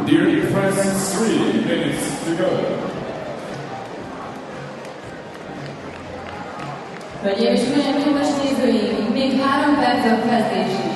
Dear friends, 3 minutes to go. Hölgyeim és uraim, kedves nézőink, még 3 perc a kezdésig.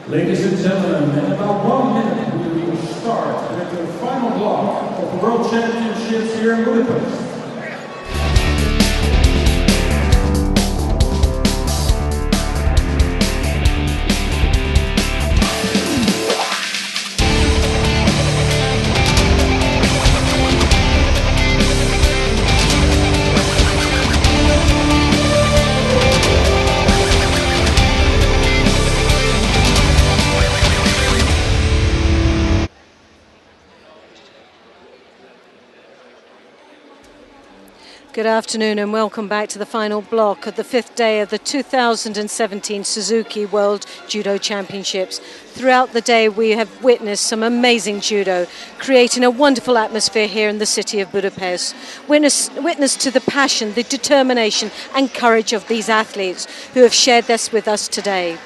Ladies and gentlemen, in about 1 minute we will start with the final block of the World Championships here in Budapest. Good afternoon and welcome back to the final block of the 5th day of the 2017 Suzuki World Judo Championships. Throughout the day we have witnessed some amazing judo, creating a wonderful atmosphere here in the city of Budapest. Witness to the passion, the determination and courage of these athletes who have shared this with us today.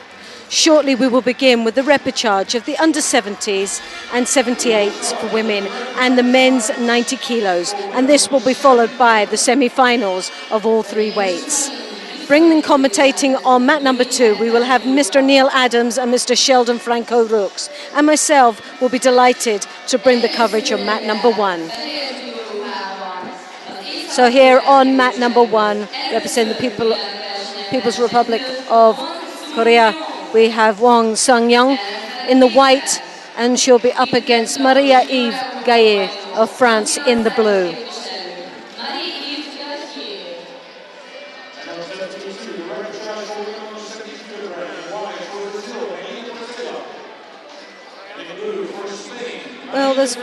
Shortly we will begin with the repechage of the under 70s and 78s for women and the men's 90 kilos, and this will be followed by the semi-finals of all 3 weights. Bringing commentating on mat number 2 we will have Mr. Neil Adams and Mr. Sheldon Franco Rooks, and myself will be delighted to bring the coverage of mat number 1. So here on mat number 1, representing the People's Republic of Korea, we have Wang Sung-young in the white, and she'll be up against Marie-Yves Gaillet of France in the blue. Well, there's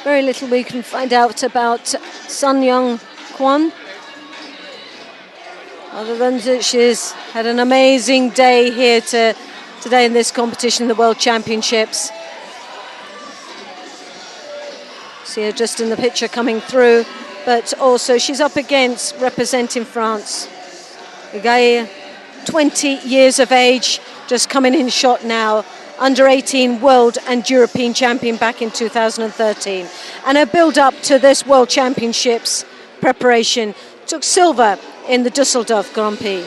very little we can find out about Sun-young Kwon, other than that she's had an amazing day here today in this competition, the World Championships. See her just in the picture coming through, but also she's up against, representing France, Gaillet, 20 years of age, just coming in shot now, under 18 world and European champion back in 2013. And her build up to this World Championships preparation took silver in the Düsseldorf Grand Prix.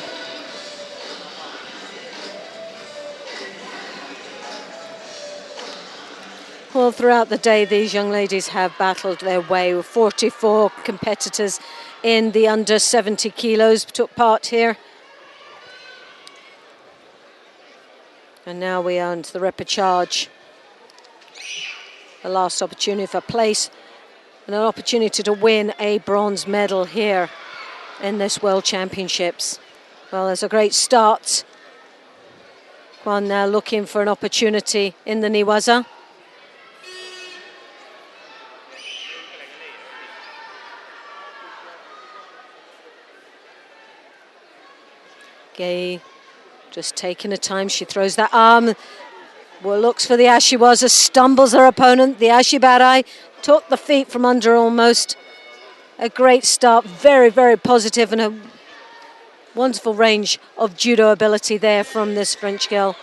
Well, throughout the day, these young ladies have battled their way with 44 competitors in the under 70 kilos took part here. And now we are into the repechage. The last opportunity for place and an opportunity to win a bronze medal here in this World Championships. Well, there's a great start. Kwon now looking for an opportunity in the Newaza. Gay just taking her time. She throws that arm. Well, looks for the Ashiwaza, stumbles her opponent. The Ashibarai took the feet from under almost. A great start, very, very positive, and a wonderful range of judo ability there from this French girl.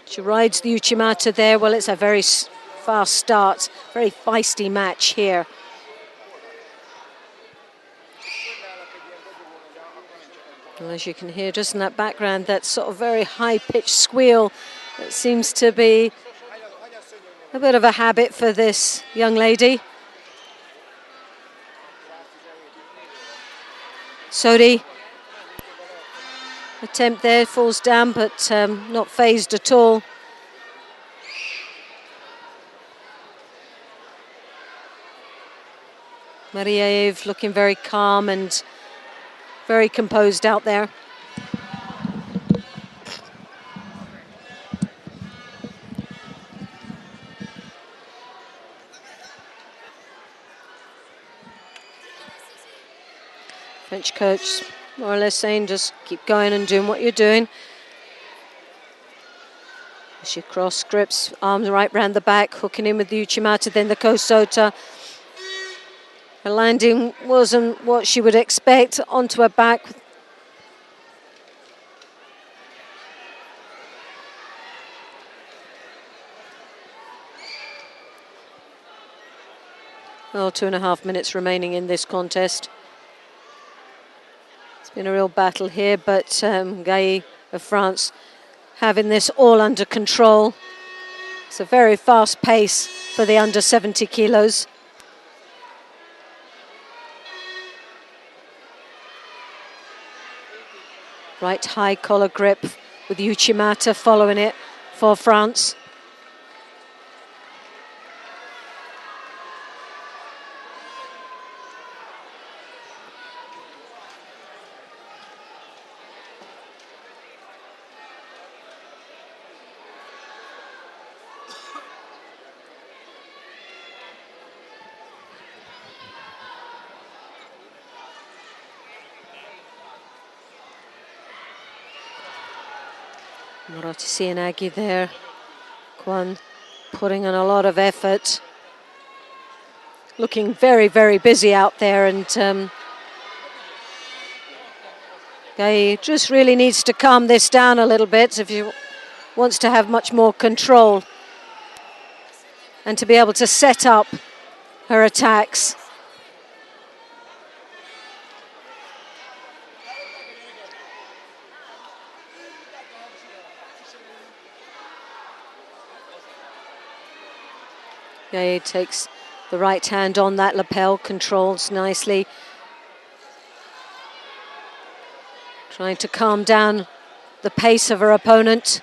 She rides the Uchimata there. Well, it's a very fast start, very feisty match here. Well, as you can hear just in that background, that sort of very high-pitched squeal that seems to be a bit of a habit for this young lady. Sodi, attempt there, falls down, but not phased at all. Mariev looking very calm and very composed out there. French coach more or less saying just keep going and doing what you're doing. She cross grips, arms right round the back, hooking in with the Uchimata, then the Kosota. Her landing wasn't what she would expect, onto her back. Well, 2.5 minutes remaining in this contest. It's been a real battle here, but Gailly of France having this all under control. It's a very fast pace for the under 70 kilos. Right high collar grip with Uchimata following it for France. Moratisi and Aggie there. Kwan putting in a lot of effort. Looking very, very busy out there, and Gailly just really needs to calm this down a little bit if he wants to have much more control and to be able to set up her attacks. Gailly takes the right hand on that lapel, controls nicely. Trying to calm down the pace of her opponent.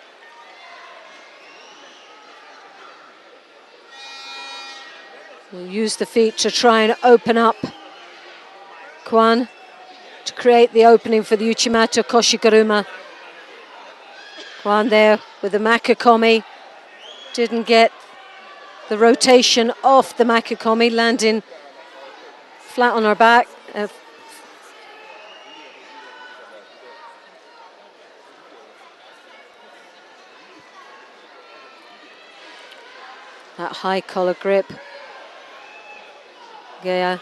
We'll use the feet to try and open up Kwan, to create the opening for the Uchimata Koshikaruma. Kwan there with the Makikomi. Didn't get the rotation off the Makikomi, landing flat on her back. That high collar grip. Yeah,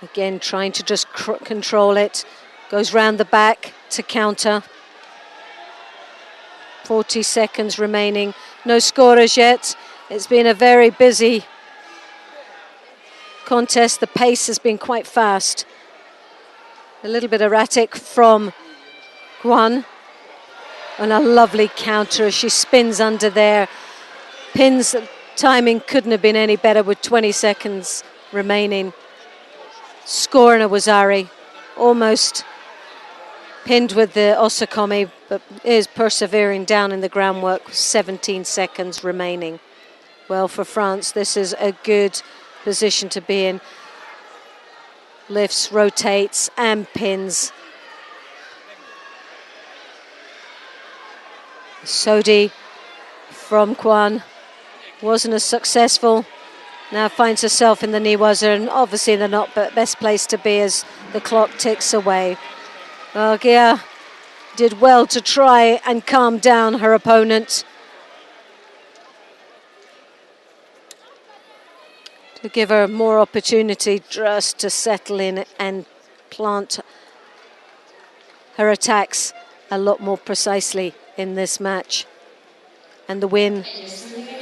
again trying to just control it. Goes round the back to counter. 40 seconds remaining. No scorers yet. It's been a very busy contest. The pace has been quite fast. A little bit erratic from Kwan. And a lovely counter as she spins under there. Pins, timing couldn't have been any better with 20 seconds remaining. Scoring a Wazari. Almost pinned with the Osakomi, but is persevering down in the groundwork with 17 seconds remaining. Well, for France, this is a good position to be in. Lifts, rotates, and pins. Sodi from Kwan wasn't as successful. Now finds herself in the Niwaza, and obviously the not best place to be as the clock ticks away. Well, Gia did well to try and calm down her opponent, to give her more opportunity just to settle in and plant her attacks a lot more precisely in this match. And the win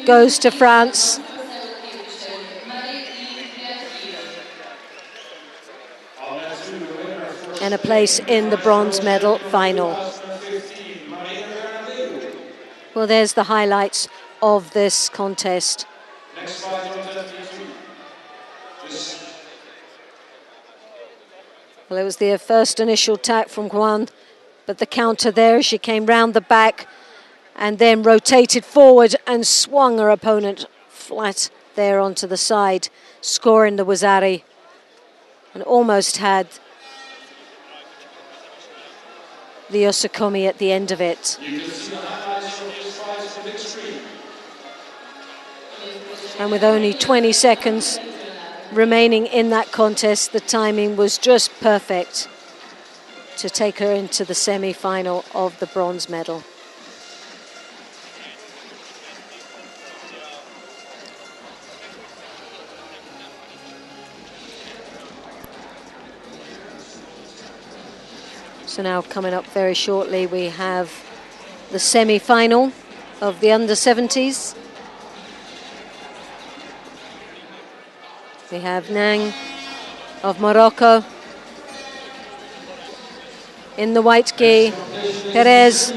goes to France. And a place in the bronze medal final. Well, there's the highlights of this contest. Well, it was the first initial attack from Juan, but the counter there, she came round the back and then rotated forward and swung her opponent flat there onto the side, scoring the Wazari, and almost had the Osakomi at the end of it. And with only 20 seconds remaining in that contest, the timing was just perfect to take her into the semi-final of the bronze medal. So now coming up very shortly, we have the semi-final of the under-70s. We have Nang of Morocco in the white gi, Perez.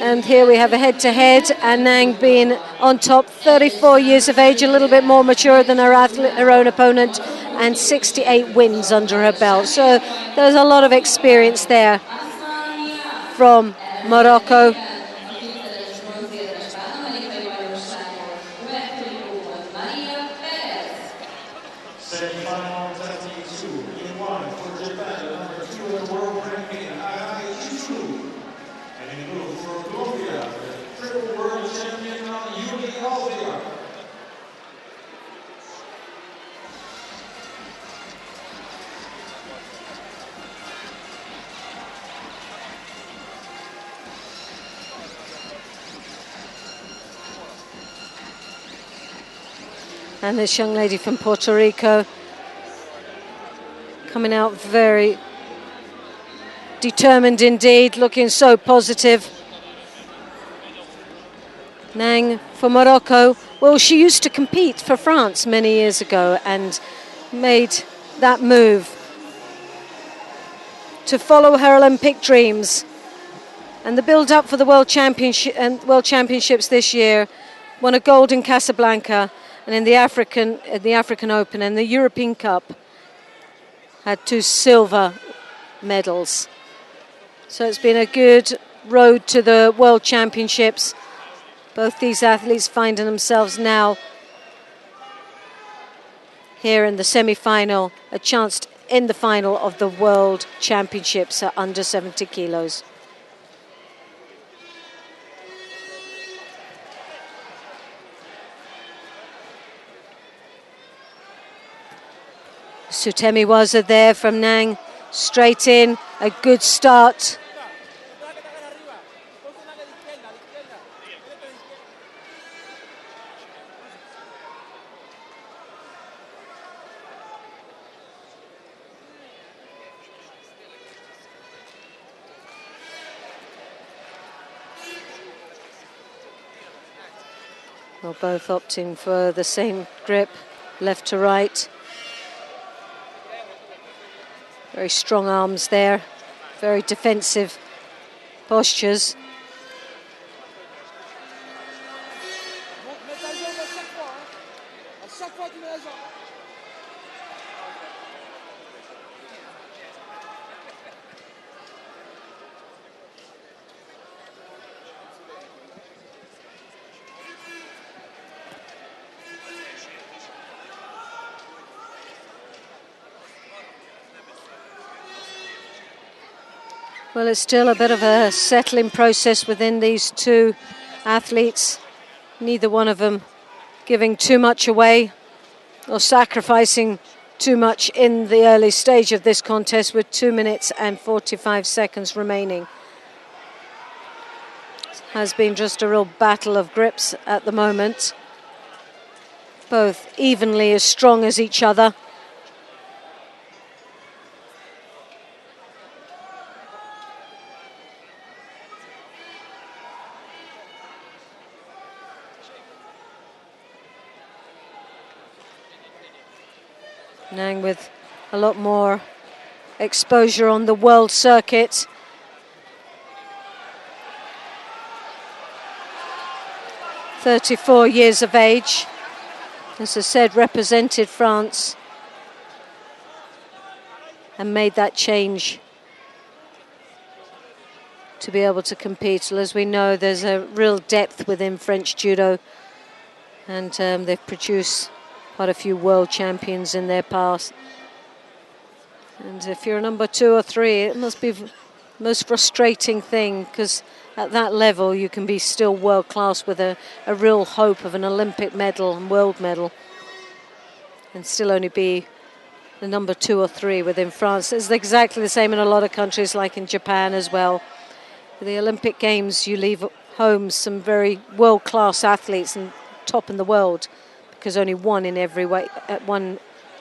And here we have a head-to-head, and Nang being on top, 34 years of age, a little bit more mature than her own opponent, and 68 wins under her belt. So there's a lot of experience there from Morocco. And this young lady from Puerto Rico coming out very determined indeed, looking so positive. Nang for Morocco. Well, she used to compete for France many years ago and made that move to follow her Olympic dreams. And the build-up for the World Championships this year, won a gold in Casablanca, and in the African Open and the European Cup had 2 silver medals. So it's been a good road to the World Championships. Both these athletes finding themselves now here in the semi-final, a chance in the final of the World Championships at under 70 kilos. Sutemi Waza there from Nang, straight in, a good start. Well, both opting for the same grip, left to right. Very strong arms there, very defensive postures. Well, it's still a bit of a settling process within these two athletes. Neither one of them giving too much away or sacrificing too much in the early stage of this contest with 2 minutes and 45 seconds remaining. It has been just a real battle of grips at the moment. Both evenly as strong as each other. Nang with a lot more exposure on the world circuit. "34 years of age. As I said, represented France and made that change to be able to compete. Well, as we know, there's a real depth within French judo, and they've produced quite a few world champions in their past. And if you're a number 2 or 3, it must be the most frustrating thing, because at that level you can be still world class with a real hope of an Olympic medal and world medal, and still only be the number 2 or 3 within France. It's exactly the same in a lot of countries, like in Japan as well. For the Olympic Games, you leave home some very world class athletes and top in the world, because only one in every way, one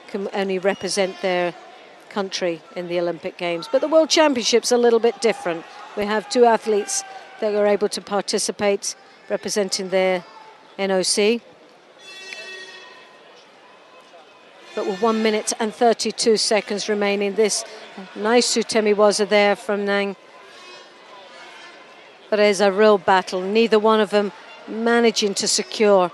can only represent their country in the Olympic Games. But the World Championships are a little bit different. We have 2 athletes that are able to participate representing their NOC. But with 1 minute and 32 seconds remaining, this nice sutemiwaza there from Nang. But there's a real battle, neither one of them managing to secure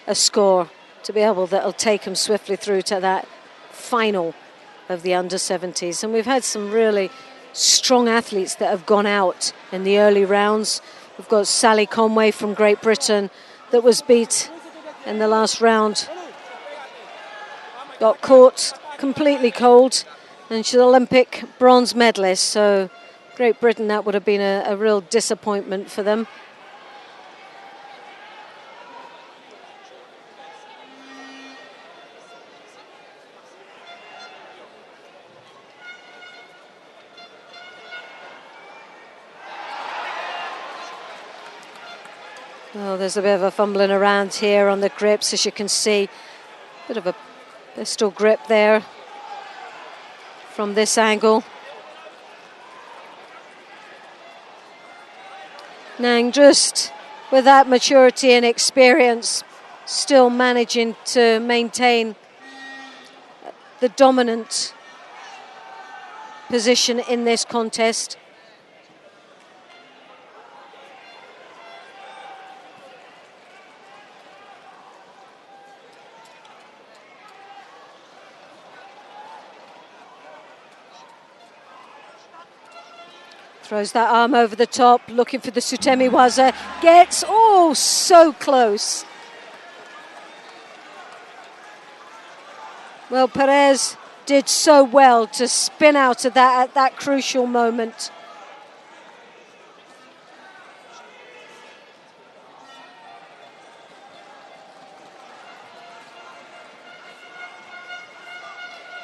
a score to be able that'll take them swiftly through to that final of the under-70s. And we've had some really strong athletes that have gone out in the early rounds. We've got Sally Conway from Great Britain that was beat in the last round. Got caught completely cold, and she's an Olympic bronze medalist, so Great Britain, that would have been a real disappointment for them. Well, there's a bit of a fumbling around here on the grips, as you can see. Bit of a pistol grip there from this angle. Nang, just with that maturity and experience, still managing to maintain the dominant position in this contest. Throws that arm over the top, looking for the sutemiwaza. Gets, oh, so close. Well, Perez did so well to spin out of that at that crucial moment.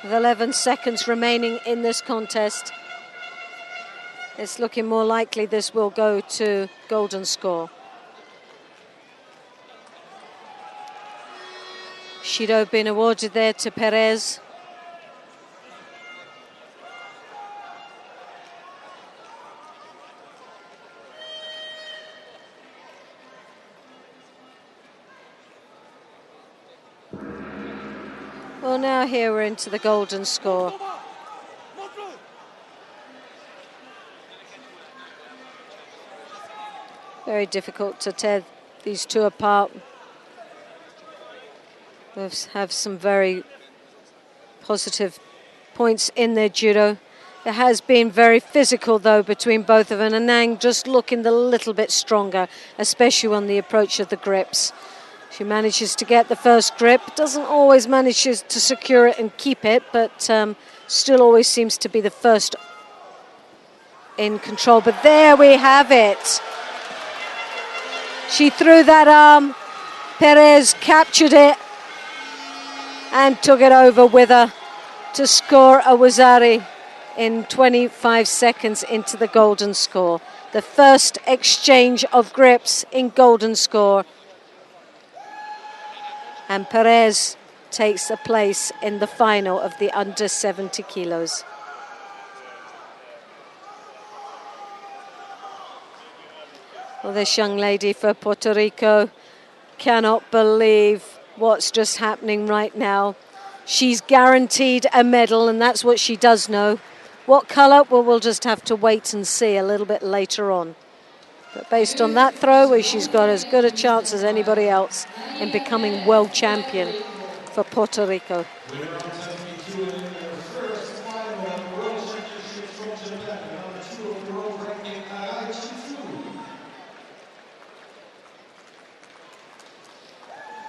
With 11 seconds remaining in this contest, it's looking more likely this will go to golden score. Judo being awarded there to Perez. Well, now here we're into the golden score. Very difficult to tear these two apart. They have some very positive points in their judo. It has been very physical, though, between both of them, and Nang just looking a little bit stronger, especially on the approach of the grips. She manages to get the first grip, doesn't always manage to secure it and keep it, but still always seems to be the first in control. But there we have it. She threw that arm, Perez captured it, and took it over with her to score a Wazari in 25 seconds into the golden score. The first exchange of grips in golden score. And Perez takes a place in the final of the under 70 kilos. Well, this young lady for Puerto Rico cannot believe what's just happening right now. She's guaranteed a medal, and that's what she does know. What colour? Well, we'll just have to wait and see a little bit later on. But based on that throw, she's got as good a chance as anybody else in becoming world champion for Puerto Rico.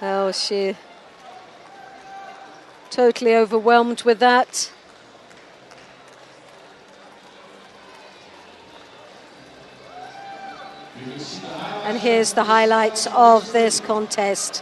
Well, she totally overwhelmed with that. And here's the highlights of this contest.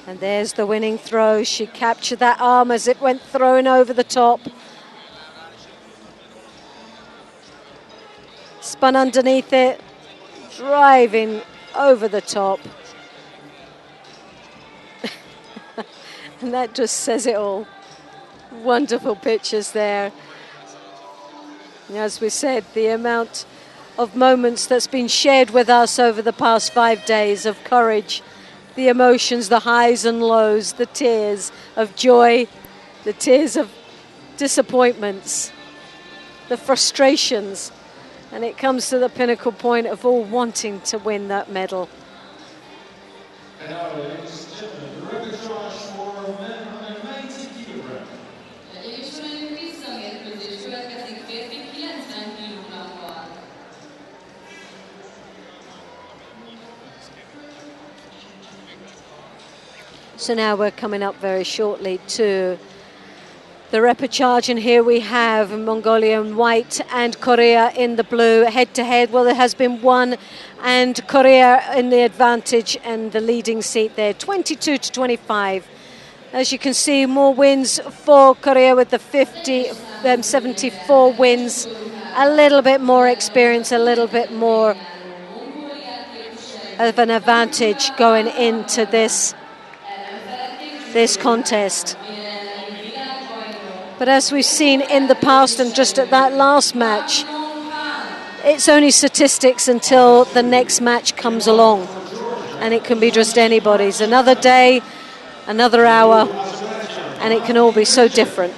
And there's the winning throw. She captured that arm as it went thrown over the top. Spun underneath it, driving over the top. And that just says it all. Wonderful pictures there. As we said, the amount of moments that's been shared with us over the past 5 days of courage, the emotions, the highs and lows, the tears of joy, the tears of disappointments, the frustrations. And it comes to the pinnacle point of all wanting to win that medal. And now, ladies and gentlemen, the record for men under 90 kilograms. So now we're coming up very shortly to the repechage, and here we have Mongolia in white and Korea in the blue, head-to-head. Well, there has been one, and Korea in the advantage and the leading seat there, 22-25. As you can see, more wins for Korea with the 74 wins. A little bit more experience, a little bit more of an advantage going into this contest. But as we've seen in the past and just at that last match, it's only statistics until the next match comes along. And it can be just anybody's. Another day, another hour, and it can all be so different.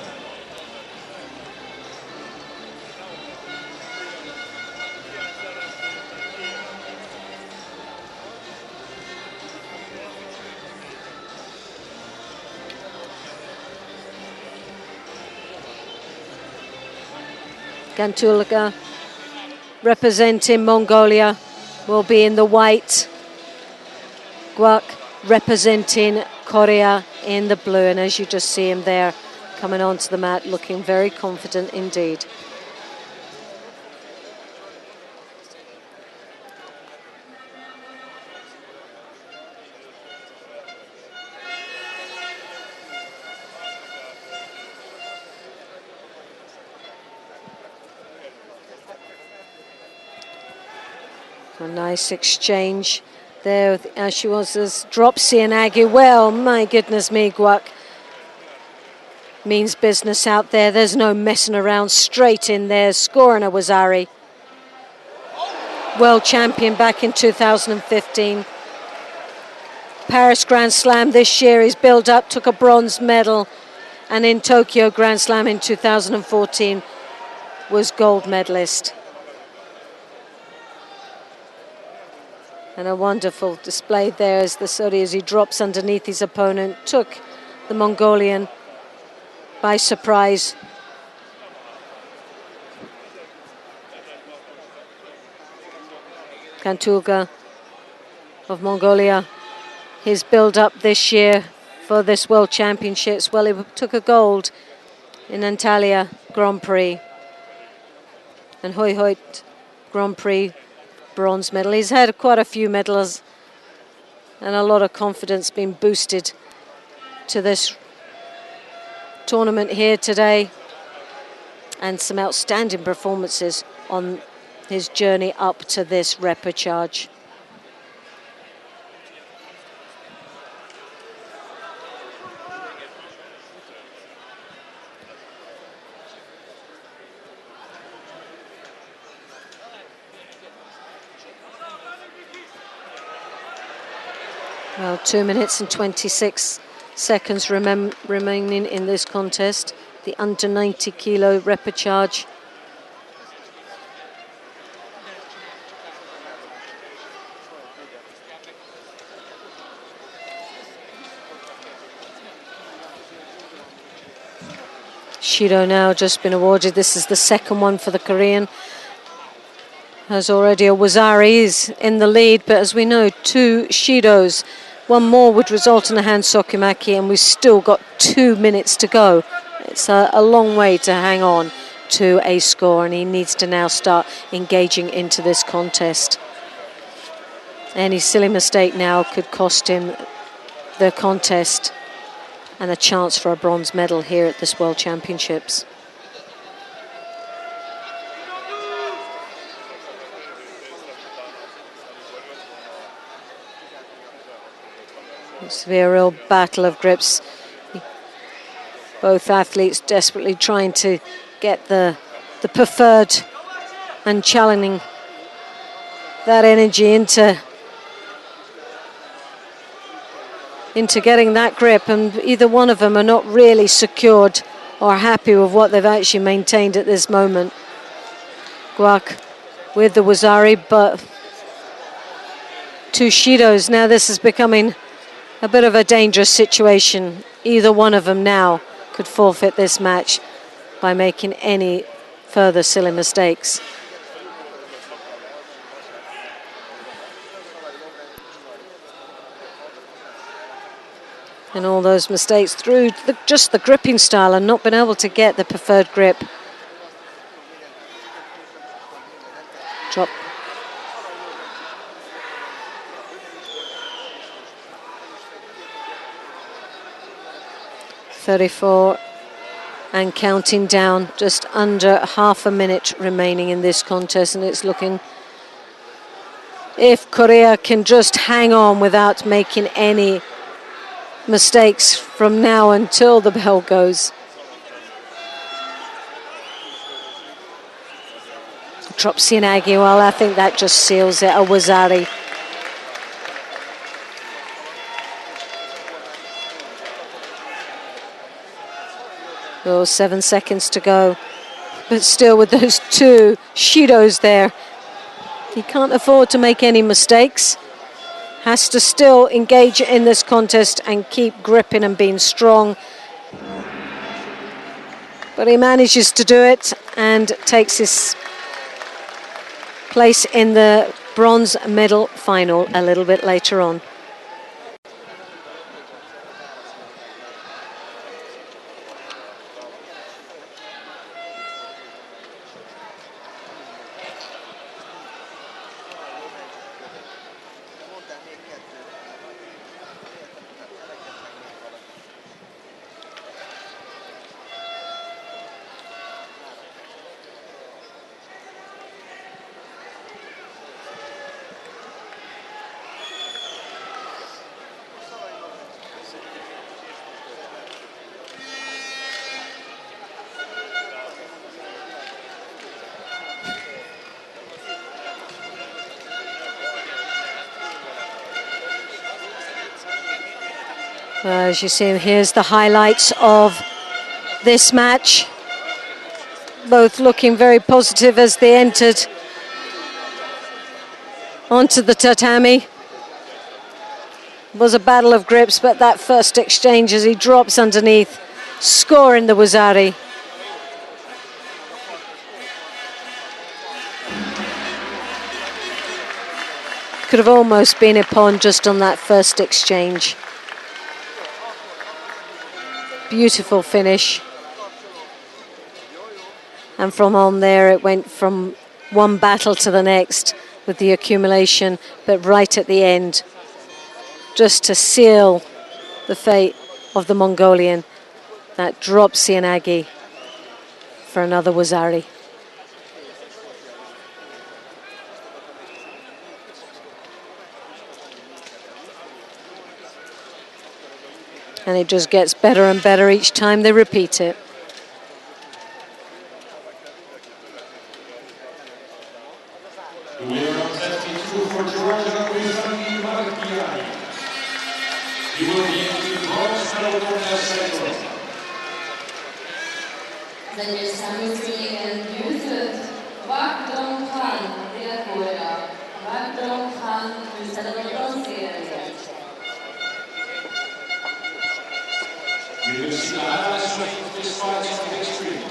Gantulga, representing Mongolia, will be in the white. Guak representing Korea in the blue. And as you just see him there, coming onto the mat, looking very confident indeed. A nice exchange there with Ashiwasa's Dropsy and Aggie. Well, my goodness me, Guak means business out there. There's no messing around. Straight in there, scoring a Wazari. World champion back in 2015. Paris Grand Slam this year, he's built up, took a bronze medal. And in Tokyo Grand Slam in 2014 was gold medalist. And a wonderful display there as the Sodi, as he drops underneath his opponent, took the Mongolian by surprise. Gantulga of Mongolia. His build-up this year for this World Championships. Well, he took a gold in Antalya Grand Prix and Hoi-Hoit Grand Prix bronze medal. He's had quite a few medals and a lot of confidence being boosted to this tournament here today, and some outstanding performances on his journey up to this repechage. Well, 2 minutes and 26 seconds remaining in this contest. The under 90 kilo repechage. Judo now just been awarded. This is the second one for the Korean. Has already a Wazari is in the lead, but as we know, 2 Shidos. One more would result in a hand Sokimaki, and we've still got 2 minutes to go. It's a long way to hang on to a score, and he needs to now start engaging into this contest. Any silly mistake now could cost him the contest and a chance for a bronze medal here at this World Championships. It's a real battle of grips. Both athletes desperately trying to get the preferred and channeling that energy into getting that grip, and either one of them are not really secured or happy with what they've actually maintained at this moment. Guak with the Wazari, but 2 Shidos. Now this is becoming a bit of a dangerous situation. Either one of them now could forfeit this match by making any further silly mistakes. And all those mistakes through just the gripping style and not being able to get the preferred grip. Drop. .34 and counting down, just under half a minute remaining in this contest, and it's looking, if Korea can just hang on without making any mistakes from now until the bell goes. Drop Sianagi, well, I think that just seals it, a Wazari. Oh, 7 seconds to go, but still with those 2 Shidos there, he can't afford to make any mistakes. Has to still engage in this contest and keep gripping and being strong. But he manages to do it and takes his place in the bronze medal final a little bit later on. As you see, here's the highlights of this match. Both looking very positive as they entered onto the tatami. It was a battle of grips, but that first exchange as he drops underneath, scoring the Wazari. Could have almost been Ippon just on that first exchange. Beautiful finish. And from on there, it went from one battle to the next with the accumulation, but right at the end, just to seal the fate of the Mongolian, that dropped Sianagi for another Wazari. And it just gets better and better each time they repeat it. The winner of 72 for Georgia he will be in the bronze medal for the second. You can see the highlights of this fight on the big screen.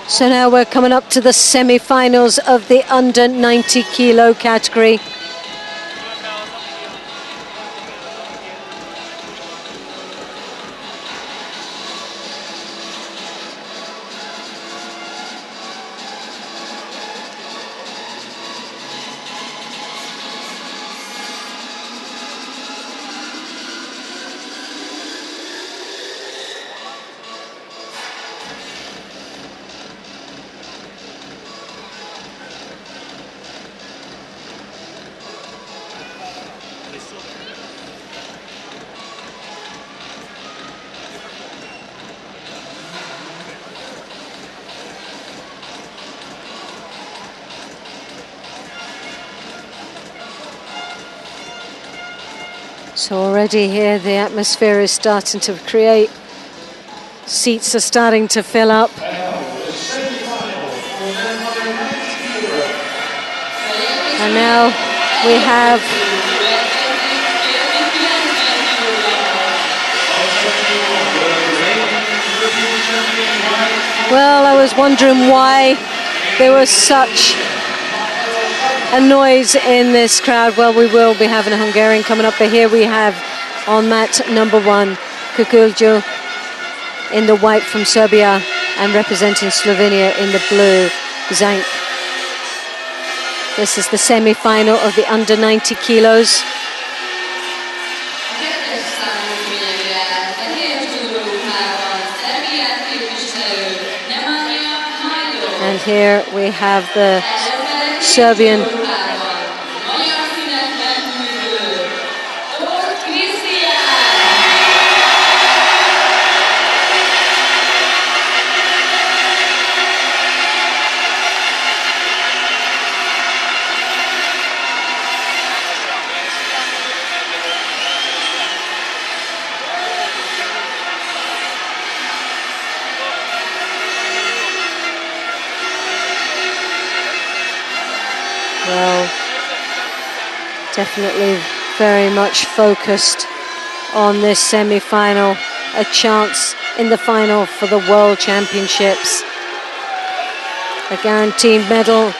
So now we're coming up to the semi-finals of the under 90 kilo category. So already here the atmosphere is starting to create. Seats are starting to fill up. And now we have well, I was wondering why there was such a noise in this crowd. Well, we will be having a Hungarian coming up, but here we have on mat number 1, Kukuljo in the white from Serbia, and representing Slovenia in the blue, Zank. This is the semi-final of the under 90 kilos. And here we have the Serbian definitely very much focused on this semi-final, a chance in the final for the World Championships. A guaranteed medal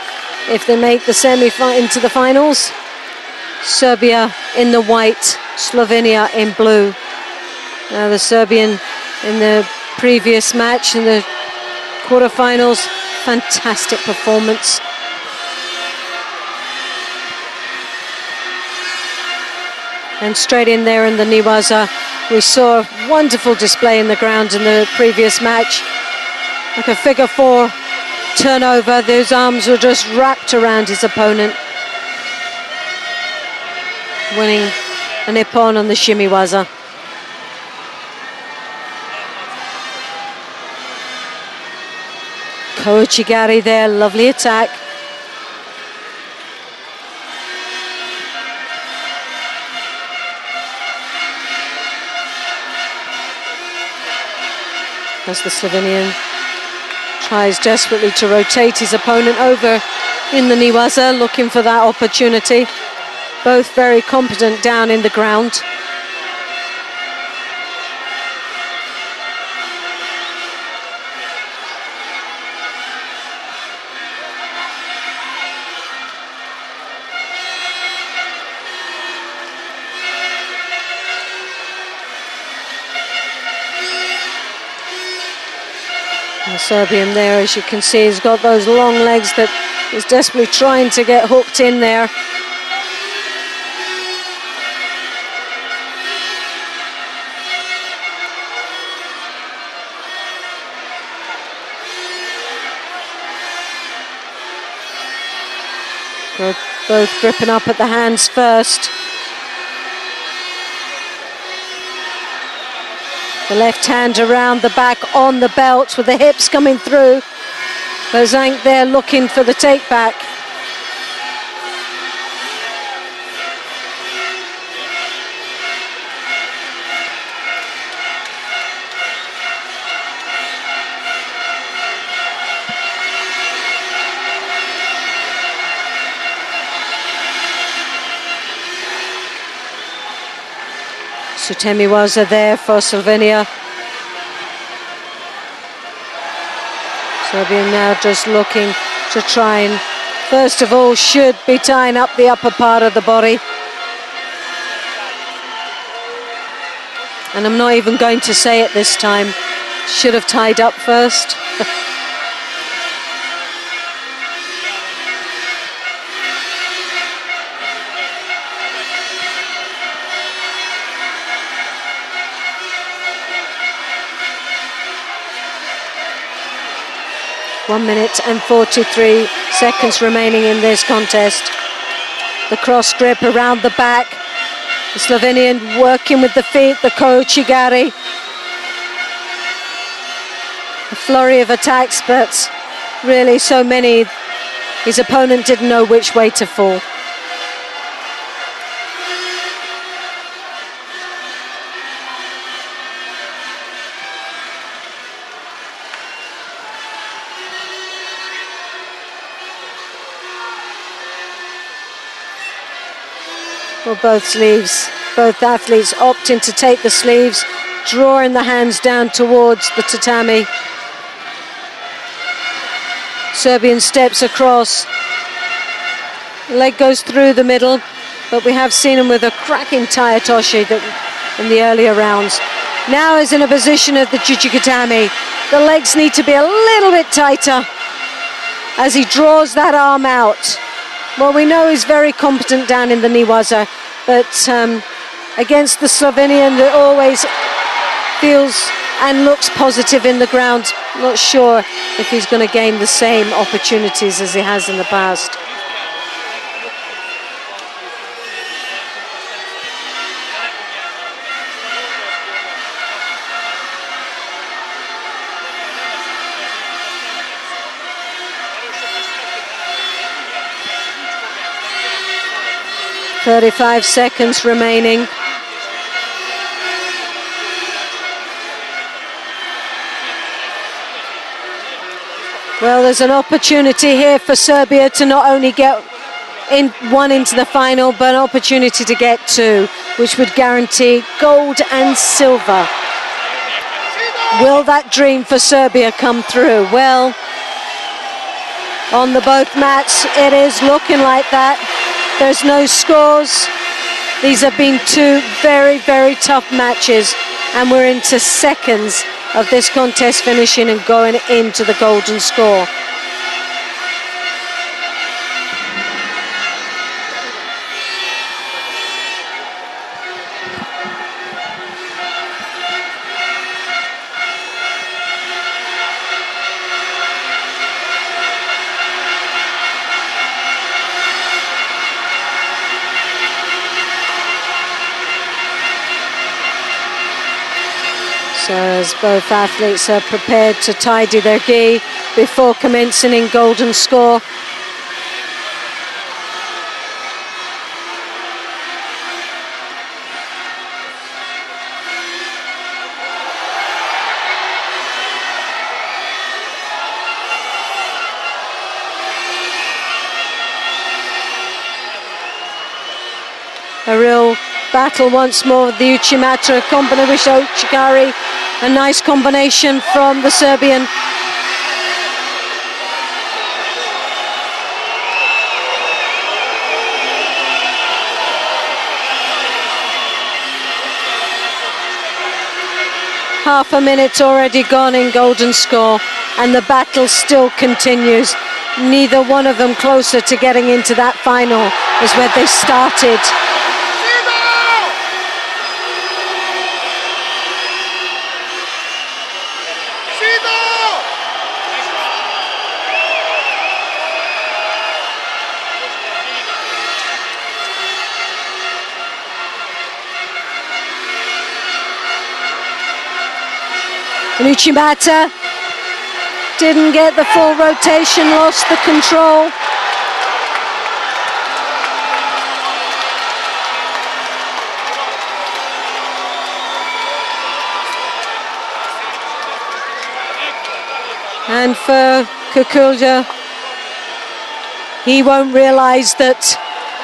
if they make the into the finals. Serbia in the white, Slovenia in blue. Now the Serbian in the previous match in the quarterfinals, fantastic performance. And straight in there in the Niwaza, we saw a wonderful display in the ground in the previous match. Like a figure 4 turnover, those arms were just wrapped around his opponent. Winning a Nippon on the Shimiwaza. Koichigari there, lovely attack. As the Slovenian tries desperately to rotate his opponent over in the Niwaza, looking for that opportunity. both very competent down in the ground. The Serbian there, as you can see, has got those long legs that is desperately trying to get hooked in there. Both gripping up at the hands first. The left hand around the back on the belt with the hips coming through. Bozank there looking for the take back. Sutemiwaza there for Slovenia. Serbian now just looking to try and, first of all, should be tying up the upper part of the body. And I'm not even going to say it this time. Should have tied up first. One minute and 43 seconds remaining in this contest. The cross grip around the back. The Slovenian working with the feet, the Kochigari. A flurry of attacks, but really so many, his opponent didn't know which way to fall. Well, both athletes opting to take the sleeves, drawing the hands down towards the tatami. Serbian steps across, leg goes through the middle, but we have seen him with a cracking taitoshi in the earlier rounds. Now is in a position of the jujikatami. The legs need to be a little bit tighter as he draws that arm out. Well, we know he's very competent down in the Niwaza, but against the Slovenian that always feels and looks positive in the ground, not sure if he's going to gain the same opportunities as he has in the past. "35 seconds remaining. Well, there's an opportunity here for Serbia to not only get one into the final, but an opportunity to get two, which would guarantee gold and silver. Will that dream for Serbia come through? Well, on the both mats, it is looking like that. There's no scores. These have been two very, very tough matches, and we're into seconds of this contest finishing and going into the golden score. So as both athletes are prepared to tidy their gi before commencing in golden score. A real battle once more with the Uchimata combination with Ochikari. A nice combination from the Serbian. Half a minute already gone in golden score, and the battle still continues. Neither one of them closer to getting into that final as where they started. And Uchimata didn't get the full rotation, lost the control. And for Kukulja, he won't realise that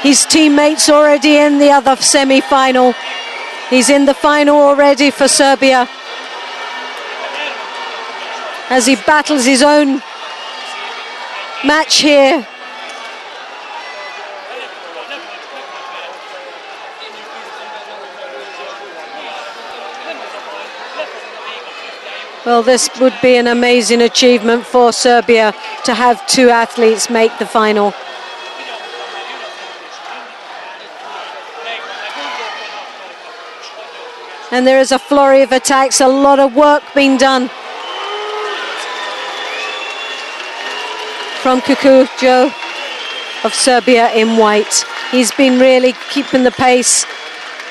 his teammate's already in the other semi-final. He's in the final already for Serbia, as he battles his own match here. Well, this would be an amazing achievement for Serbia to have two athletes make the final. And there is a flurry of attacks, a lot of work being done from Kukulja of Serbia in white. He's been really keeping the pace,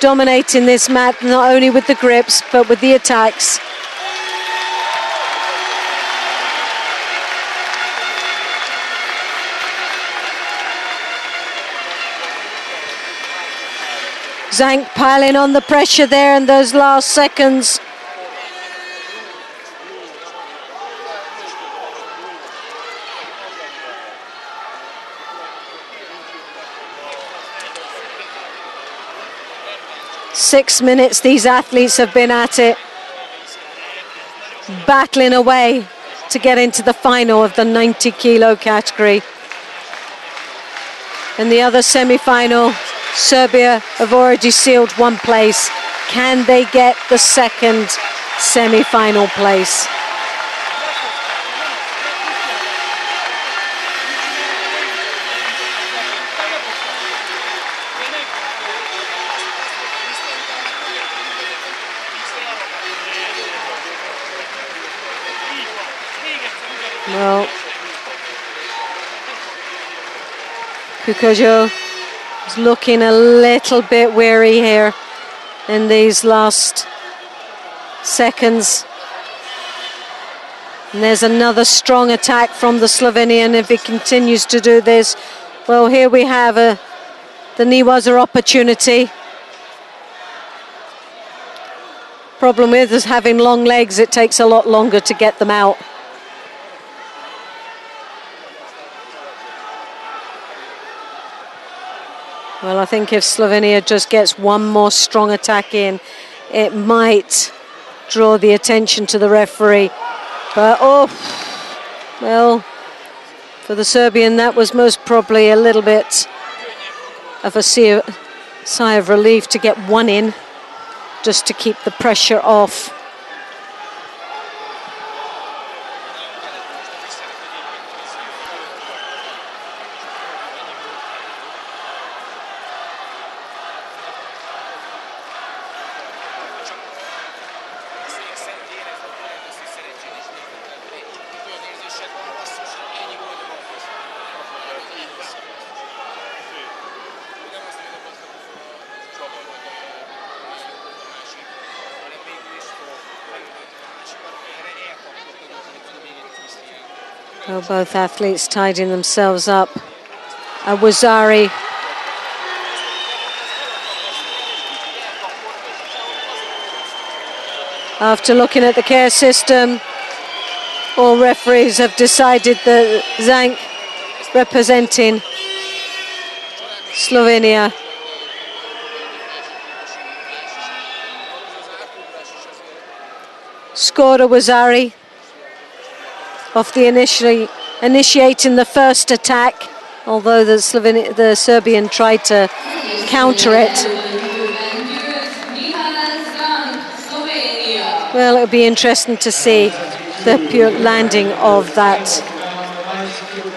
dominating this match, not only with the grips, but with the attacks. Zank piling on the pressure there in those last seconds. Six minutes these athletes have been at it, battling away to get into the final of the 90 kilo category. In the other semi-final, Serbia have already sealed one place. Can they get the second semi-final place? Well, Kukulja is looking a little bit weary here in these last seconds. And there's another strong attack from the Slovenian. If he continues to do this, well, here we have the Niwaza opportunity. Problem with is having long legs, it takes a lot longer to get them out. Well, I think if Slovenia just gets one more strong attack in, it might draw the attention to the referee. But, oh, well, for the Serbian, that was most probably a little bit of a sigh of relief to get one in, just to keep the pressure off. Well, both athletes tidying themselves up. Wazari after looking at the care system, all referees have decided that Zank, representing Slovenia, scored a Wazari off the initiating the first attack, although the Serbian tried to counter it. Well, it'll be interesting to see the pure landing of that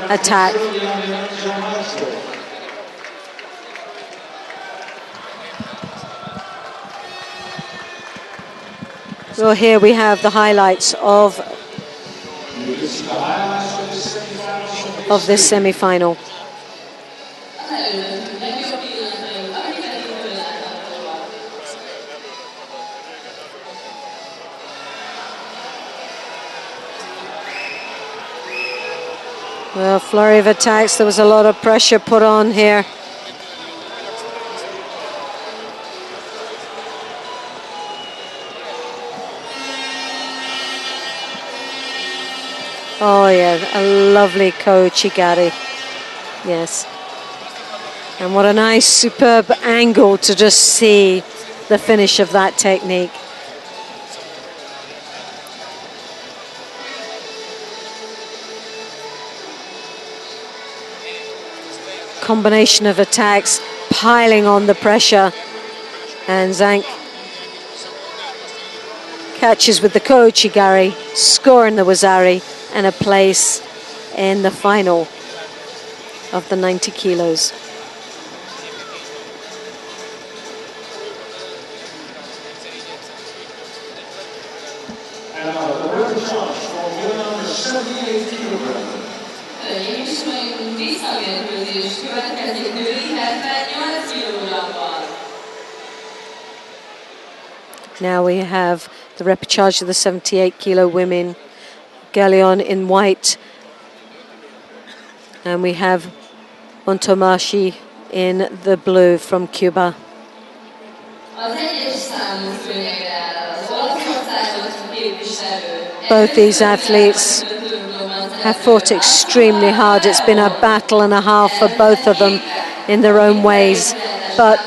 attack. Well, here we have the highlights of this semi-final. Well, flurry of attacks. There was a lot of pressure put on here. Oh yeah, a lovely Kochigari. Yes. And what a nice, superb angle to just see the finish of that technique. Combination of attacks, piling on the pressure. And Zank catches with the Kochigari, scoring the Wazari, and a place in the final of the 90 kilos. And now the winner judge for women under 78 kilograms. Now we have the repechage of the 78 kilo women. Gallion in white. And we have Ontomashi in the blue from Cuba. Both these athletes have fought extremely hard. It's been a battle and a half for both of them in their own ways. But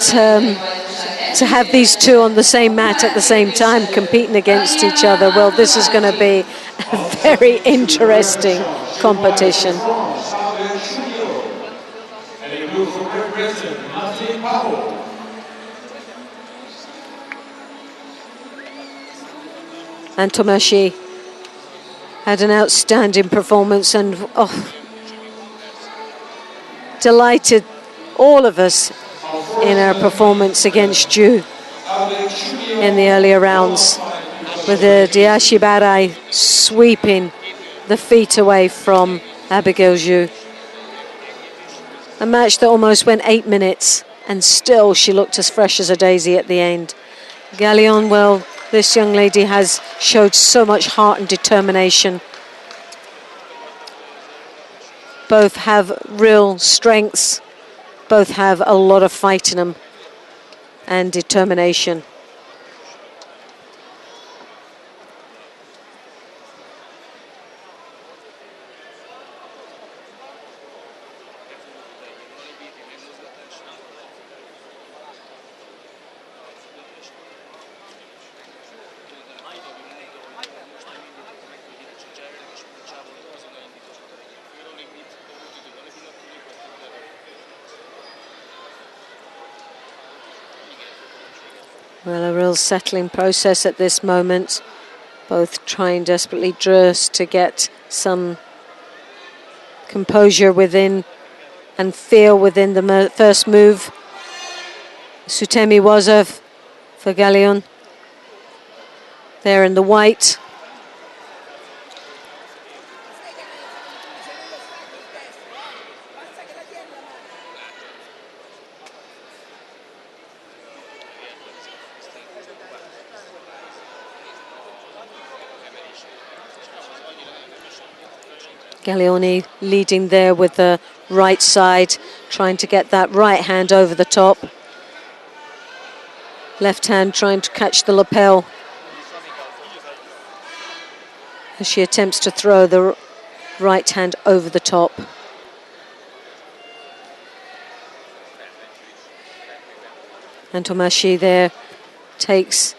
to have these two on the same mat at the same time competing against each other, well, this is going to be a very interesting competition. And Tomashi had an outstanding performance, and delighted all of us in our performance against Ju in the earlier rounds, with the Diashibarai sweeping the feet away from Abigail Ju. A match that almost went 8 minutes, and still she looked as fresh as a daisy at the end. Gallion, well, this young lady has showed so much heart and determination. Both have real strengths. Both have a lot of fight in them and determination. Well, a real settling process at this moment. Both trying desperately just to get some composure within and feel within the first move. Sutemi Wazov for Gallion. There in the white. Gallioni leading there with the right side, trying to get that right hand over the top. Left hand trying to catch the lapel as she attempts to throw the right hand over the top. And Tomashi there takes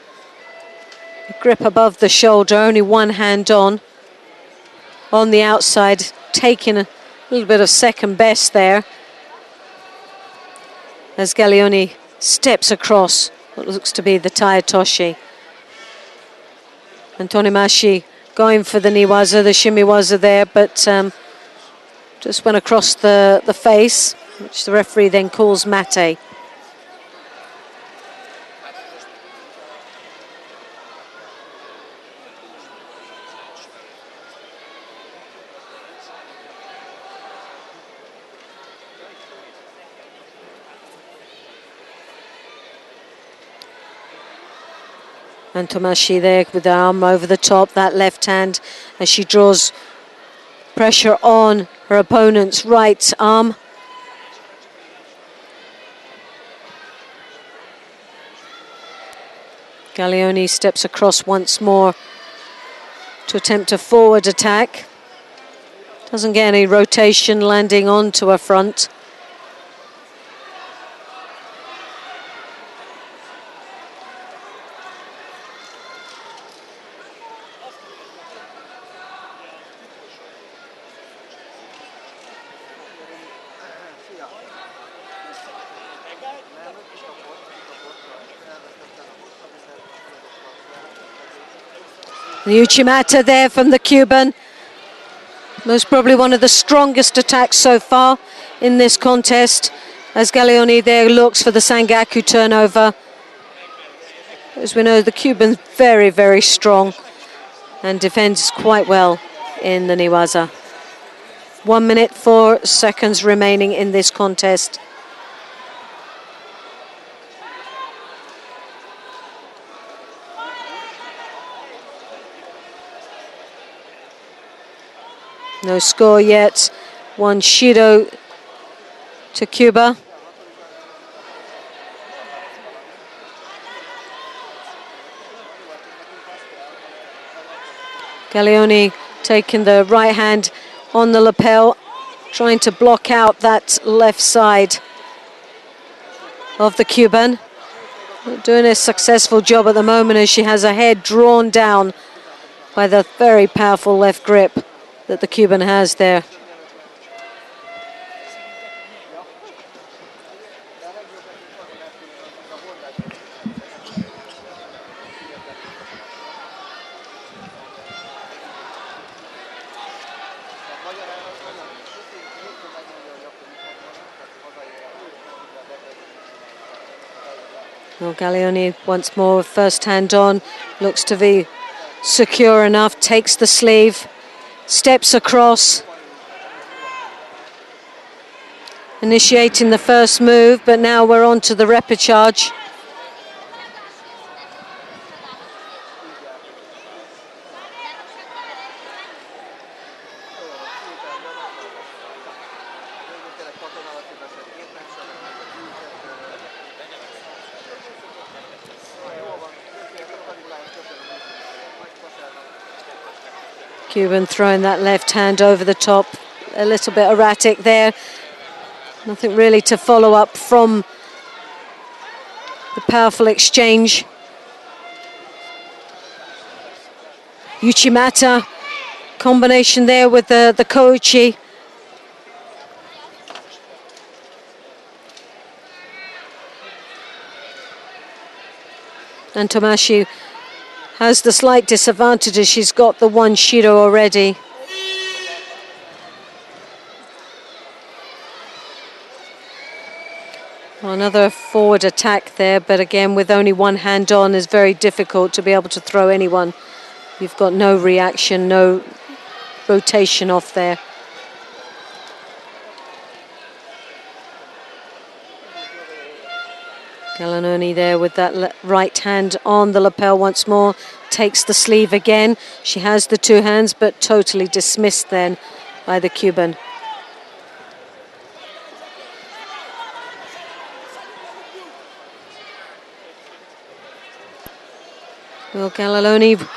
Grip above the shoulder, only one hand on the outside, taking a little bit of second best there as Gaglioni steps across what looks to be the Taetoshi. And Tonimashi going for the Niwaza, the Shimiwaza there, but just went across the face, which the referee then calls mate. And Tomashi there with the arm over the top, that left hand, as she draws pressure on her opponent's right arm. Gaglioni steps across once more to attempt a forward attack. Doesn't get any rotation, landing onto her front. The Uchimata there from the Cuban. Most probably one of the strongest attacks so far in this contest, as Gaglioni there looks for the Sangaku turnover. As we know, the Cuban's very, very strong and defends quite well in the Niwaza. 1 minute, 4 seconds remaining in this contest. No score yet. 1 Shido to Cuba. Gaglioni taking the right hand on the lapel, trying to block out that left side of the Cuban. Doing a successful job at the moment as she has her head drawn down by the very powerful left grip that the Cuban has there. Well, Gaglioni once more, first hand on, looks to be secure enough, takes the sleeve, steps across, initiating the first move, but now we're on to the repechage. Cuban throwing that left hand over the top, a little bit erratic there. Nothing really to follow up from the powerful exchange. Uchimata, combination there with the koichi. And Tomashi has the slight disadvantage as she's got the 1 Shido already. Well, another forward attack there, but again with only 1 hand on is very difficult to be able to throw anyone. You've got no reaction, no rotation off there. Gaglioni there with that right hand on the lapel once more, takes the sleeve again. She has the 2 hands, but totally dismissed then by the Cuban. Well, Gaglioni,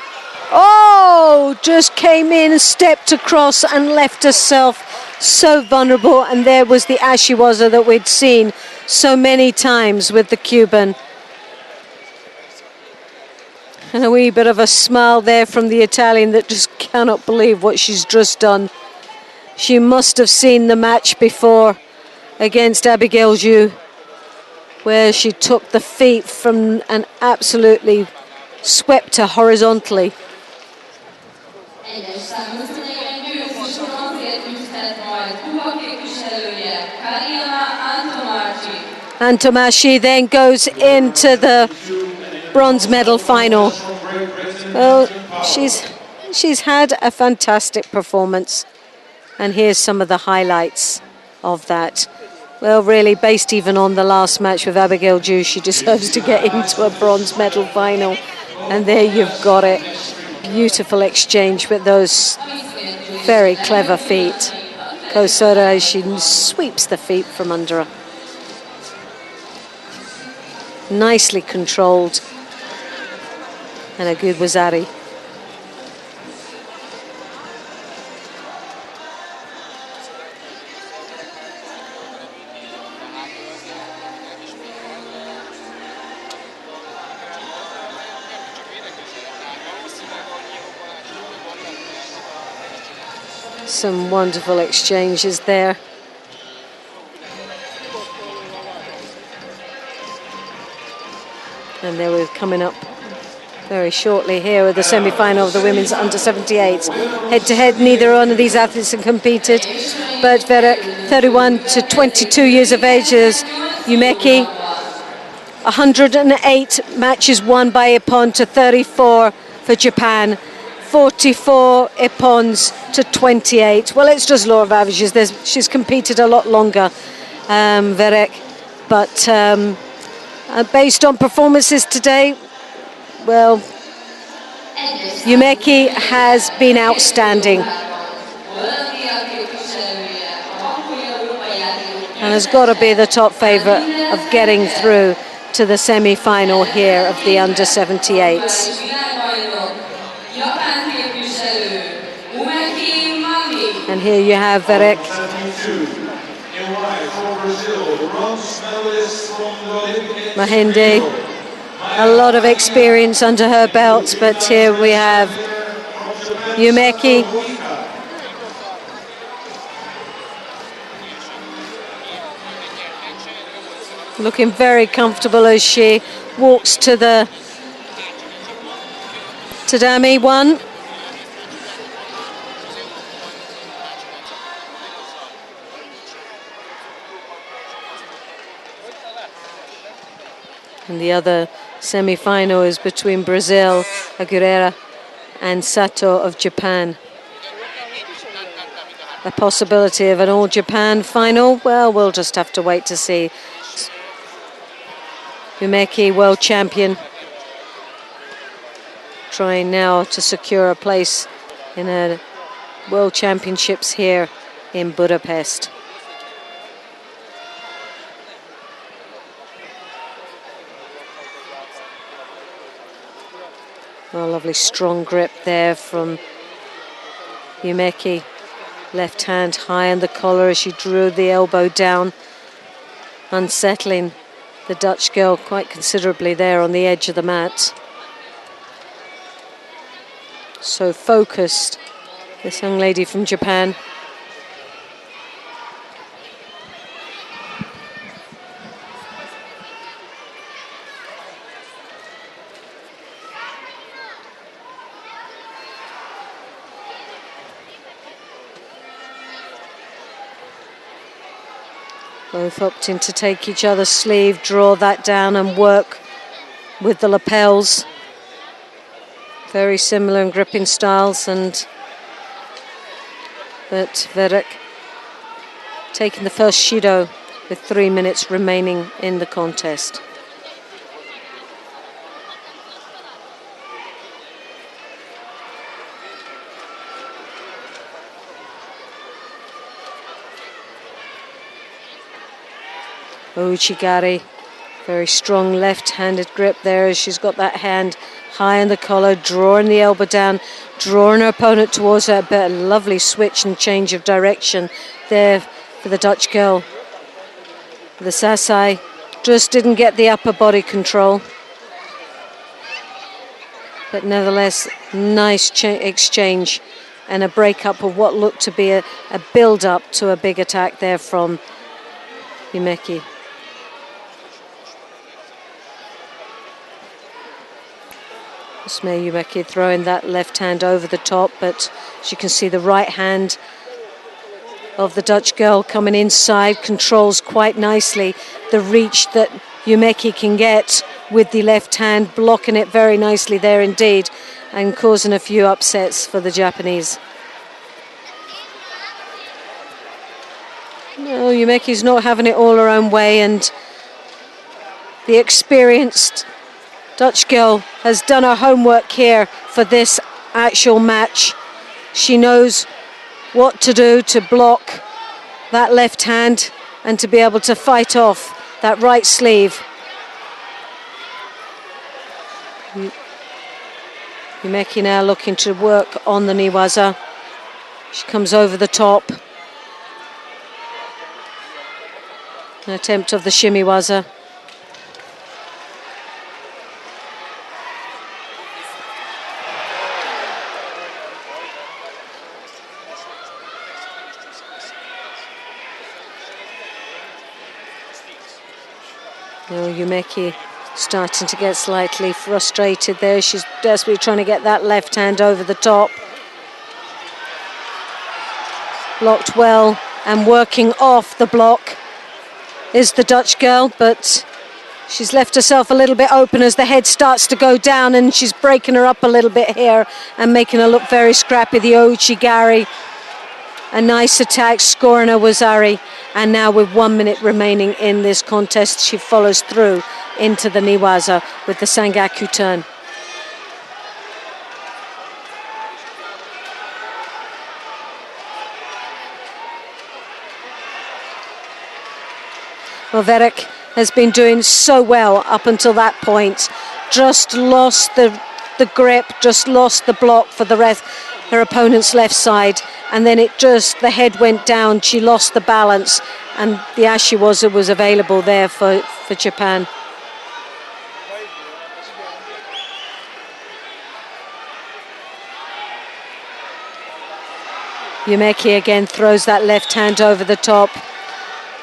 just came in, stepped across and left herself so vulnerable, and there was the Ashiwaza that we'd seen so many times with the Cuban. And a wee bit of a smile there from the Italian that just cannot believe what she's just done. She must have seen the match before against Abigail Judo, where she took the feet from and absolutely swept her horizontally. And Tomashi then goes into the bronze medal final. Well, she's had a fantastic performance, and here's some of the highlights of that. Well, really, based even on the last match with Abigail Judo, she deserves to get into a bronze medal final. And there you've got it. Beautiful exchange with those very clever feet. Kosora, she sweeps the feet from under her. Nicely controlled. And a good wazari. Some wonderful exchanges there. And they were coming up very shortly here with the semi-final of the women's under-78s. Head-to-head, neither one of these athletes have competed, but Verek, 31 to 22 years of age, is Umeki. 108 matches won by Ippon to 34 for Japan. 44 Ippons to 28. Well, it's just law of averages. She's competed a lot longer, Verek, but based on performances today, well, Umeki has been outstanding and has got to be the top favourite of getting through to the semi-final here of the under-78s. And here you have Verek. Mahinde, a lot of experience under her belt, but here we have Umeki. Looking very comfortable as she walks to the tatami one. And the other semi-final is between Brazil, Aguilera, and Sato of Japan. A possibility of an all-Japan final? Well, we'll just have to wait to see. Umeki, world champion, trying now to secure a place in a World Championships here in Budapest. Well, lovely strong grip there from Umeki. Left hand high on the collar as she drew the elbow down, unsettling the Dutch girl quite considerably there on the edge of the mat. So focused, this young lady from Japan. Both opting to take each other's sleeve, draw that down and work with the lapels. Very similar in gripping styles, but Verek taking the first Shido with 3 minutes remaining in the contest. Uchigari, very strong left-handed grip there as she's got that hand high on the collar, drawing the elbow down, drawing her opponent towards her, but a lovely switch and change of direction there for the Dutch girl. The Sasai just didn't get the upper body control. But nevertheless, nice exchange and a breakup of what looked to be a build-up to a big attack there from Yumeki. Yumeki throwing that left hand over the top, but as you can see, the right hand of the Dutch girl coming inside controls quite nicely the reach that Yumeki can get with the left hand, blocking it very nicely there indeed and causing a few upsets for the Japanese. No, Yumeki's not having it all her own way, and the experienced Dutch girl has done her homework here for this actual match. She knows what to do to block that left hand and to be able to fight off that right sleeve. Yumeki now looking to work on the Niwaza. She comes over the top. An attempt of the Shimiwaza. Yumeki starting to get slightly frustrated there. She's desperately trying to get that left hand over the top. Blocked well and working off the block is the Dutch girl, but she's left herself a little bit open as the head starts to go down, and she's breaking her up a little bit here and making her look very scrappy. The Ouchigari, a nice attack, scoring a Wazari, and now with 1 minute remaining in this contest, she follows through into the Niwaza with the Sangaku turn. Well, Verek has been doing so well up until that point. Just lost the grip, just lost the block for the rest, her opponent's left side, and then the head went down, she lost the balance, and the Ashiwaza was available there for Japan. Yumeki again throws that left hand over the top.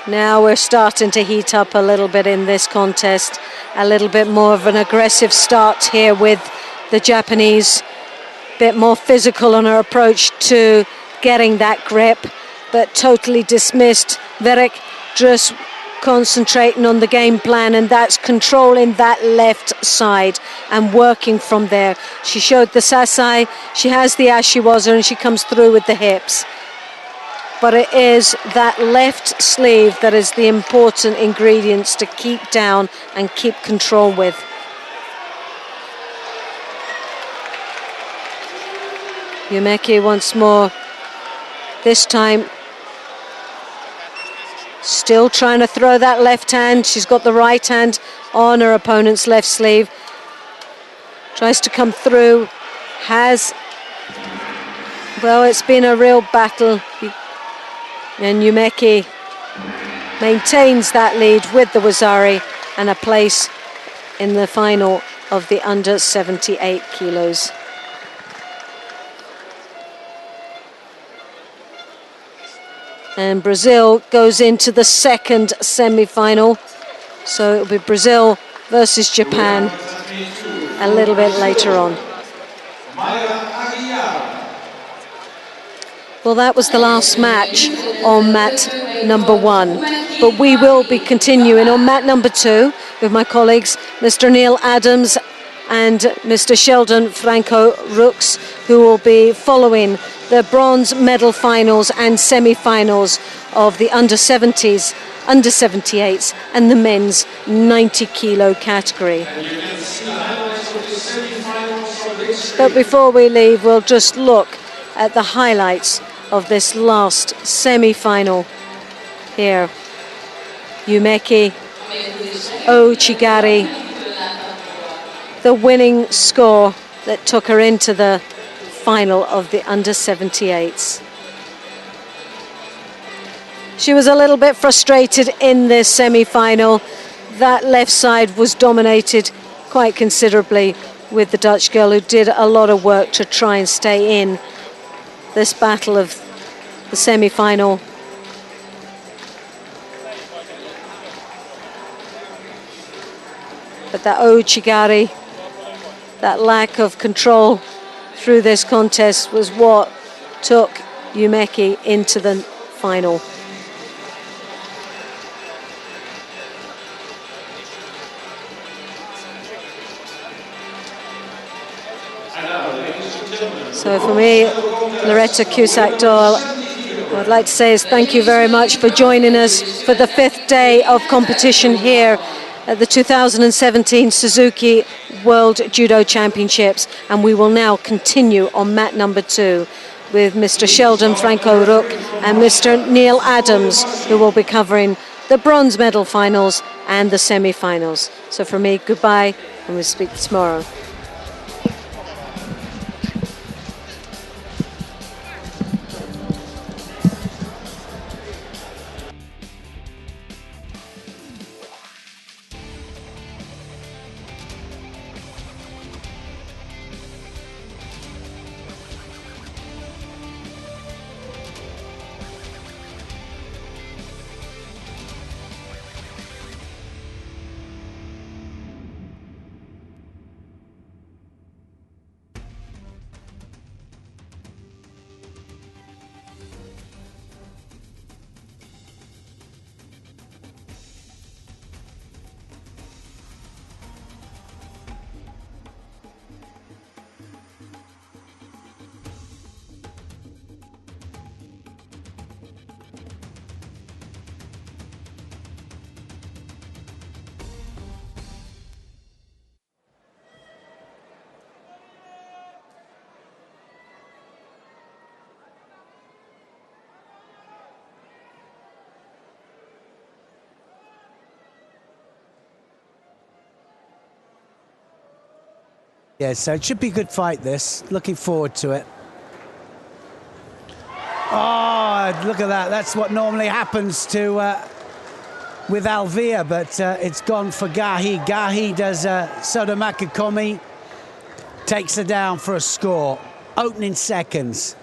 Now we're starting to heat up a little bit in this contest. A little bit more of an aggressive start here with the Japanese. Bit more physical on her approach to getting that grip, but totally dismissed. Verek just concentrating on the game plan, and that's controlling that left side and working from there. She showed the Sasai, she has the Ashiwaza, and she comes through with the hips. But it is that left sleeve that is the important ingredients to keep down and keep control with. Yumeki once more, this time still trying to throw that left hand. She's got the right hand on her opponent's left sleeve. Tries to come through, well, it's been a real battle. And Yumeki maintains that lead with the Wazari and a place in the final of the under 78 kilos. And Brazil goes into the second semi-final. So it'll be Brazil versus Japan a little bit later on. Well, that was the last match on mat number 1, but we will be continuing on mat number 2 with my colleagues, Mr. Neil Adams and Mr. Sheldon Franco Rooks, who will be following the bronze medal finals and semi-finals of the under 70s, under 78s and the men's 90 kilo category. But before we leave, we'll just look at the highlights of this last semi-final here. Yumeki Ouchigari, the winning score that took her into the final of the under 78s. She was a little bit frustrated in this semi-final. That left side was dominated quite considerably with the Dutch girl, who did a lot of work to try and stay in this battle of the semi-final. But that Ouchigari, that lack of control through this contest was what took Umeki into the final. So for me, Loretta Cusack-Doyle, what I'd like to say is thank you very much for joining us for the 5th day of competition here at the 2017 Suzuki World Judo Championships, and we will now continue on mat number 2 with Mr. Sheldon Franco Rook and Mr. Neil Adams, who will be covering the bronze medal finals and the semi-finals. So for me, goodbye, and we'll speak tomorrow. Yeah, so it should be a good fight, this. Looking forward to it. Oh, look at that. That's what normally happens to with Alvia, but it's gone for Gahi. Gahi does Sodomaka Komi, takes her down for a score. Opening seconds.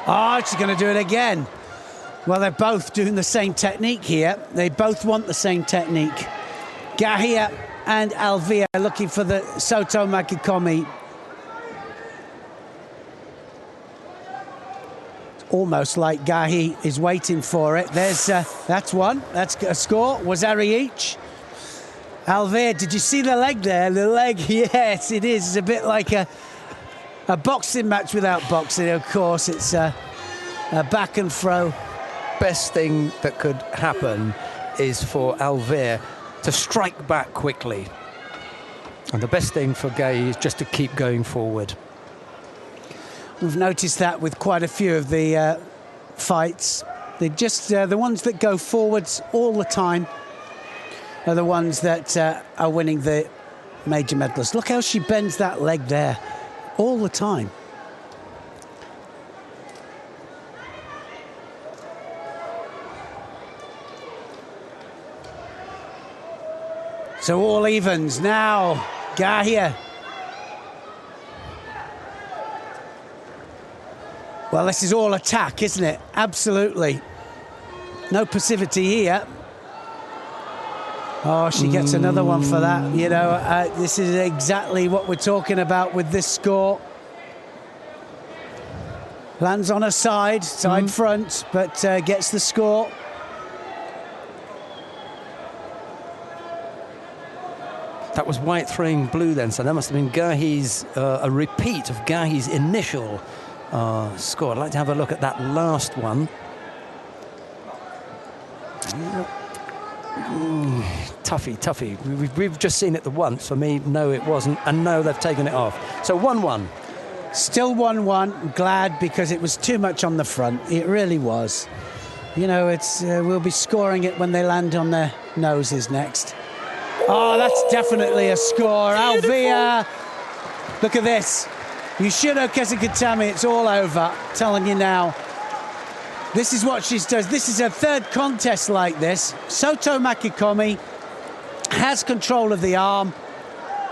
Oh, she's going to do it again. Well, they're both doing the same technique here. They both want the same technique. Gahia and Alvia looking for the Soto Makikomi. It's almost like Gahi is waiting for it. There's that's one. That's a score. Wazari each. Alvia, did you see the leg there? The leg, yes, it is. It's a bit like a boxing match without boxing, of course. It's a back and throw. Best thing that could happen is for Alvia to strike back quickly. And the best thing for Gay is just to keep going forward. We've noticed that with quite a few of the fights. They're just the ones that go forwards all the time are the ones that are winning the major medalists. Look how she bends that leg there all the time. So all evens now. Gahia. Well, this is all attack, isn't it? Absolutely. No passivity here. Oh, she gets another one for that. You know, this is exactly what we're talking about with this score. Lands on her side front, but gets the score. That was white throwing blue then, so that must have been Gahi's, a repeat of Gahi's initial score. I'd like to have a look at that last one. Toughy. We've just seen it the once. For me, no, it wasn't. And no, they've taken it off. So 1-1. Still 1-1. Glad, because it was too much on the front. It really was. You know, it's we'll be scoring it when they land on their noses next. Oh, that's definitely a score. Alvia, look at this. Yushido Kesakatami, it's all over. Telling you now. This is what she does. This is her third contest like this. Soto Makikomi has control of the arm,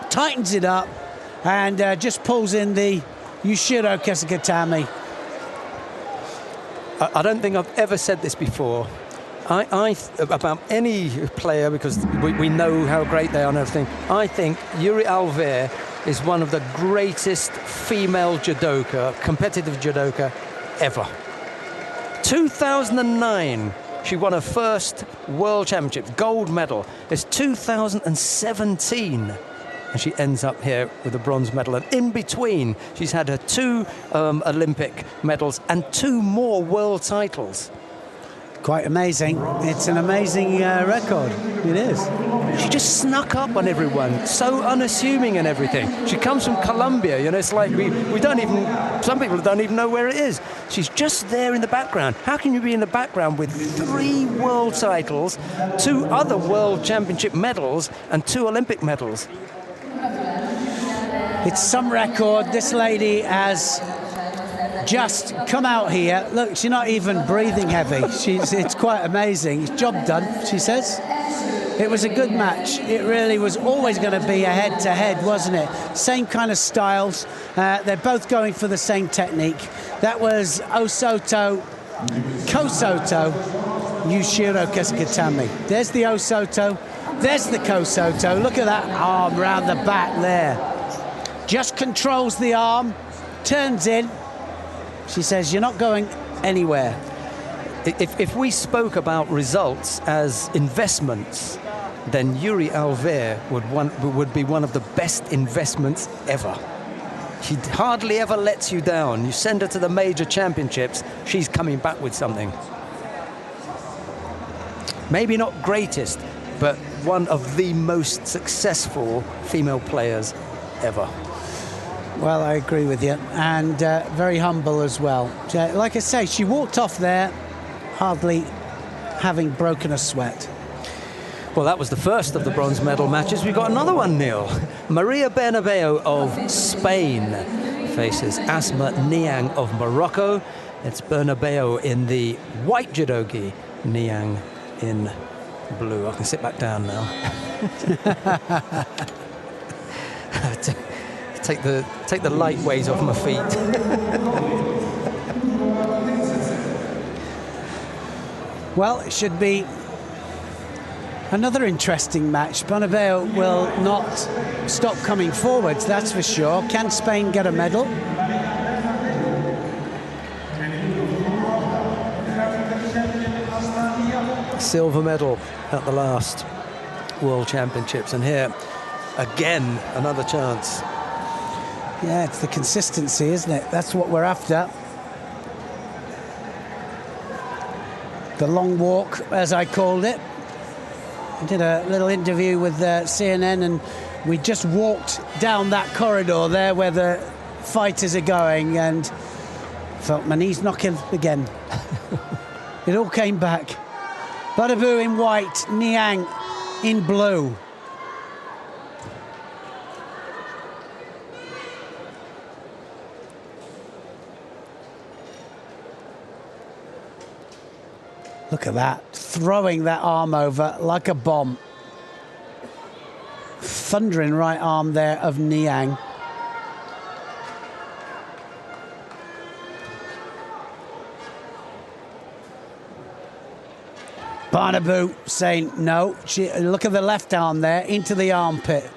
tightens it up, and just pulls in the Yushiro Kesugatami. I don't think I've ever said this before. About any player, because we know how great they are and everything. I think Yuri Alvear is one of the greatest female judoka, competitive judoka ever. 2009, she won her first World Championship, gold medal. It's 2017. And she ends up here with a bronze medal. And in between, she's had her 2 Olympic medals and 2 more world titles. Quite amazing. It's an amazing record. It is. She just snuck up on everyone, so unassuming and everything. She comes from Colombia, you know, it's like we don't even, some people don't even know where it is. She's just there in the background. How can you be in the background with 3 world titles, 2 other world championship medals, and 2 Olympic medals? It's some record. This lady has just come out here. Look, she's not even breathing heavy. It's quite amazing. It's job done, she says. It was a good match. It really was always going to be a head-to-head, wasn't it? Same kind of styles. They're both going for the same technique. That was Osoto, Kosoto, Yushiro Kesugatami. There's the Osoto. There's the Kosoto. Look at that arm round the back there. Just controls the arm, turns in. She says, you're not going anywhere. If we spoke about results as investments, then Yuri Alvear would be one of the best investments ever. She hardly ever lets you down. You send her to the major championships, she's coming back with something. Maybe not greatest, but one of the most successful female players ever. Well, I agree with you, and very humble as well. Like I say, she walked off there hardly having broken a sweat. Well, that was the first of the bronze medal matches. We've got another one, Neil. Maria Bernabeu of Spain faces Asma Niang of Morocco. It's Bernabeu in the white judogi, Niang in blue. I can sit back down now. Take the light weight off my feet. Well, it should be another interesting match. Bernabeu will not stop coming forwards, that's for sure. Can Spain get a medal? Silver medal at the last World Championships, and here again another chance. Yeah, it's the consistency, isn't it? That's what we're after. The long walk, as I called it. I did a little interview with CNN, and we just walked down that corridor there where the fighters are going, and felt my knees knocking again. It all came back. Bernabeu in white, Niang in blue. Look at that, throwing that arm over like a bomb. Thundering right arm there of Niang. Bernabeu saying no. Look at the left arm there, into the armpit.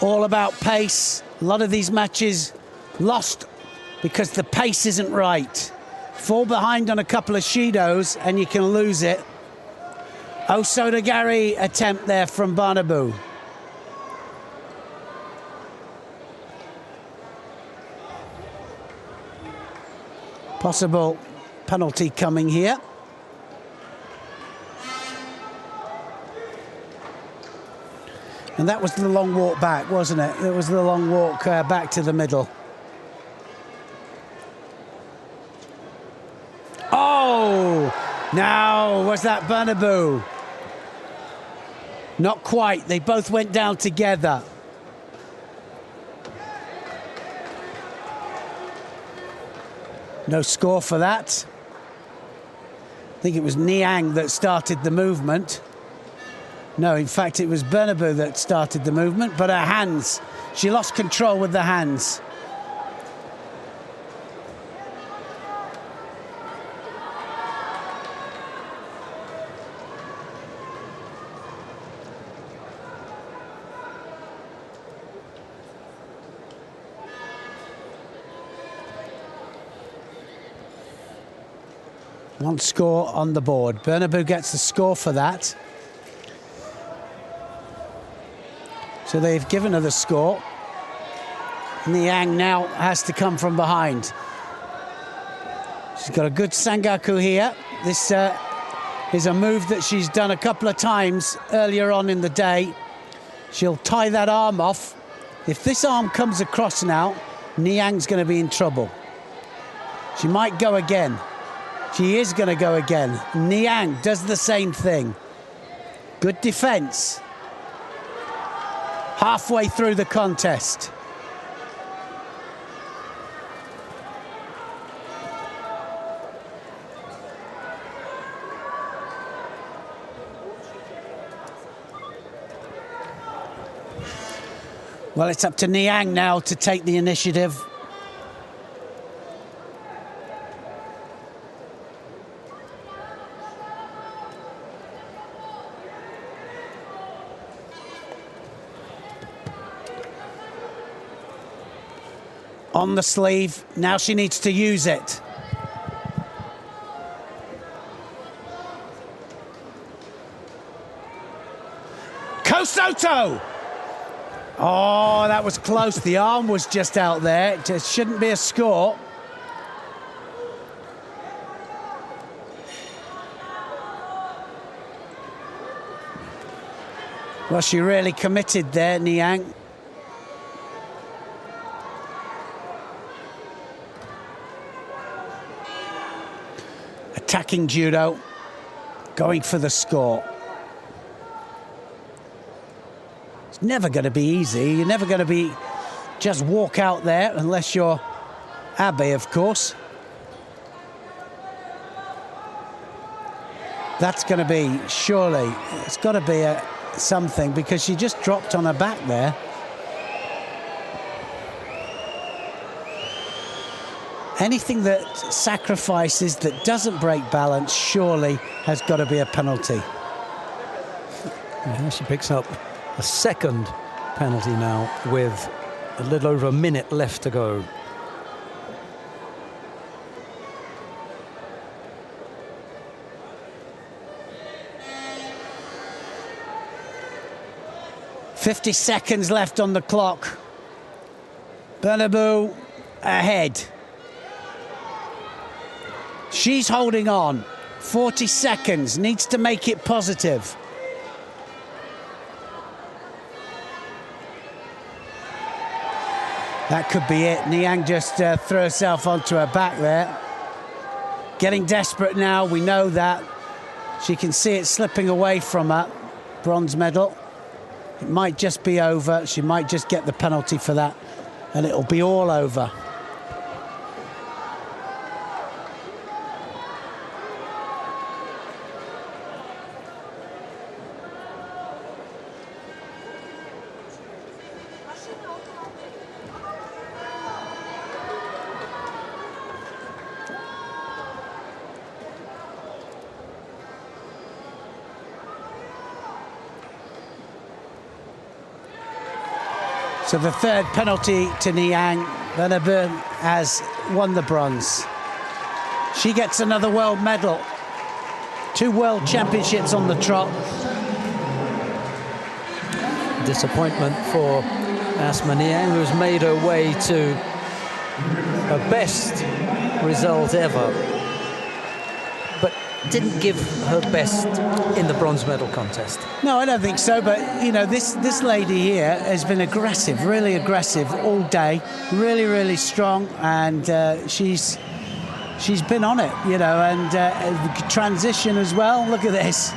All about pace. A lot of these matches lost because the pace isn't right. Fall behind on a couple of Shidos and you can lose it. Osodagari attempt there from Bernabeu. Possible penalty coming here. And that was the long walk back, wasn't it? It was the long walk back to the middle. Oh! Now, was that Bernabeu? Not quite. They both went down together. No score for that. I think it was Niang that started the movement. No, in fact, it was Bernabeu that started the movement, but her hands, she lost control with the hands. One score on the board. Bernabeu gets the score for that. So they've given her the score. Niang now has to come from behind. She's got a good Sangaku here. This is a move that she's done a couple of times earlier on in the day. She'll tie that arm off. If this arm comes across now, Niang's going to be in trouble. She might go again. She is going to go again. Niang does the same thing. Good defense. Halfway through the contest. Well, it's up to Niang now to take the initiative. On the sleeve, now she needs to use it. Kosoto! Oh, that was close. The arm was just out there. It just shouldn't be a score. Well, she really committed there, Niang. Attacking judo, going for the score. It's never going to be easy. You're never going to be just walk out there unless you're Abe, of course. That's going to be, surely, it's got to be something because she just dropped on her back there. Anything that sacrifices, that doesn't break balance, surely has got to be a penalty. Yeah, she picks up a second penalty now with a little over a minute left to go. "50 seconds left on the clock. Bernabeu ahead. She's holding on. 40 seconds, needs to make it positive. That could be it. Niang just threw herself onto her back there. Getting desperate now, we know that. She can see it slipping away from her. Bronze medal. It might just be over. She might just get the penalty for that, and it'll be all over. So the third penalty to Niang. Bernabeu has won the bronze. She gets another world medal. 2 world championships on the trot. Disappointment for Asma Niang, who's made her way to her best result ever, but didn't give her best in the bronze medal contest. No, I don't think so, but, you know, this lady here has been aggressive, really aggressive all day, really, really strong, and she's been on it, you know, and transition as well. Look at this.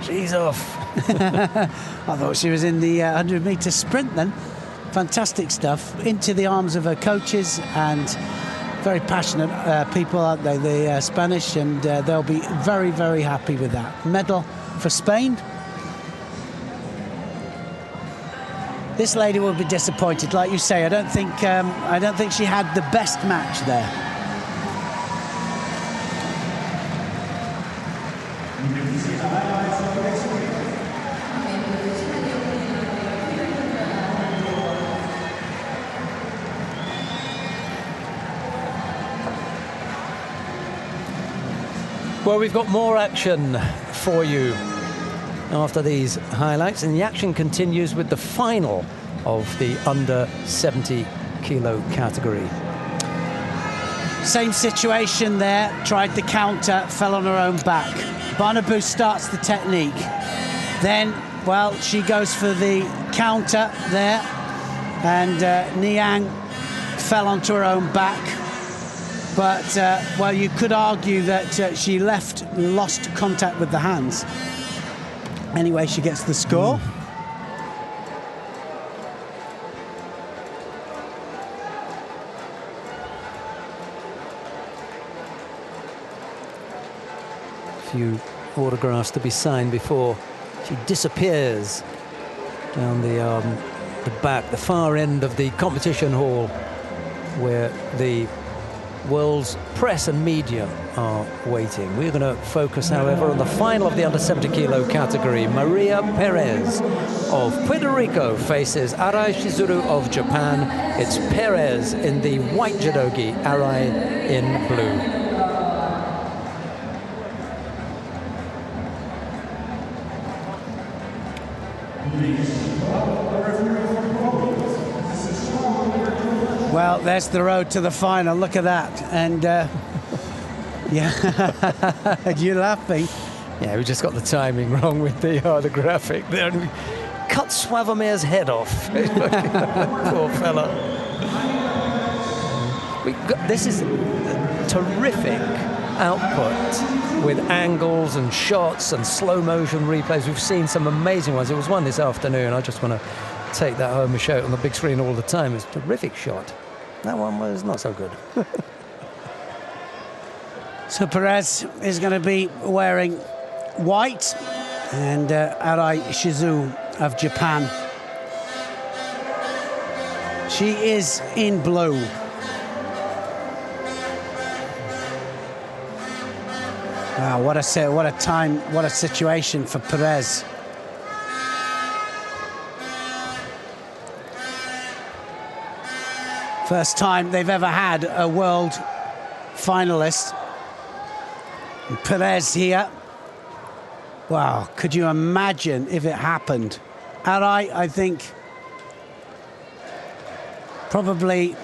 She's off. I thought she was in the 100-metre sprint then. fantastic stuff into the arms of her coaches and very passionate people, aren't they, the Spanish, and they'll be very, very happy with that. Medal for Spain. This lady will be disappointed, like you say. I don't think she had the best match there. Well, we've got more action for you after these highlights, and the action continues with the final of the under 70 kilo category. Same situation there, tried the counter, fell on her own back. Barnabou starts the technique. Then, well, she goes for the counter there, and Niang fell onto her own back. But, well, you could argue that she lost contact with the hands. Anyway, she gets the score. A few autographs to be signed before she disappears down the back, the far end of the competition hall, where the world's press and media are waiting. We're going to focus, however, on the final of the under 70 kilo category. Maria Perez of Puerto Rico faces Arai Shizuru of Japan. It's Perez in the white judogi, Arai in blue. Well, there's the road to the final. Look at that. And, yeah, you're laughing. Yeah, we just got the timing wrong with the graphic there. We cut Swavomir's head off. Poor fella. This is terrific output with angles and shots and slow motion replays. We've seen some amazing ones. There was one this afternoon. I just want to take that home and show it on the big screen all the time. It's a terrific shot. That one was not so good. So Perez is going to be wearing white, and Arai Shizuru of Japan, she is in blue. Wow, what a situation for Perez. First time they've ever had a world finalist. And Perez here. Wow, could you imagine if it happened? Arai, I think, probably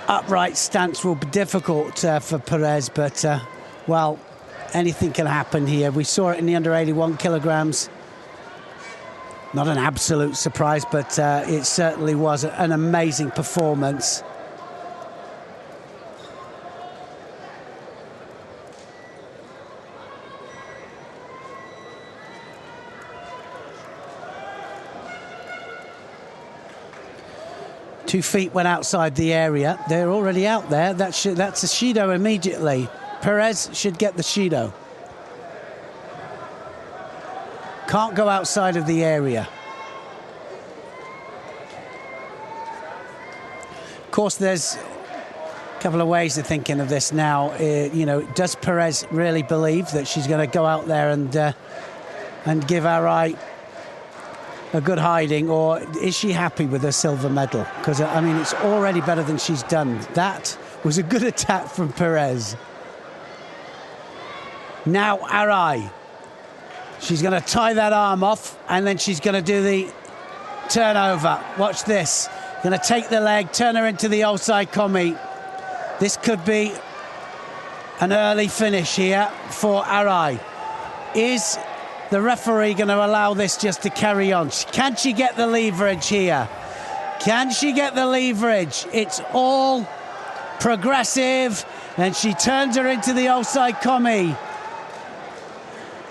upright stance will be difficult for Perez, but, well, anything can happen here. We saw it in the under 81 kilograms. Not an absolute surprise, but it certainly was an amazing performance. Two feet went outside the area. They're already out there. That's a Shido immediately. Perez should get the Shido. Can't go outside of the area. Of course, there's a couple of ways of thinking of this now. You know, does Perez really believe that she's going to go out there and give Arai a good hiding, or is she happy with her silver medal? Because, I mean, it's already better than she's done. That was a good attack from Perez. Now Arai. She's going to tie that arm off, and then she's going to do the turnover. Watch this. Going to take the leg, turn her into the outside komi. This could be an early finish here for Arai. Is the referee going to allow this just to carry on? Can she get the leverage here? Can she get the leverage? It's all progressive, and she turns her into the outside komi.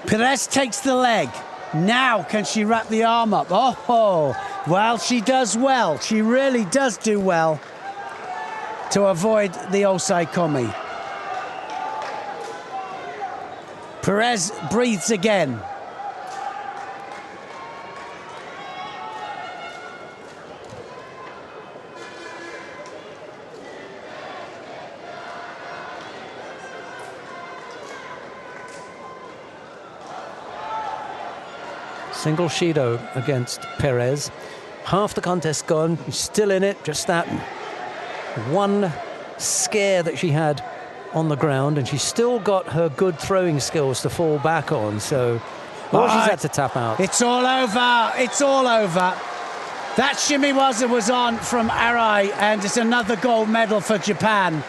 Perez takes the leg. Now can she wrap the arm up? Oh, Well, she does well. She really does do well to avoid the osaikomi. Perez breathes again. Single Shido against Perez. Half the contest gone, still in it, just that one scare that she had on the ground, and she's still got her good throwing skills to fall back on, so she's had to tap out. It's all over, it's all over. That shimiwaza was on from Arai, and it's another gold medal for Japan.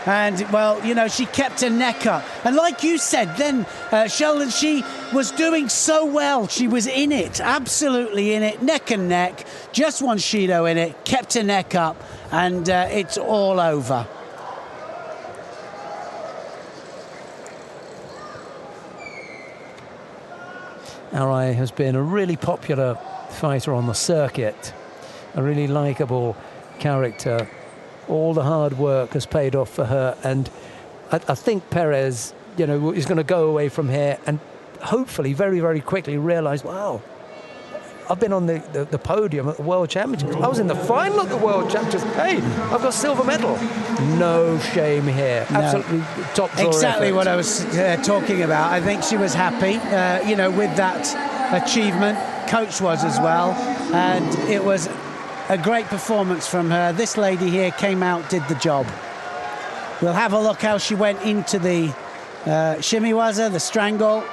And, well, you know, she kept her neck up. And like you said, then, Sheldon, she was doing so well. She was in it, absolutely in it, neck and neck. Just one Shido in it, kept her neck up, and it's all over. Arai has been a really popular fighter on the circuit, a really likeable character. All the hard work has paid off for her, and I think Perez, you know, is going to go away from here and hopefully very, very quickly realise, wow, I've been on the podium at the World Championships. I was in the final at the World Championships. Hey, I've got silver medal. No shame here. No. Absolutely top drawer Exactly effort. what I was talking about. I think she was happy, you know, with that achievement. Coach was as well, and it was a great performance from her. This lady here came out, did the job. We'll have a look how she went into the shimiwaza, the strangle.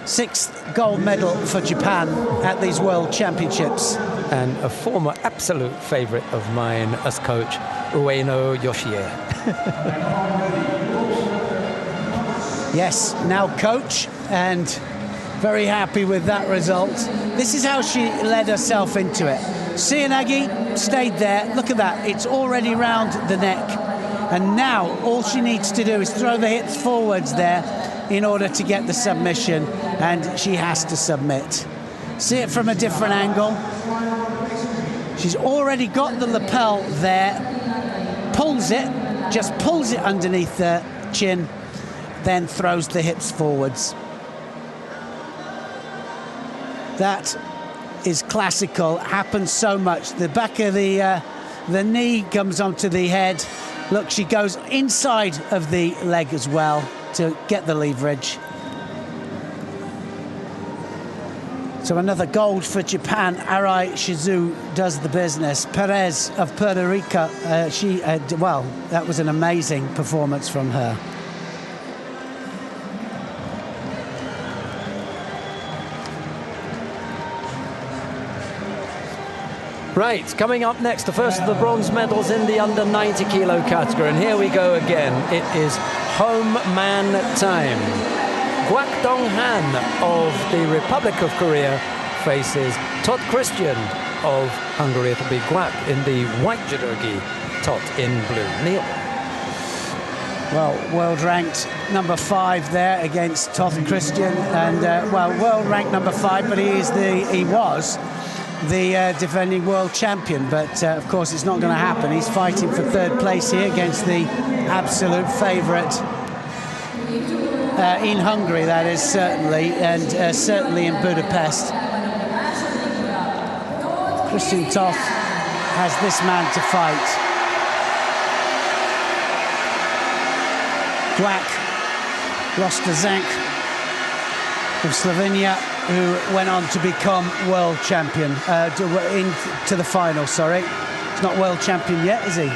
6th gold medal for Japan at these World Championships. And a former absolute favourite of mine as coach, Ueno Yoshie. Yes, now coach, and very happy with that result. This is how she led herself into it. Seoinage stayed there. Look at that. It's already round the neck. And now all she needs to do is throw the hips forwards there in order to get the submission. And she has to submit. See it from a different angle. She's already got the lapel there. Pulls it, just pulls it underneath the chin, then throws the hips forwards. That is classical, happens so much. The back of the knee comes onto the head. Look, she goes inside of the leg as well to get the leverage. So another gold for Japan. Arai Shizu does the business. Perez of Puerto Rico, well, that was an amazing performance from her. Right, coming up next, the first of the bronze medals in the under 90 kilo category. And here we go again. It is home man time. Kwak Dong-han of the Republic of Korea faces Todd Christian of Hungary. It'll be Kwak in the white judogi, Todd in blue. Neil. Well, world ranked number 5 there against Todd Christian, and well, world ranked number 5, but he was the defending world champion, but of course it's not going to happen. He's fighting for 3rd place here against the absolute favourite in Hungary, that is, certainly, and certainly in Budapest. Christian Toth has this man to fight. Kwak lost to Zank of Slovenia, who went on to become world champion, into the final, sorry. He's not world champion yet, is he?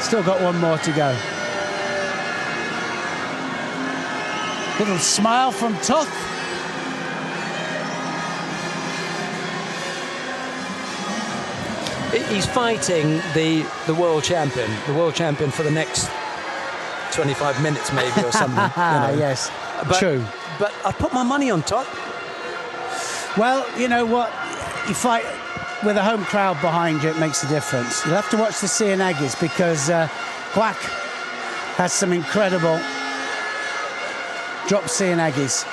Still got one more to go. Little smile from Toth. He's fighting the world champion for the next 25 minutes maybe or something. You know. Yes, but, true. But I put my money on Todd. Well, you know what? You fight with a home crowd behind you, it makes a difference. You'll have to watch the Seoinages because Kwak has some incredible drop Seoinages.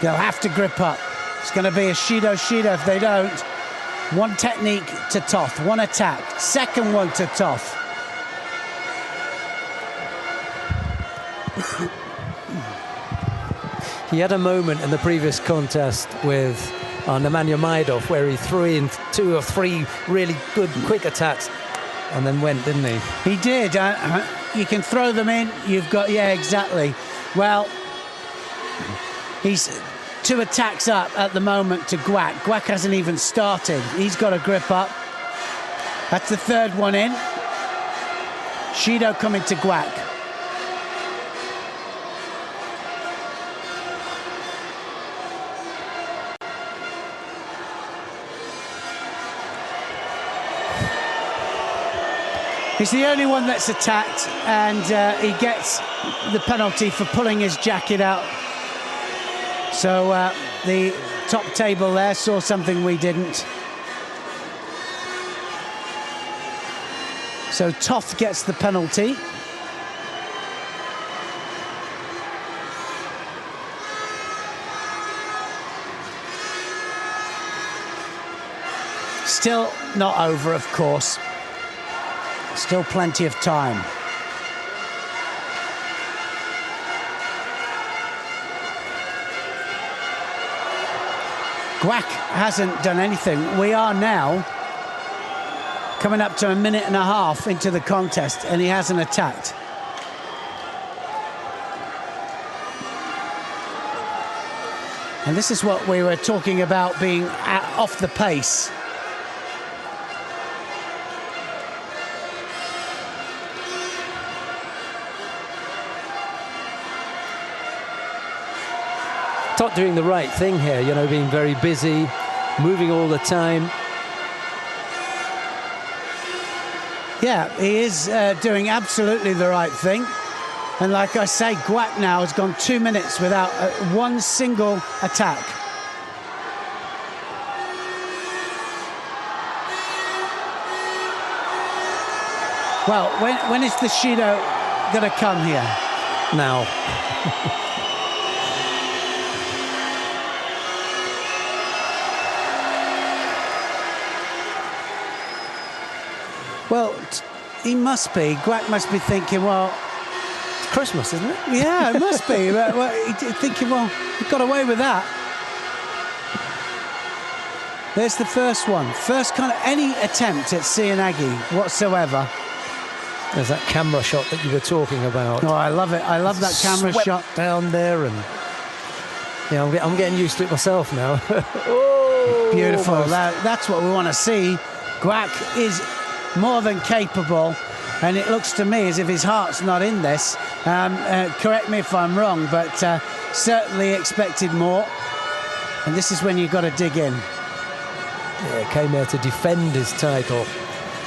They'll have to grip up. It's going to be a Shido if they don't. One technique to Toth, one attack. Second one to Toth. He had a moment in the previous contest with Nemanja Majdov where he threw in 2 or 3 really good quick attacks and then went, didn't he? He did. You can throw them in. You've got, yeah, exactly. Well, he's 2 attacks up at the moment to Guac. Guac hasn't even started. He's got a grip up. That's the 3rd one in. Shido coming to Guac. He's the only one that's attacked, and he gets the penalty for pulling his jacket out. So the top table there saw something we didn't. So Toth gets the penalty. Still not over, of course. Still plenty of time. Guac hasn't done anything. We are now coming up to 1.5 minutes into the contest, and he hasn't attacked. And this is what we were talking about, being off the pace. Toth doing the right thing here, you know, being very busy, moving all the time. Yeah, he is doing absolutely the right thing. And like I say, Guac now has gone 2 minutes without one single attack. Well, when is the Shido going to come here? Now. Well, he must be. Guac must be thinking, well... It's Christmas, isn't it? Yeah, it must be. But, well, he's thinking, well, he got away with that. There's the first one. First kind of any attempt at Cianagi whatsoever. There's that camera shot that you were talking about. Oh, I love it. I love that camera shot. Down there, and... Yeah, I'm getting used to it myself now. Oh, beautiful. That's what we want to see. Guac is more than capable, and it looks to me as if his heart's not in this. Correct me if I'm wrong, but certainly expected more. And this is when you've got to dig in. Yeah, came here to defend his title,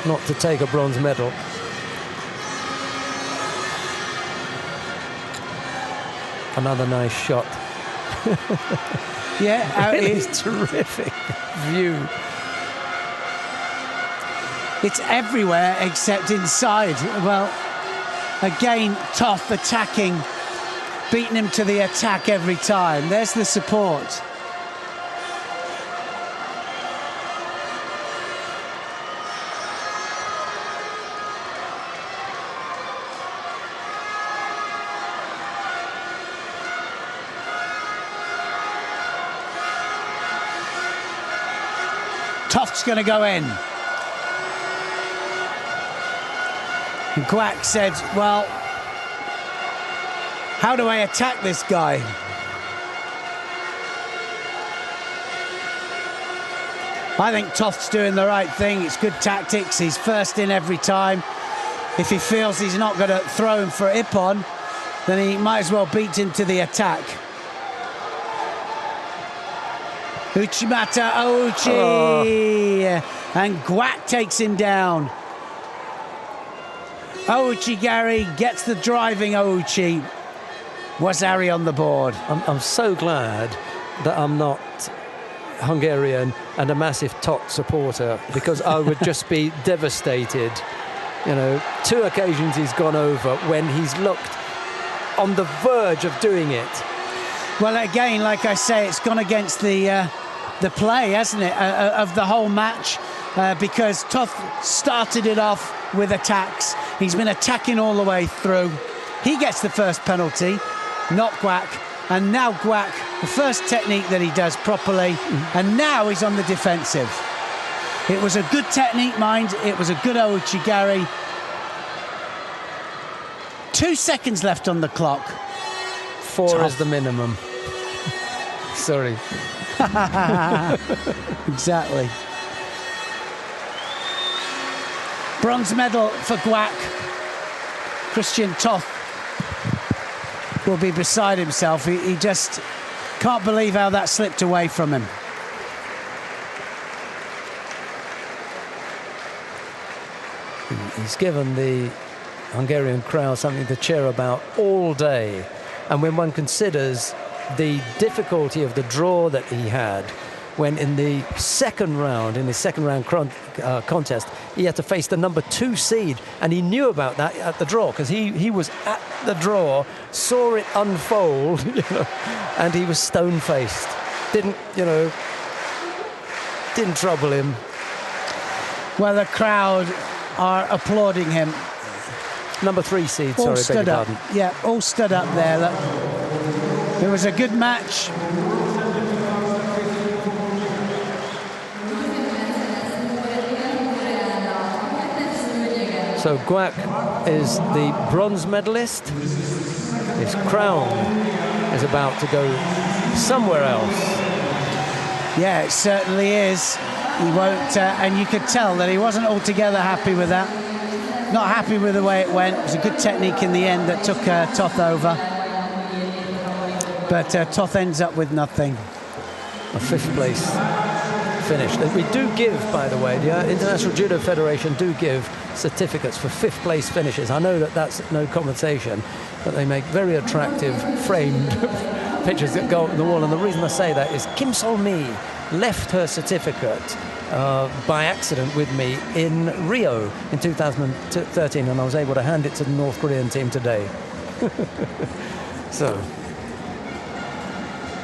not to take a bronze medal. Another nice shot. Yeah, it is terrific view. It's everywhere except inside. Well, again, Toth attacking, beating him to the attack every time. There's the support. Toth's going to go in. And Guac said, well, how do I attack this guy? I think Toth's doing the right thing. It's good tactics. He's first in every time. If he feels he's not going to throw him for Ippon, then he might as well beat him to the attack. Uchimata Ouchi! Oh. And Guac takes him down. Ouchi Gary gets the driving Ouchi. Wasari on the board. I'm so glad that I'm not Hungarian and a massive Toth supporter, because I would just be devastated. You know, 2 occasions he's gone over when he's looked on the verge of doing it. Well, again, like I say, it's gone against the play, hasn't it, of the whole match, because Toth started it off with attacks. He's been attacking all the way through. He gets the first penalty, not Guac, and now Guac, the first technique that he does properly, and now he's on the defensive. It was a good technique, mind. It was a good ouchigari. 2 seconds left on the clock. 4 is the minimum. Sorry. Exactly. Bronze medal for Guac. Christian Toth will be beside himself. He just can't believe how that slipped away from him. He's given the Hungarian crowd something to cheer about all day. And when one considers the difficulty of the draw that he had, when in the second round, in his second round contest, he had to face the number 2 seed, and he knew about that at the draw because he was at the draw, saw it unfold, and he was stone-faced. Didn't trouble him. Well, the crowd are applauding him. Number 3 seed, All sorry, stood beg your up. pardon. Yeah, all stood up there. Look. It was a good match. So Guac is the bronze medalist. His crown is about to go somewhere else. Yeah, it certainly is. He won't, and you could tell that he wasn't altogether happy with that. Not happy with the way it went. It was a good technique in the end that took Toth over. But Toth ends up with nothing. A 5th place finish. We do give, by the way, the International Judo Federation do give certificates for 5th place finishes. I know that that's no compensation, but they make very attractive framed pictures that go up on the wall. And the reason I say that is Kim Sol-mi left her certificate by accident with me in Rio in 2013, and I was able to hand it to the North Korean team today. So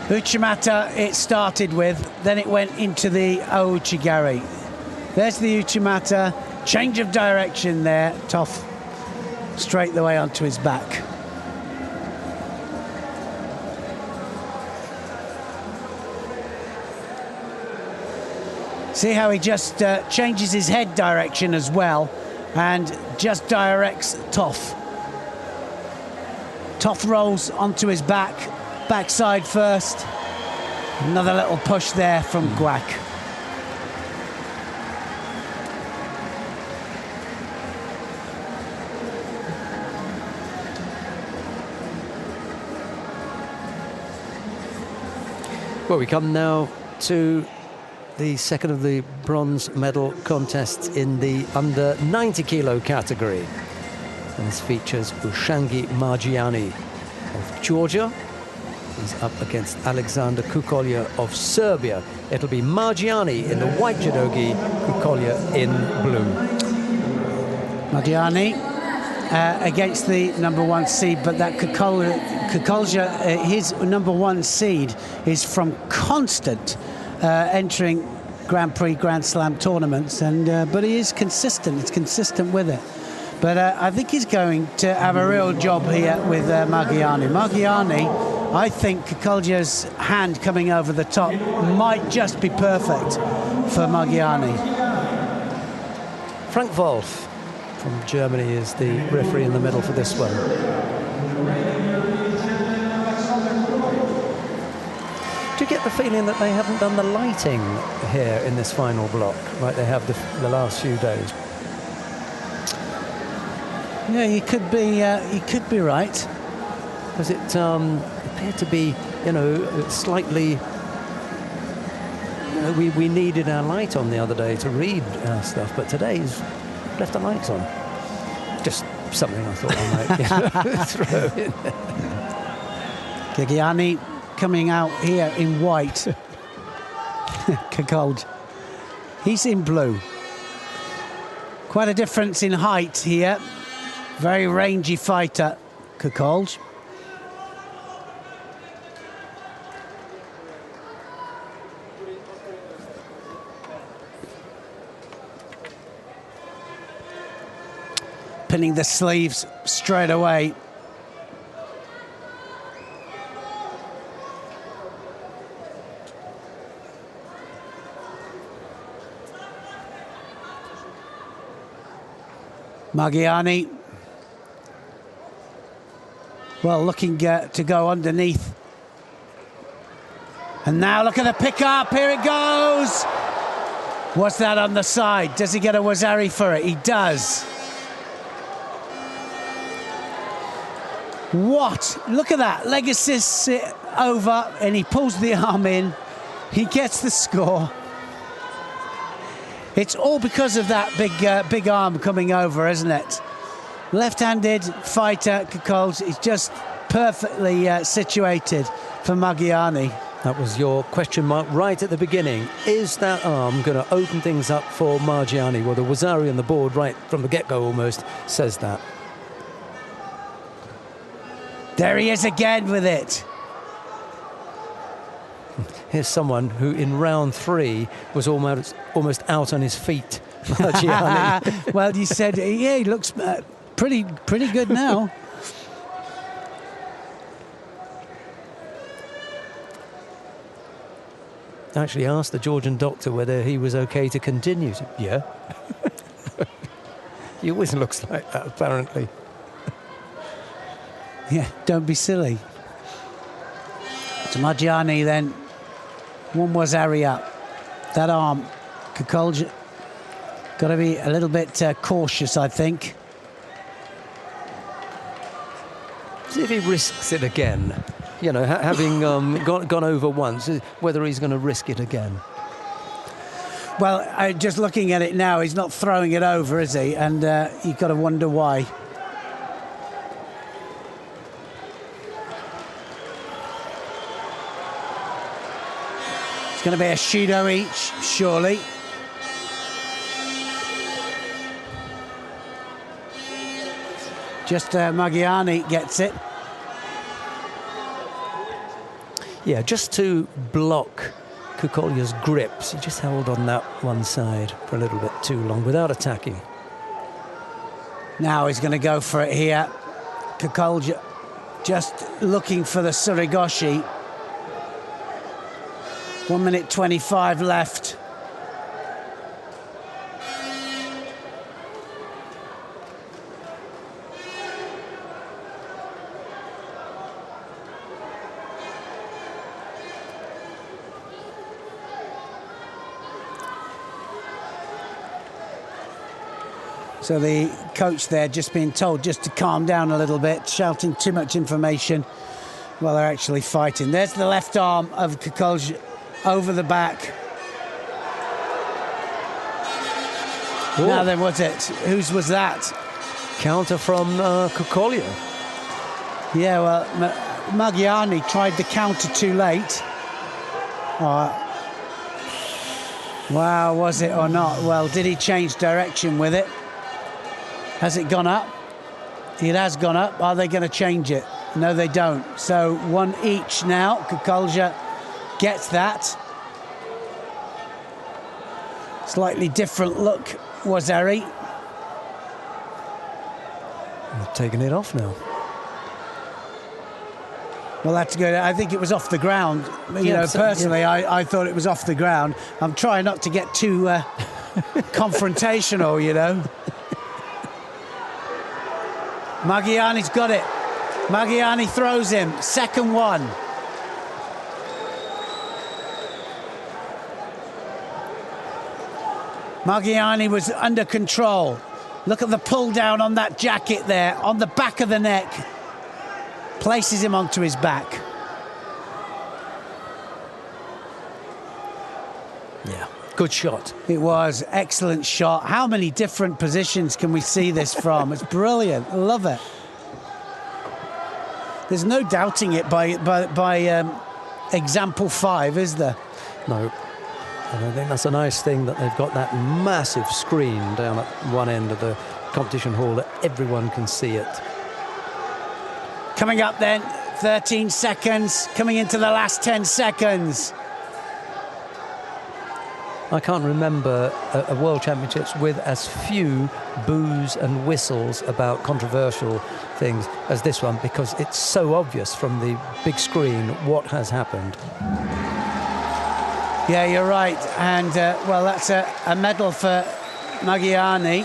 Uchimata it started with, then it went into the ouchigari. There's the Uchimata, change of direction there. Toth straight the way onto his back. See how he just changes his head direction as well and just directs Toth. Toth rolls onto his backside first. Another little push there from Guac. Well, we come now to the second of the bronze medal contests in the under 90 kilo category. And this features Ushangi Margiani of Georgia. He's up against Alexander Kukolya of Serbia. It'll be Margiani in the white judogi, Kukolya in blue. Margiani against the number 1 seed, but that Kukolya, his number 1 seed is from constant entering Grand Prix, Grand Slam tournaments, and but he is consistent. It's consistent with it. But I think he's going to have a real job here with Margiani. Margiani, I think Kukolya's hand coming over the top might just be perfect for Margiani. Frank Wolf from Germany is the referee in the middle for this one. Do you get the feeling that they haven't done the lighting here in this final block like they have the last few days? Yeah, you could be right. Because it appeared to be, slightly. We needed our light on the other day to read our stuff, but today's left the lights on. Just something I thought I might throw in. Gigiani coming out here in white. Kukolj. He's in blue. Quite a difference in height here. Very rangy fighter, Kukolj. Pinning the sleeves straight away. Margiani, well, looking to go underneath. And now look at the pick up, here it goes. What's that on the side? Does he get a Wazari for it? He does. What? Look at that, leg assist over, and he pulls the arm in. He gets the score. It's all because of that big arm coming over, isn't it? Left-handed fighter, Kukolj, is just perfectly situated for Margiani. That was your question mark right at the beginning. Is that arm going to open things up for Margiani? Well, the Wazari on the board right from the get-go almost says that. There he is again with it. Here's someone who in round 3 was almost out on his feet. Margiani. Well, you said, yeah, he looks pretty good now. Actually asked the Georgian doctor whether he was okay to continue. Yeah. He always looks like that, apparently. Yeah, don't be silly. To Margiani then. One was Ari up. That arm, Kukolj, got to be a little bit cautious, I think. See if he risks it again. You know, having gone over once, whether he's going to risk it again. Well, just looking at it now, he's not throwing it over, is he? And you've got to wonder why. It's going to be a Judo each, surely. Just Margiani gets it. Yeah, just to block Kukolj's grips. He just held on that one side for a little bit too long without attacking. Now he's going to go for it here. Kukolj just looking for the Surigoshi. 1 minute 25 left. So the coach there just being told just to calm down a little bit, shouting too much information while they're actually fighting. There's the left arm of Kukolj over the back. Ooh. Now then, what's it? Whose was that? Counter from Kukolj. Yeah, well, Margiani tried the counter too late. Wow, was it or not? Well, did he change direction with it? Has it gone up? It has gone up. Are they going to change it? No, they don't. So one each now. Kukolj gets that. Slightly different look, Wazari. Taking it off now. Well, that's good. I think it was off the ground. You know, personally, yeah. I thought it was off the ground. I'm trying not to get too confrontational, you know. Margiani's got it. Margiani throws him. Second one. Margiani was under control. Look at the pull down on that jacket there, on the back of the neck. Places him onto his back. Yeah, good shot. It was excellent shot. How many different positions can we see this from? It's brilliant. I love it. There's no doubting it by example 5, is there? No. And I think that's a nice thing that they've got that massive screen down at one end of the competition hall that everyone can see it. Coming up then, 13 seconds, coming into the last 10 seconds. I can't remember a World Championships with as few boos and whistles about controversial things as this one, because it's so obvious from the big screen what has happened. Yeah, you're right. And, well, that's a medal for Magyarni.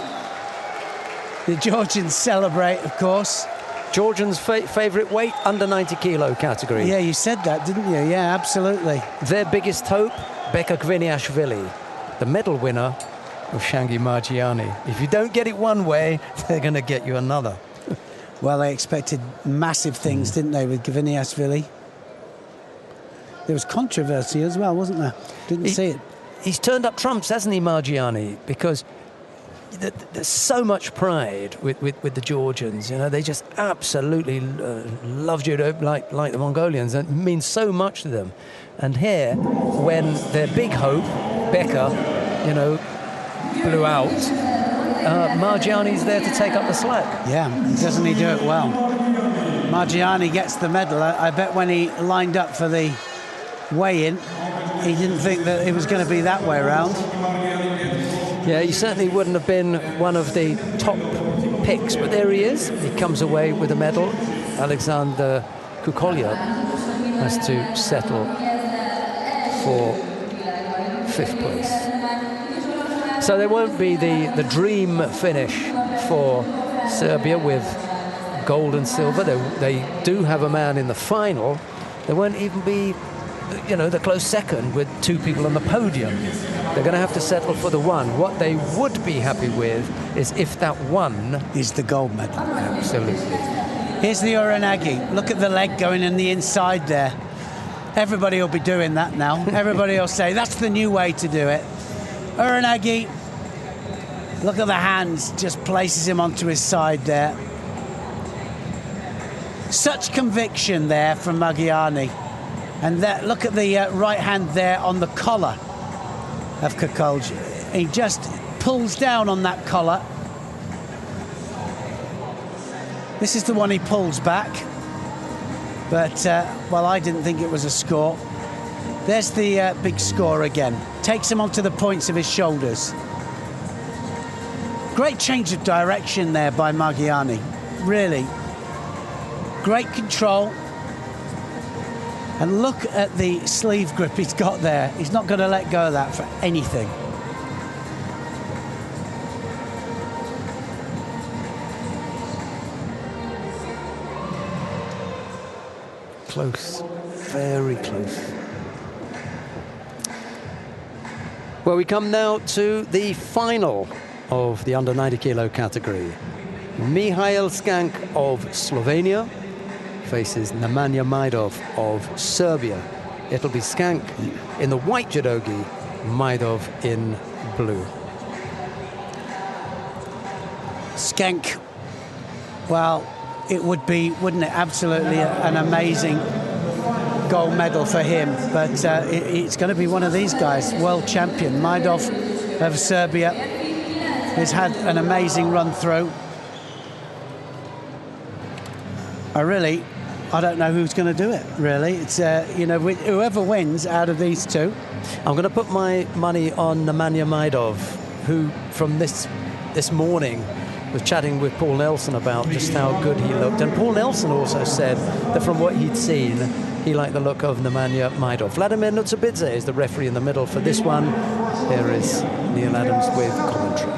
The Georgians celebrate, of course. Georgians' favourite weight, under 90 kilo category. Yeah, you said that, didn't you? Yeah, absolutely. Their biggest hope, Beka Kviniashvili, the medal winner of Shangi Margiani. If you don't get it one way, they're going to get you another. Well, they expected massive things, didn't they, with Kviniashvili? There was controversy as well, wasn't there? Didn't see it. He's turned up trumps, hasn't he, Margiani? Because there's so much pride with the Georgians. You know, they just absolutely love judo like the Mongolians. And it means so much to them. And here, when their big hope, Beka, you know, blew out, Margiani's there to take up the slack. Yeah, doesn't he do it well? Margiani gets the medal. I bet when he lined up for the weigh-in, he didn't think that it was going to be that way around. Yeah, he certainly wouldn't have been one of the top picks, but there he is. He comes away with a medal. Alexander Kukolya has to settle for 5th place. So there won't be the dream finish for Serbia with gold and silver. They do have a man in the final. There won't even be, you know, the close second with 2 people on the podium. They're going to have to settle for the one. What they would be happy with is if that one is the gold medal. Absolutely. Here's the Uranagi. Look at the leg going in the inside there. Everybody will be doing that now. Everybody will say that's the new way to do it. Uranagi, look at the hands, just places him onto his side there. Such conviction there from Magyarni. And that, look at the right hand there on the collar of Kukolja. He just pulls down on that collar. This is the one he pulls back. But, well, I didn't think it was a score. There's the big score again. Takes him onto the points of his shoulders. Great change of direction there by Magyarni. Really. Great control. And look at the sleeve grip he's got there. He's not going to let go of that for anything. Close, very close. Well, we come now to the final of the under 90 kilo category. Mihail Skank of Slovenia faces Nemanja Majdov of Serbia. It'll be Skank in the white judogi, Majdov in blue. Skank, well, it would be, wouldn't it, absolutely an amazing gold medal for him. But it's going to be one of these guys, world champion. Majdov of Serbia has had an amazing run through. I don't know who's going to do it, really. It's, you know, whoever wins out of these two. I'm going to put my money on Nemanja Majdov, who from this morning was chatting with Paul Nelson about just how good he looked. And Paul Nelson also said that from what he'd seen, he liked the look of Nemanja Majdov. Vladimir Nutsabidze is the referee in the middle for this one. Here is Neil Adams with commentary.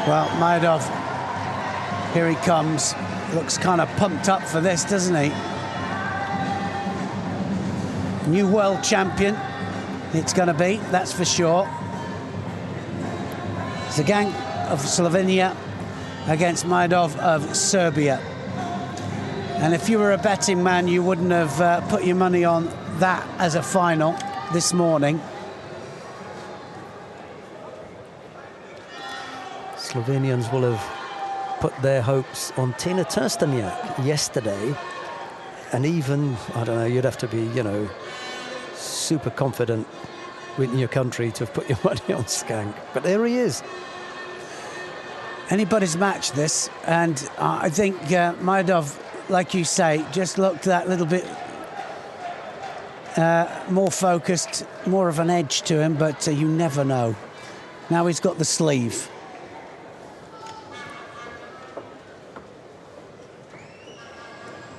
Well, Majdov, here he comes. Looks kind of pumped up for this, doesn't he? New world champion, it's going to be, that's for sure. Skank of Slovenia against Majdov of Serbia. And if you were a betting man, you wouldn't have put your money on that as a final this morning. Slovenians will have put their hopes on Tina Trsteniak yesterday, and even, I don't know, you'd have to be, you know, super confident in your country to have put your money on Skank. But there he is. Anybody's match, this, and I think Majdov, like you say, just looked that little bit more focused, more of an edge to him, but you never know. Now he's got the sleeve.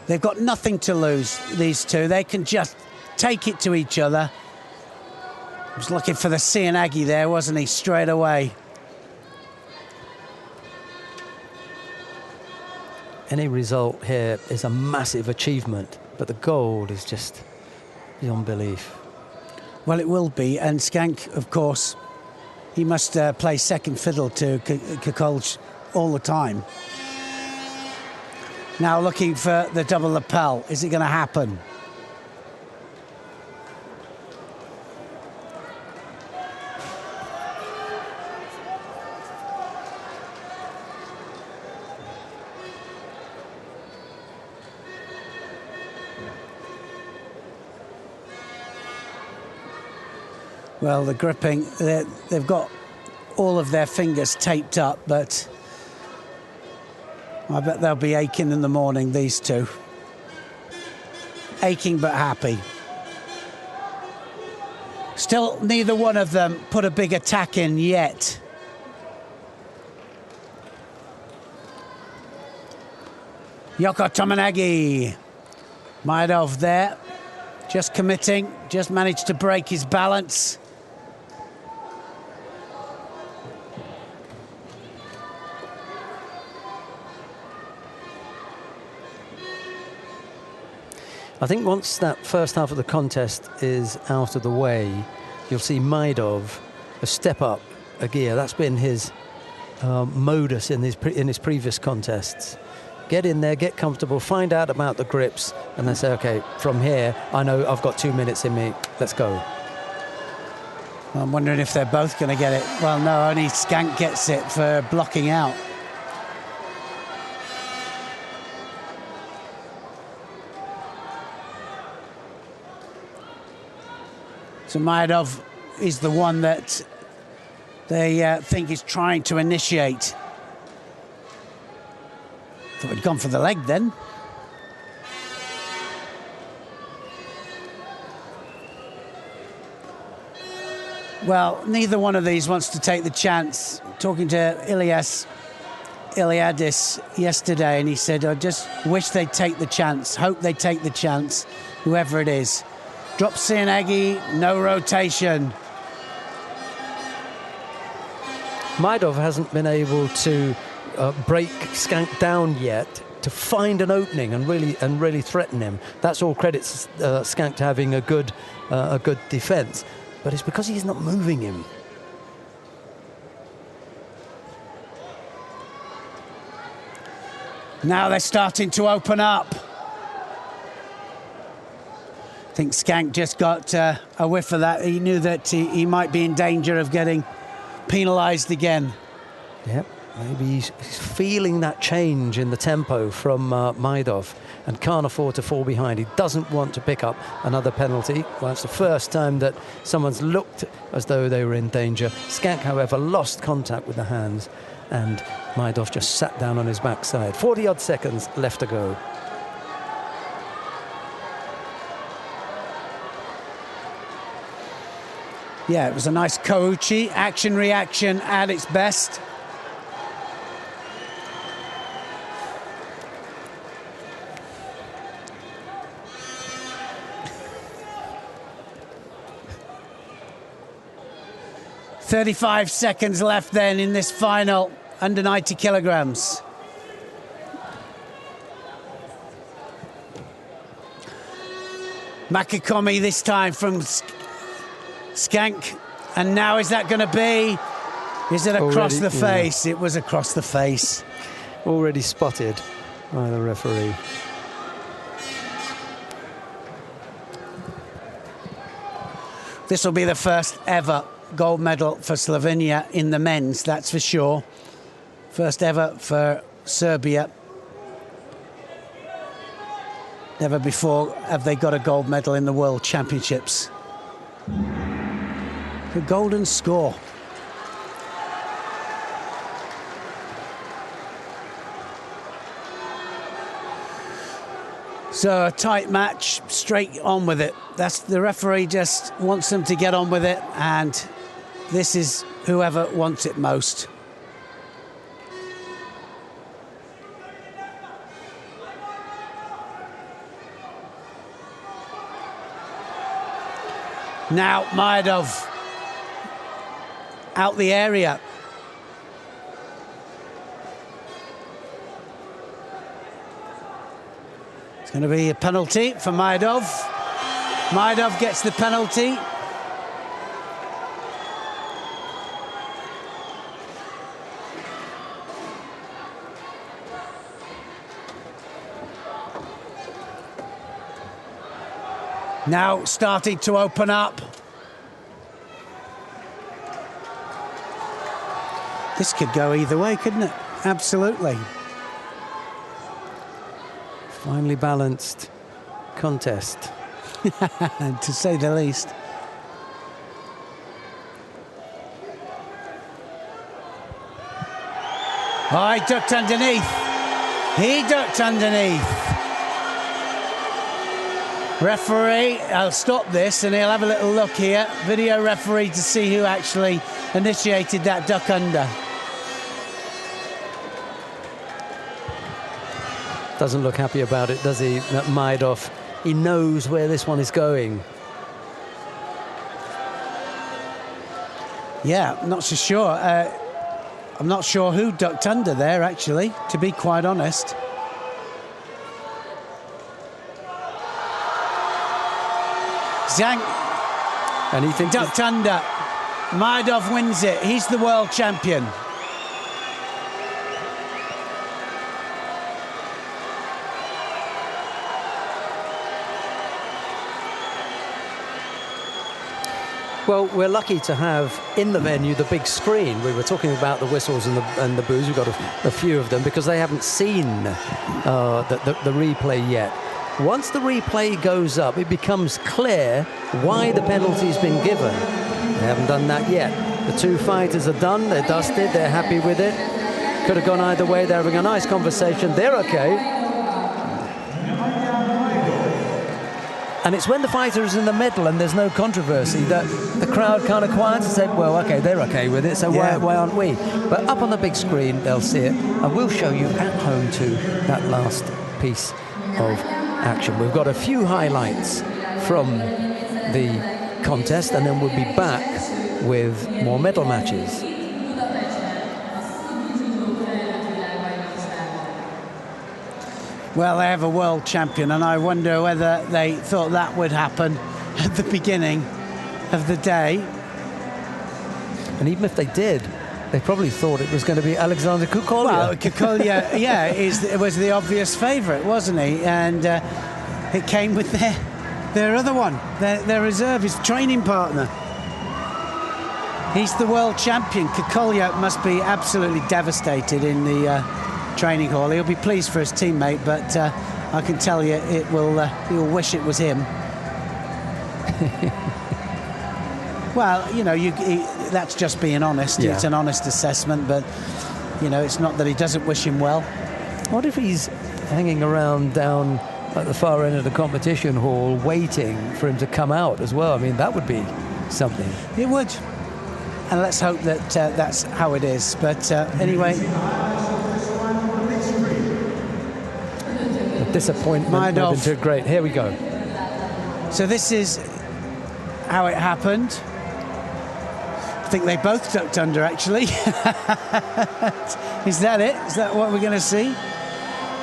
They've got nothing to lose, these two. They can just take it to each other. He was looking for the Sianagi there, wasn't he, straight away. Any result here is a massive achievement, but the gold is just beyond belief. Well, it will be, and Skank, of course, he must play second fiddle to Kukulj all the time. Now looking for the double lapel. Is it going to happen? Well, the gripping, they've got all of their fingers taped up, but I bet they'll be aching in the morning, these two. Aching but happy. Still, neither one of them put a big attack in yet. Yoko Tominagi. Maidov there, just committing, just managed to break his balance. I think once that first half of the contest is out of the way, you'll see Maidov a step up a gear. That's been his modus in his previous contests. Get in there, get comfortable, find out about the grips, and then say, okay, from here, I know I've got 2 minutes in me, let's go. I'm wondering if they're both going to get it. Well, no, only Skank gets it for blocking out. So Maidov is the one that they think is trying to initiate. Thought he'd gone for the leg then. Well, neither one of these wants to take the chance. Talking to Iliadis yesterday, and he said, I just wish they'd take the chance, hope they take the chance, whoever it is. Drop Sianagi, no rotation. Maidov hasn't been able to break Skank down yet to find an opening and really threaten him. That's all credits Skank to having a good defence, but it's because he's not moving him. Now they're starting to open up. I think Skank just got a whiff of that. He knew that he might be in danger of getting penalised again. Yep, maybe he's feeling that change in the tempo from Maidov and can't afford to fall behind. He doesn't want to pick up another penalty. Well, it's the first time that someone's looked as though they were in danger. Skank, however, lost contact with the hands, and Maidov just sat down on his backside. 40-odd seconds left to go. Yeah, it was a nice Kouchi, action-reaction at its best. "35 seconds left then in this final, under 90 kilograms. Makikomi this time from Skank, and now is that going to be? Is it across the face? Yeah. It was across the face. Already spotted by the referee. This will be the first ever gold medal for Slovenia in the men's, that's for sure. First ever for Serbia. Never before have they got a gold medal in the World Championships. The golden score. So a tight match, straight on with it. That's the referee just wants them to get on with it, and this is whoever wants it most. Now Maedov out the area. It's going to be a penalty for Maedov. Maedov gets the penalty. Now starting to open up. This could go either way, couldn't it? Absolutely. Finely balanced contest. To say the least. Oh, he ducked underneath. He ducked underneath. Referee, I'll stop this and he'll have a little look here. Video referee to see who actually initiated that duck under. Doesn't look happy about it, does he, Maedov? He knows where this one is going. Yeah, not so sure. I'm not sure who ducked under there, actually, to be quite honest. Zhang And he thinks ducked under. Maedov wins it. He's the world champion. Well, we're lucky to have in the venue the big screen. We were talking about the whistles and the boos. We've got a few of them because they haven't seen the replay yet. Once the replay goes up, it becomes clear why the penalty's been given. They haven't done that yet. The two fighters are done. They're dusted. They're happy with it. Could have gone either way. They're having a nice conversation. They're okay. And it's when the fighter is in the middle and there's no controversy that the crowd kind of quiets and say, well, okay, they're okay with it, so why aren't we? But up on the big screen, they'll see it. And we'll show you at home too that last piece of action. We've got a few highlights from the contest, and then we'll be back with more medal matches. Well, they have a world champion, and I wonder whether they thought that would happen at the beginning of the day. And even if they did, they probably thought it was going to be Alexander Kukolya. Well, Kukolya, it was the obvious favourite, wasn't he? And it came with their other one, their reserve, his training partner. He's the world champion. Kukolya must be absolutely devastated in the training hall. He'll be pleased for his teammate, but I can tell you he'll wish it was him. Well, you know, that's just being honest. Yeah. It's an honest assessment, but you know, it's not that he doesn't wish him well. What if he's hanging around down at the far end of the competition hall waiting for him to come out as well? I mean, that would be something. It would, and let's hope that that's how it is. But anyway, disappointment moving to great. Here we go. So this is how it happened. I think they both ducked under, actually. Is that it? Is that what we're going to see?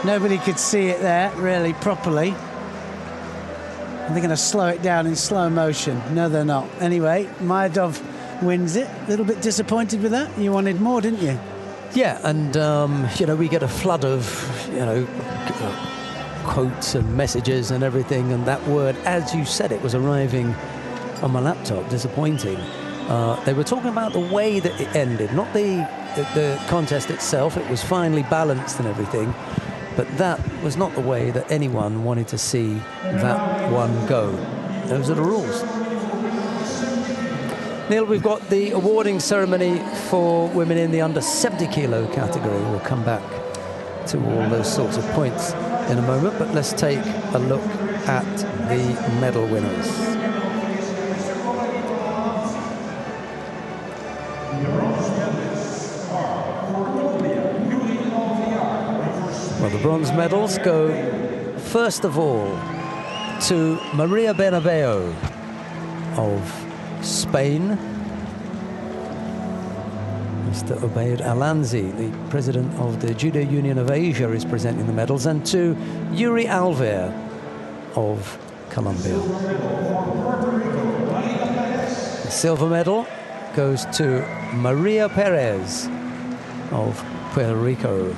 Nobody could see it there really properly. Are they going to slow it down in slow motion? No, they're not. Anyway, Maedov wins it. A little bit disappointed with that. You wanted more, didn't you? Yeah, and you know, we get a flood of quotes and messages and everything, and that word, as you said, it was arriving on my laptop. Disappointing. They were talking about the way that it ended, not the contest itself. It was finely balanced and everything, but that was not the way that anyone wanted to see that one go. Those are the rules. Neil, we've got the awarding ceremony for women in the under 70 kilo category. We'll come back to all those sorts of points in a moment, but let's take a look at the medal winners. Well, the bronze medals go, first of all, to Maria Bernabeu of Spain. Mr. Obeid Alanzi, the president of the Judo Union of Asia, is presenting the medals, and to Yuri Alver of Colombia. The silver medal goes to Maria Perez of Puerto Rico.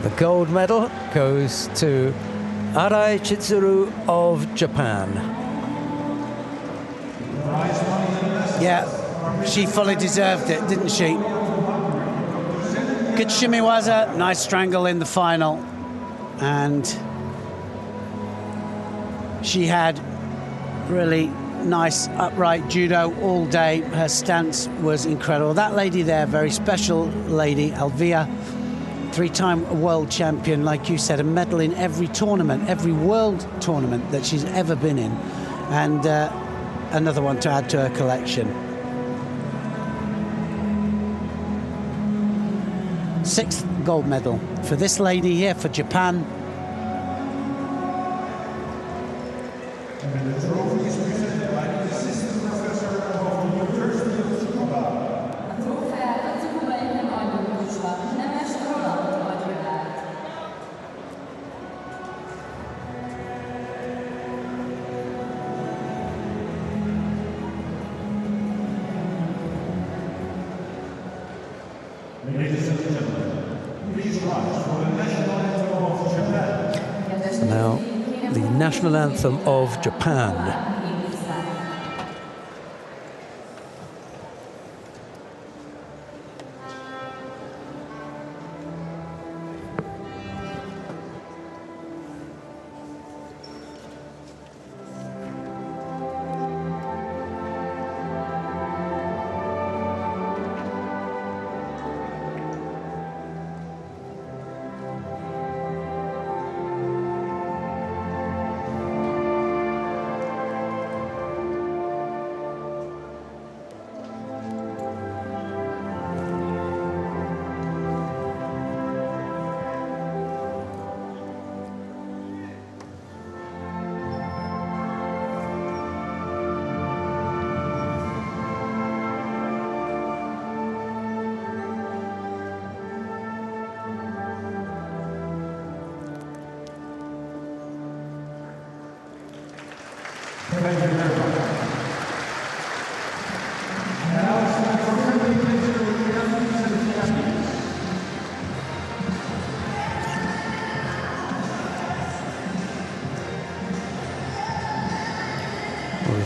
The gold medal goes to Arai Chitsuru of Japan. Yeah, she fully deserved it, didn't she? Good shimiwaza, nice strangle in the final. And she had really nice upright judo all day. Her stance was incredible. That lady there, very special lady, Alvia, three-time world champion, like you said, a medal in every tournament, every world tournament that she's ever been in. And another one to add to her collection. 6th gold medal for this lady here for Japan. Now, the national anthem of Japan.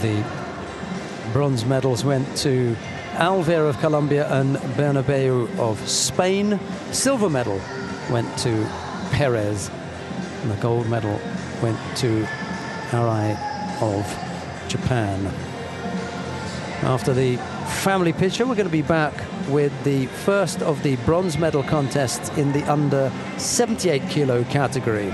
The bronze medals went to Alver of Colombia and Bernabeu of Spain. Silver medal went to Perez, and the gold medal went to Arai of Japan. After the family picture, we're going to be back with the first of the bronze medal contests in the under 78 kilo category.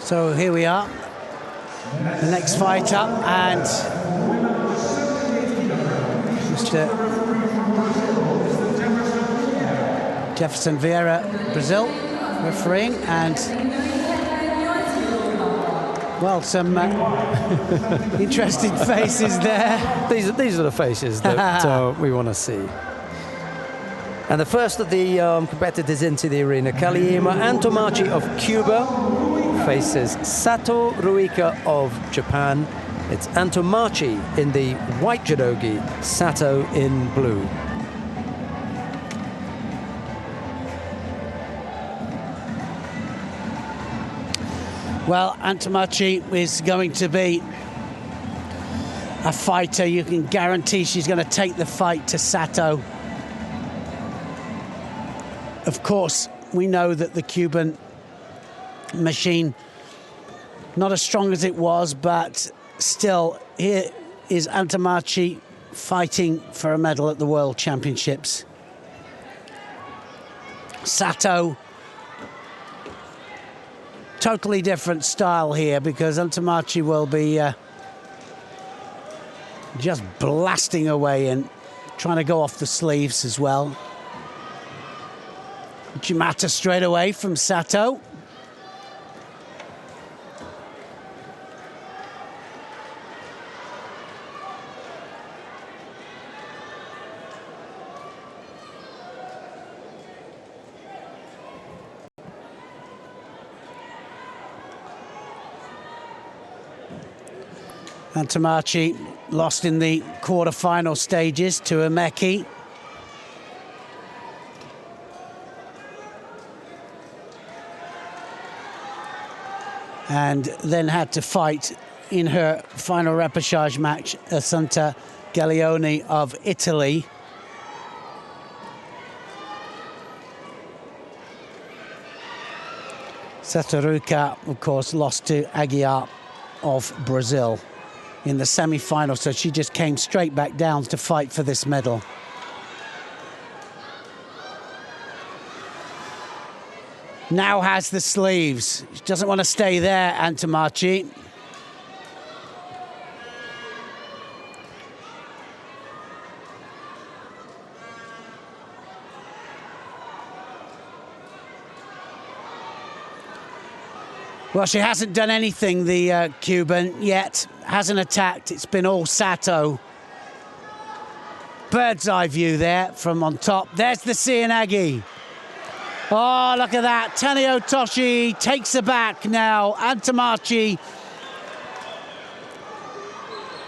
So here we are, the next fight up, and Mr. Jefferson Vieira, Brazil, refereeing, and well, some interesting faces there. These are the faces that we want to see. And the first of the competitors into the arena, Kaliema Antomachi of Cuba faces Sato Ruika of Japan. It's Antomarchi in the white judogi, Sato in blue. Well, Antomarchi is going to be a fighter. You can guarantee she's going to take the fight to Sato. Of course, we know that the Cuban machine, not as strong as it was, but still, here is Antomarchi fighting for a medal at the World Championships. Sato, totally different style here, because Antomarchi will be just blasting away and trying to go off the sleeves as well. Uchimata straight away from Sato. Antomarchi lost in the quarter-final stages to Umeki. And then had to fight in her final repechage match Assunta Gaglione of Italy. Satoruka, of course, lost to Aguiar of Brazil in the semi-final, so she just came straight back down to fight for this medal. Now has the sleeves. She doesn't want to stay there, Antomarchi. Well, she hasn't done anything, the Cuban, yet. Hasn't attacked. It's been all Sato. Bird's eye view there from on top. There's the Seoinage. Oh, look at that. Tanio Toshi takes her back now. Antomarchi.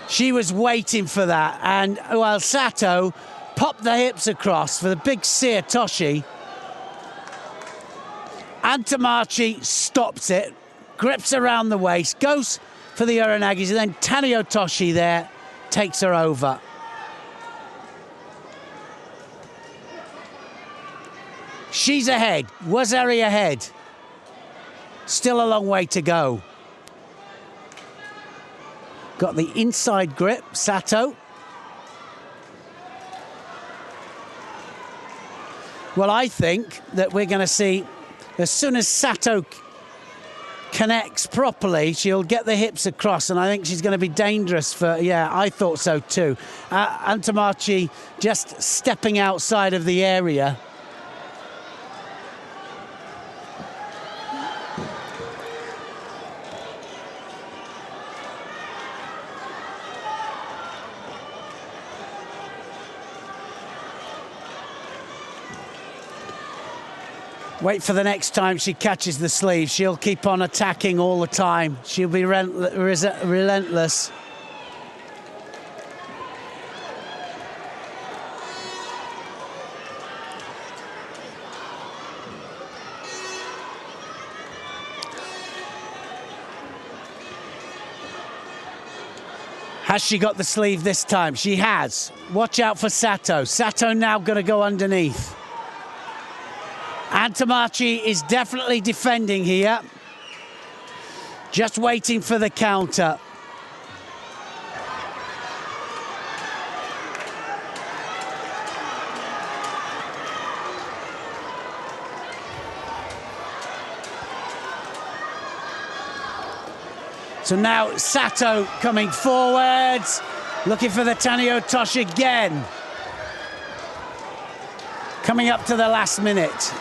She was waiting for that. And, well, Sato popped the hips across for the big Seir Toshi. Antomarchi stops it, grips around the waist, goes for the Uranages, and then Tanio Toshi there takes her over. She's ahead. Wazari ahead. Still a long way to go. Got the inside grip, Sato. Well, I think that we're going to see, as soon as Sato connects properly, she'll get the hips across, and I think she's going to be dangerous for, yeah, I thought so too. Antomarchi just stepping outside of the area. Wait for the next time she catches the sleeve. She'll keep on attacking all the time. She'll be relentless. Has she got the sleeve this time? She has. Watch out for Sato. Sato now going to go underneath. Antomarchi is definitely defending here. Just waiting for the counter. So now Sato coming forwards, looking for the Tanio Toshi again. Coming up to the last minute.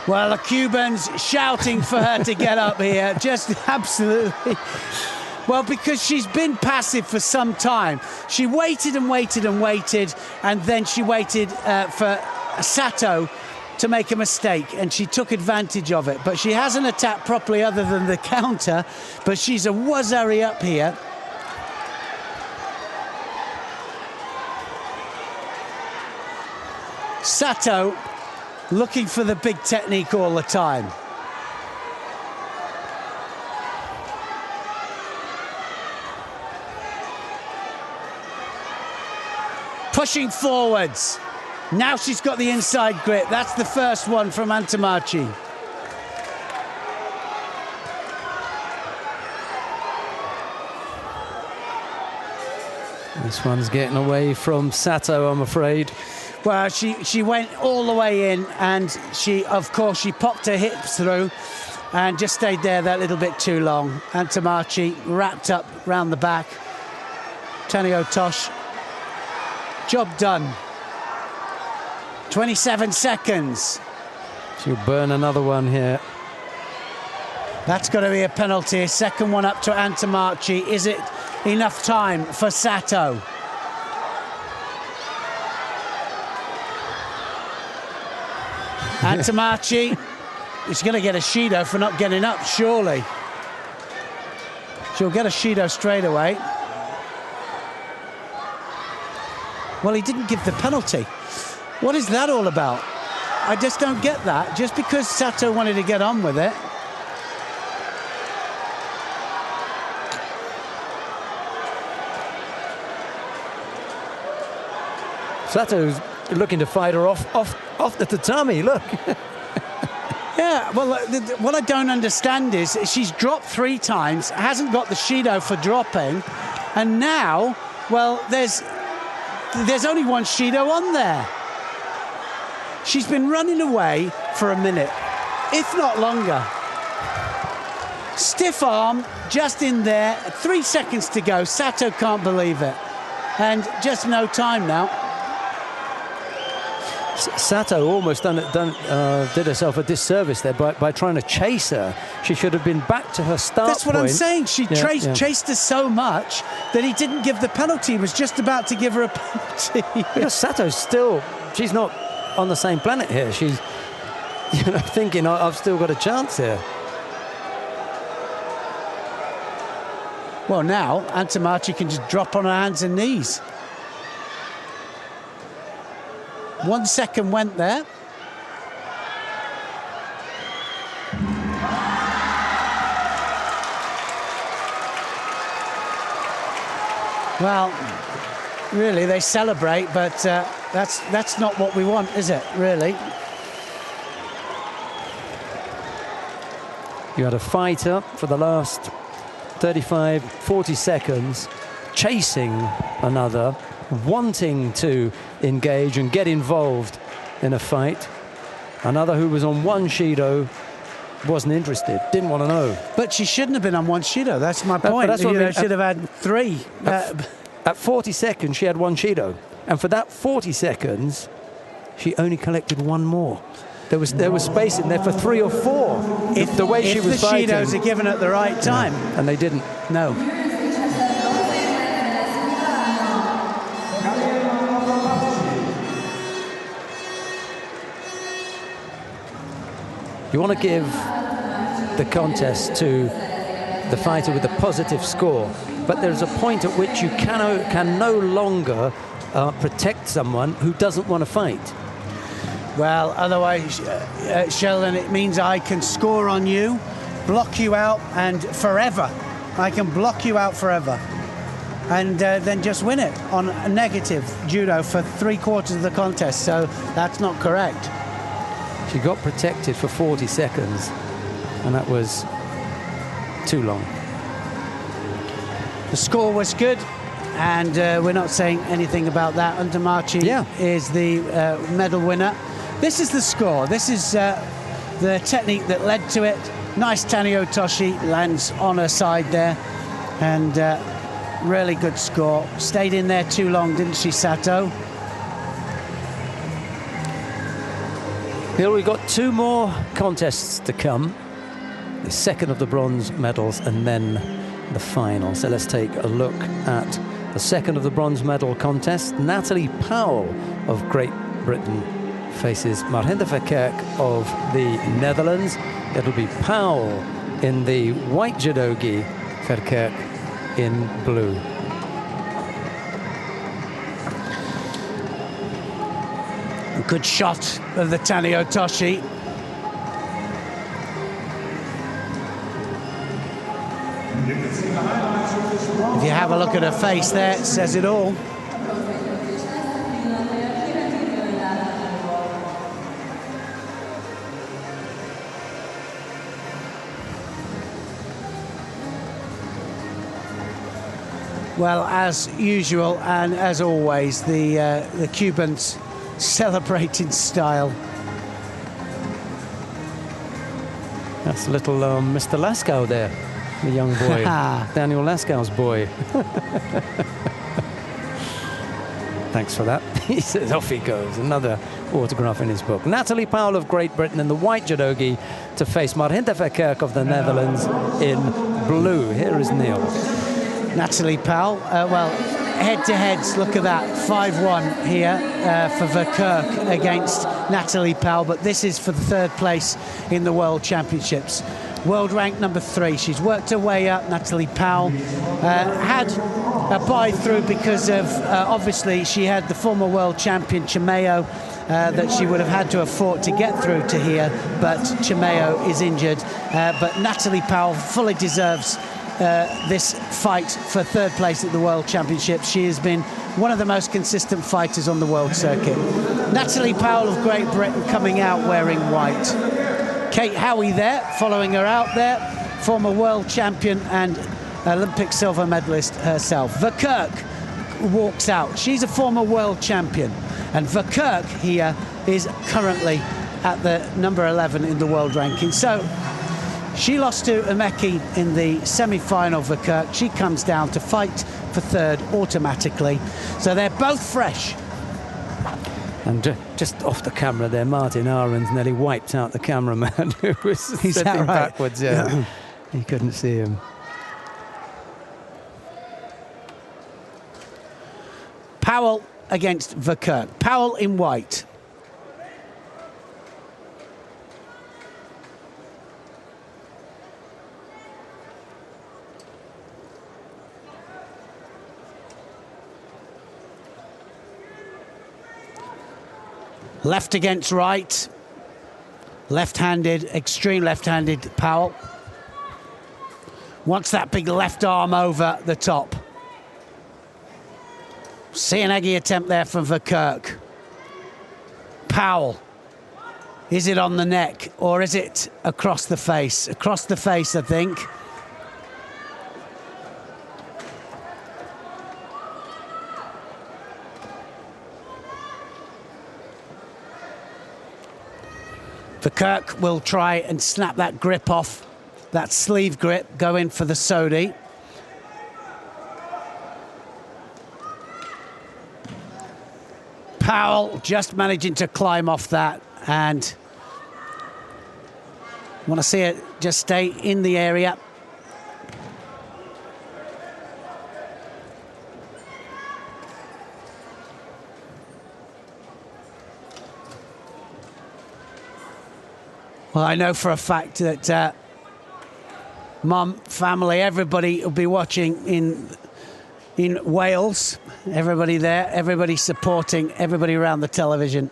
Well, the Cubans shouting for her to get up here, just absolutely. Well, because she's been passive for some time. She waited and waited and waited, and then she waited for Sato to make a mistake, and she took advantage of it. But she hasn't attacked properly other than the counter, but she's a wazari up here. Sato looking for the big technique all the time. Pushing forwards. Now she's got the inside grip. That's the first one from Antamachi. This one's getting away from Sato, I'm afraid. Well, she went all the way in, and of course she popped her hips through and just stayed there that little bit too long. Antamachi wrapped up round the back. Tanio Tosh, job done. 27 seconds. She'll burn another one here. That's got to be a penalty. Second one up to Antamachi. Is it enough time for Sato? Antamachi is going to get a Shido for not getting up, surely. She'll get a Shido straight away. Well, he didn't give the penalty. What is that all about? I just don't get that. Just because Sato wanted to get on with it. Sato's looking to fight her off the tatami, look. Yeah, well, what I don't understand is she's dropped 3 times, hasn't got the Shido for dropping, and now, well, there's only one Shido on there. She's been running away for a minute, if not longer. Stiff arm, just in there, 3 seconds to go. Sato can't believe it. And just no time now. Sato almost did herself a disservice there by trying to chase her. She should have been back to her start That's what point. I'm saying. She chased her so much that he didn't give the penalty. He was just about to give her a penalty. Because Sato's she's not on the same planet here. She's thinking, I've still got a chance here. Well, now Antamachi can just drop on her hands and knees. 1 second went there. Well, really, they celebrate, but that's not what we want, is it, really? You had a fighter for the last 35, 40 seconds, chasing another, wanting to engage and get involved in a fight. Another who was on 1 Shido wasn't interested, didn't want to know. But she shouldn't have been on 1 Shido, that's my point. That's what I mean. Should have had 3. At 40 seconds, she had 1 Shido. And for that 40 seconds, she only collected 1 more. There was space in there for 3 or 4. If the way she was fighting, Shidos are given at the right time. And they didn't. No. You want to give the contest to the fighter with a positive score, but there's a point at which you can no longer protect someone who doesn't want to fight. Well, otherwise, Sheldon, it means I can score on you, block you out, and forever. I can block you out forever. And then just win it on a negative judo for 3/4 of the contest. So that's not correct. She got protected for 40 seconds, and that was too long. The score was good, and we're not saying anything about that. Antamachi is the medal winner. This is the score. This is the technique that led to it. Nice Tanio Toshi lands on her side there, and really good score. Stayed in there too long, didn't she, Sato? Bill, we've got 2 more contests to come. The second of the bronze medals and then the final. So let's take a look at the second of the bronze medal contest. Natalie Powell of Great Britain faces Marginte Verkerk of the Netherlands. It'll be Powell in the white judogi, Verkerk in blue. Good shot of the Taniotoshi. If you have a look at her face there, it says it all. Well, as usual and as always, the Cubans celebrate in style. That's little Mr. Lascaux there, the young boy, Daniel Lascaux's boy. Thanks for that. He says off he goes. Another autograph in his book. Natalie Powell of Great Britain in the white judogi to face Marginte Verkerk of the Netherlands in blue. Here is Neil. Natalie Powell, well, head-to-heads, look at that, 5-1 here for Verkerk against Natalie Powell, but this is for the third place in the World Championships. World rank number 3. She's worked her way up. Natalie Powell had a buy-through because of, obviously, she had the former world champion Chimeo that she would have had to have fought to get through to here, but Chimeo is injured. But Natalie Powell fully deserves this fight for third place at the World Championships. She has been one of the most consistent fighters on the world circuit. Natalie Powell of Great Britain coming out wearing white. Kate Howie there, following her out there, former world champion and Olympic silver medalist herself. Verkerk walks out. She's a former world champion, and Verkerk here is currently at the number 11 in the world ranking. So she lost to Umeki in the semi-final, Verkerk. She comes down to fight for third automatically. So they're both fresh. And just off the camera there, Martin Ahrens nearly wiped out the cameraman who was sitting right? backwards. Yeah. He couldn't see him. Powell against Verkerk. Powell in white. Left against right. Left-handed, extreme left-handed Powell. Wants that big left arm over the top. See an eggy attempt there from Verkerk. Powell. Is it on the neck or is it across the face? Across the face, I think. Verkerk will try and snap that grip off, that sleeve grip, go in for the Sodi. Powell just managing to climb off that, and want to see it just stay in the area. Well, I know for a fact that mum, family, everybody will be watching in Wales. Everybody there, everybody supporting, everybody around the television.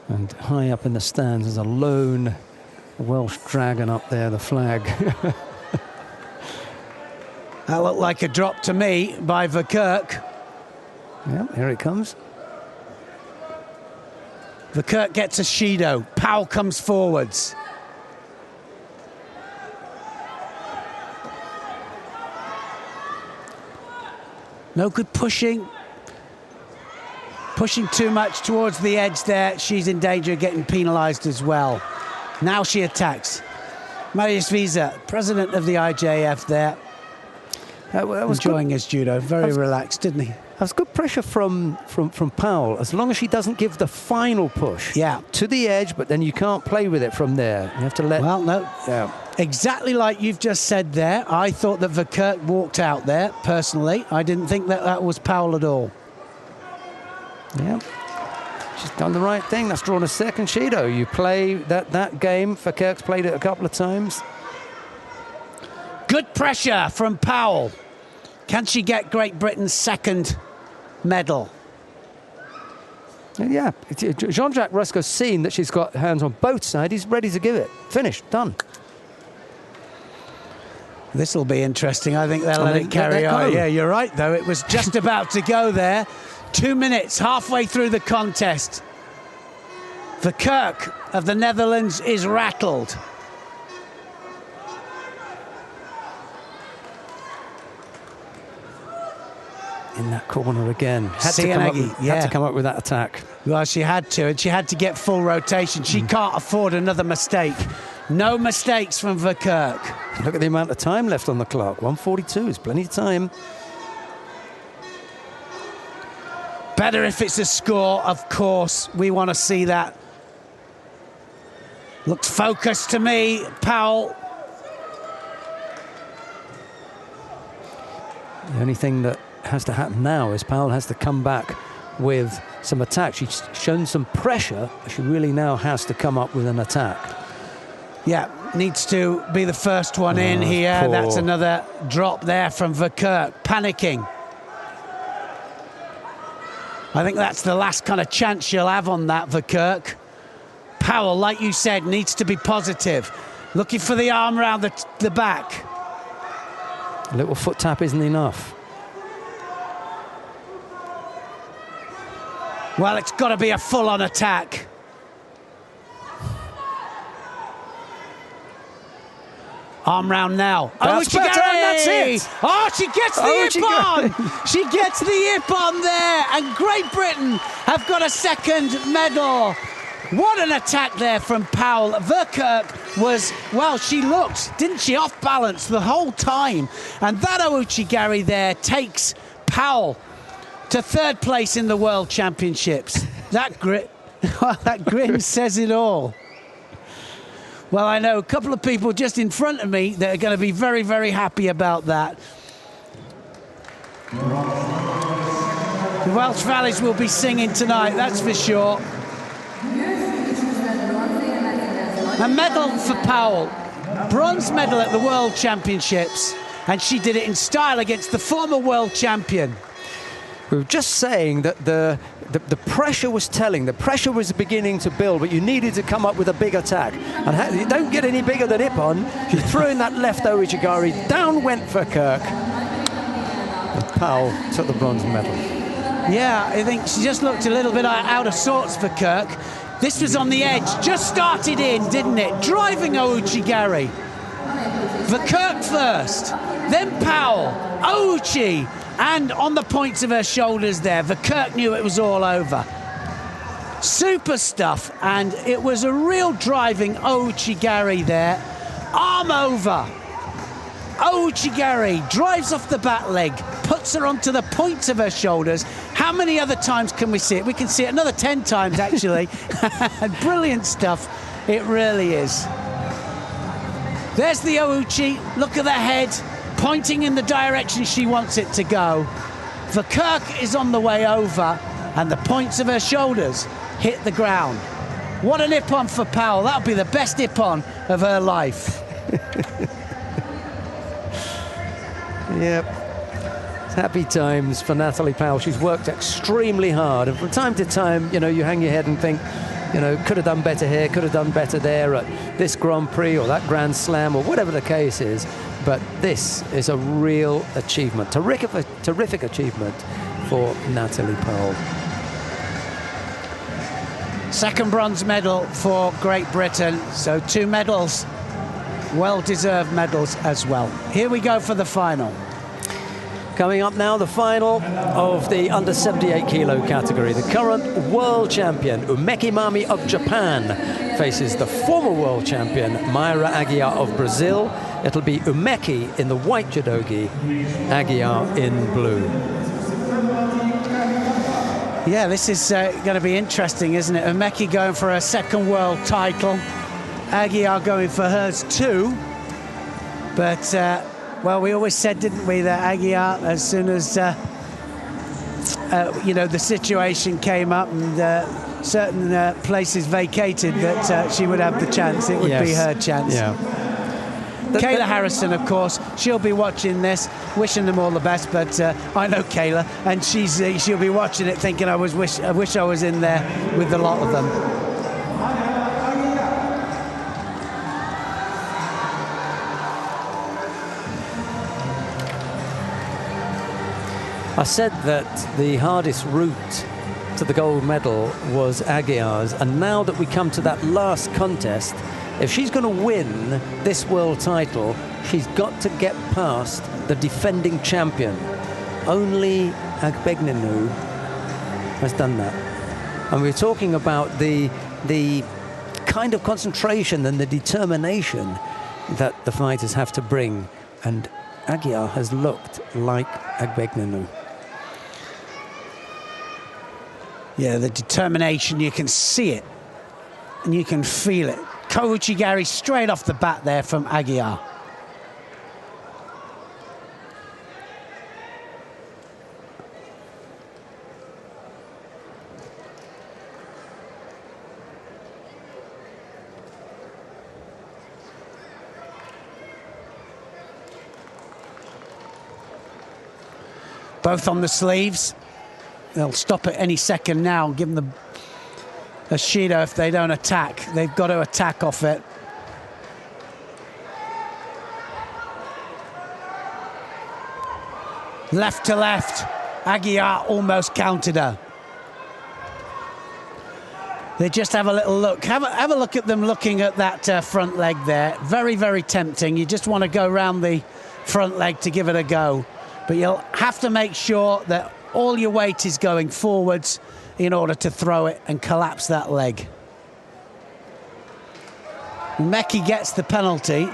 And high up in the stands is a lone Welsh dragon up there, the flag. That looked like a drop to me by Verkerk. Yeah, here it comes. Verkerk gets a Shido. Powell comes forwards. No good pushing. Pushing too much towards the edge there. She's in danger of getting penalised as well. Now she attacks. Marius Visa, president of the IJF there. That was enjoying good. his judo. Very relaxed, didn't he? That's good pressure from Powell, as long as she doesn't give the final push to the edge, but then you can't play with it from there. You have to let... Well, no. Yeah. Exactly like you've just said there. I thought that Verkerk walked out there, personally. I didn't think that was Powell at all. Yeah. She's done the right thing. That's drawn a second Shido. You play that game. Verkerk's played it a couple of times. Good pressure from Powell. Can she get Great Britain's second medal? Yeah, Jean-Jacques Rusco's seen that she's got hands on both sides. He's ready to give it. Finished, done. This will be interesting. I think they'll let it carry on. Yeah, you're right, though. It was just about to go there. 2 minutes, halfway through the contest. Verkerk of the Netherlands is rattled. In that corner again. Had to come up with that attack. Well, she had to, and she had to get full rotation. She can't afford another mistake. No mistakes from Verkerk. Look at the amount of time left on the clock. 1:42 is plenty of time. Better if it's a score, of course. We want to see that. Looks focused to me, Powell. The only thing that has to happen now is Powell has to come back with some attack. She's shown some pressure. She really now has to come up with an attack. Yeah, needs to be the first one in here. Poor. That's another drop there from Verkerk, panicking. I think that's the last kind of chance she'll have on that, Verkerk. Powell, like you said, needs to be positive. Looking for the arm round the back. A little foot tap isn't enough. Well, it's got to be a full-on attack. Arm round now. That's better, and that's it. Oh, she gets the hip on. She gets the hip on there. And Great Britain have got a second medal. What an attack there from Powell. Verkerk was, well, she looked, didn't she, off balance the whole time. And that Ouchi-gari there takes Powell to third place in the World Championships. That grin says it all. Well, I know a couple of people just in front of me that are going to be very, very happy about that. The Welsh Valleys will be singing tonight, that's for sure. A medal for Powell. Bronze medal at the World Championships. And she did it in style against the former world champion. We were just saying that the pressure was telling, the pressure was beginning to build, but you needed to come up with a big attack. And you don't get any bigger than Ippon. She threw in that left Ouchi-gari, down went Verkerk. And Powell took the bronze medal. Yeah, I think she just looked a little bit out of sorts, Verkerk. This was on the edge, just started in, didn't it? Driving Ouchi-gari. Verkerk first, then Powell, Ouchi, and on the points of her shoulders there, Verkerk knew it was all over. Super stuff, and it was a real driving Ouchi-gari there. Arm over. Ouchi-gari drives off the back leg, puts her onto the points of her shoulders. How many other times can we see it? We can see it another 10 times, actually. Brilliant stuff. It really is. There's the Ouchi. Look at the head, pointing in the direction she wants it to go. Verkerk is on the way over, and the points of her shoulders hit the ground. What an Ippon for Powell. That'll be the best Ippon of her life. Yep. Happy times for Natalie Powell. She's worked extremely hard, and from time to time, you know, you hang your head and think, you know, could have done better here, could have done better there at this Grand Prix or that Grand Slam or whatever the case is. But this is a real achievement, terrific achievement for Natalie Powell. Second bronze medal for Great Britain, so 2 medals, well-deserved medals as well. Here we go for the final. Coming up now, the final of the under 78 kilo category. The current world champion, Umeki Mami of Japan, faces the former world champion, Mayra Aguiar of Brazil. It'll be Umeki in the white judogi, Aguiar in blue. Yeah, this is going to be interesting, isn't it? Umeki going for her second world title. Aguiar going for hers too. But, well, we always said, didn't we, that Aguiar, as soon as you know, the situation came up and certain places vacated, that she would have the chance. It would be her chance. Yeah. Kayla Harrison, of course, she'll be watching this, wishing them all the best. But I know Kayla, and she'll be watching it, thinking, I wish I was in there with the lot of them. I said that the hardest route to the gold medal was Aguiar's, and now that we come to that last contest, if she's going to win this world title, she's got to get past the defending champion. Only Agbegnenu has done that. And we're talking about the kind of concentration and the determination that the fighters have to bring, and Aguiar has looked like Agbegnenu. Yeah, the determination, you can see it and you can feel it. Kouchigari straight off the bat there from Aguiar. Both on the sleeves. They'll stop at any second now, give them a Shido if they don't attack. They've got to attack off it. Left to left. Aguiar almost countered her. They just have a little look. Have a look at them looking at that front leg there. Very, very tempting. You just want to go round the front leg to give it a go. But you'll have to make sure that all your weight is going forwards in order to throw it and collapse that leg. Meki gets the penalty.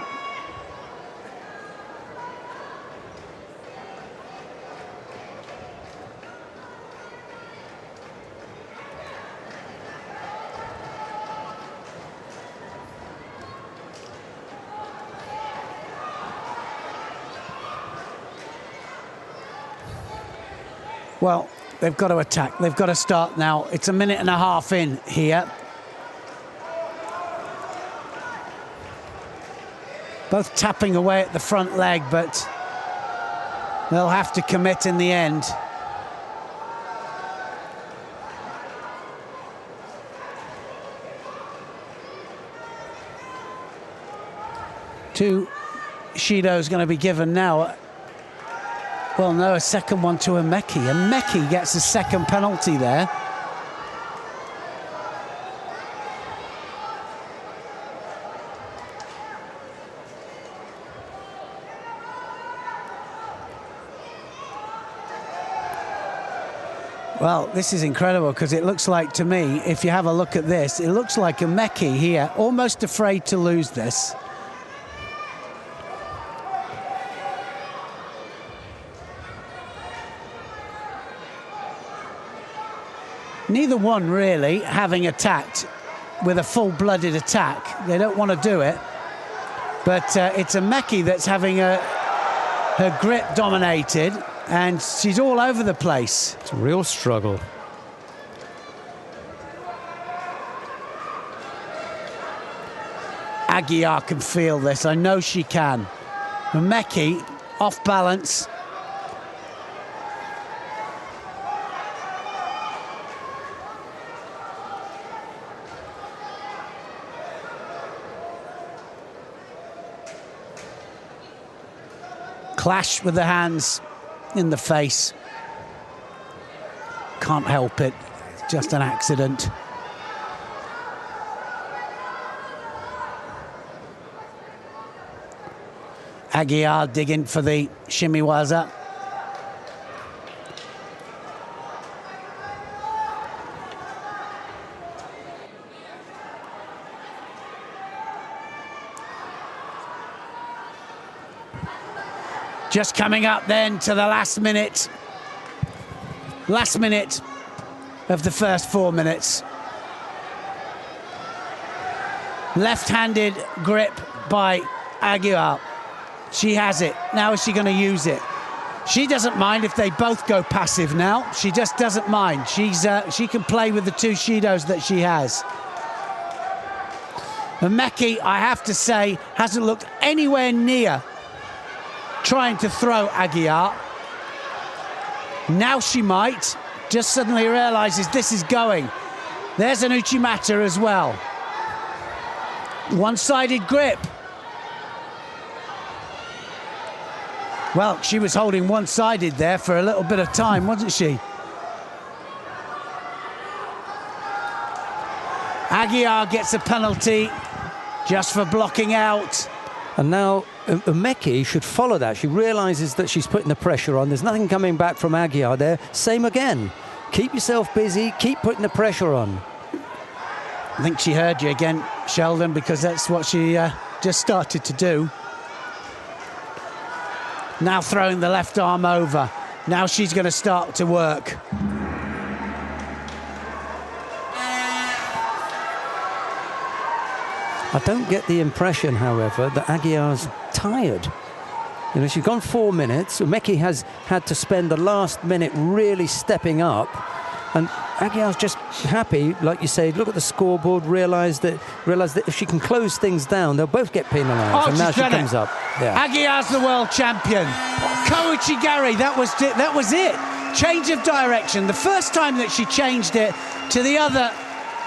Well, they've got to attack. They've got to start now. It's a minute and a half in here. Both tapping away at the front leg, but they'll have to commit in the end. Two Shido's going to be given now. Well, no, a second one to Meki. And Meki gets a second penalty there. Well, this is incredible because it looks like, to me, if you have a look at this, it looks like a Meki here, almost afraid to lose this. Neither one really having attacked with a full-blooded attack. They don't want to do it. But it's a Meki that's having her grip dominated, and she's all over the place. It's a real struggle. Aguiar can feel this. I know she can. Meki off balance. Clash with the hands in the face. Can't help it. It's just an accident. Aguiar digging for the shimiwaza. Just coming up then to the last minute. Last minute of the first 4 minutes. Left-handed grip by Aguiar. She has it. Now is she going to use it? She doesn't mind if they both go passive now. She just doesn't mind. She can play with the two Shidos that she has. And Meki, I have to say, hasn't looked anywhere near trying to throw Aguiar. Now she might. Just suddenly realises this is going. There's an Uchimata as well. One-sided grip. Well, she was holding one-sided there for a little bit of time, wasn't she? Aguiar gets a penalty just for blocking out. And now Meki should follow that. She realises that she's putting the pressure on. There's nothing coming back from Aguiar there. Same again. Keep yourself busy. Keep putting the pressure on. I think she heard you again, Sheldon, because that's what she just started to do. Now throwing the left arm over. Now she's going to start to work. I don't get the impression, however, that Aguiar's tired. You know, she's gone 4 minutes. Meki has had to spend the last minute really stepping up. And Aguiar's just happy, like you say, look at the scoreboard, realise that if she can close things down, they'll both get penalised. Oh, and now she comes up. Yeah. Aguiar's the world champion. Kouchigari, that was it. Change of direction. The first time that she changed it to the other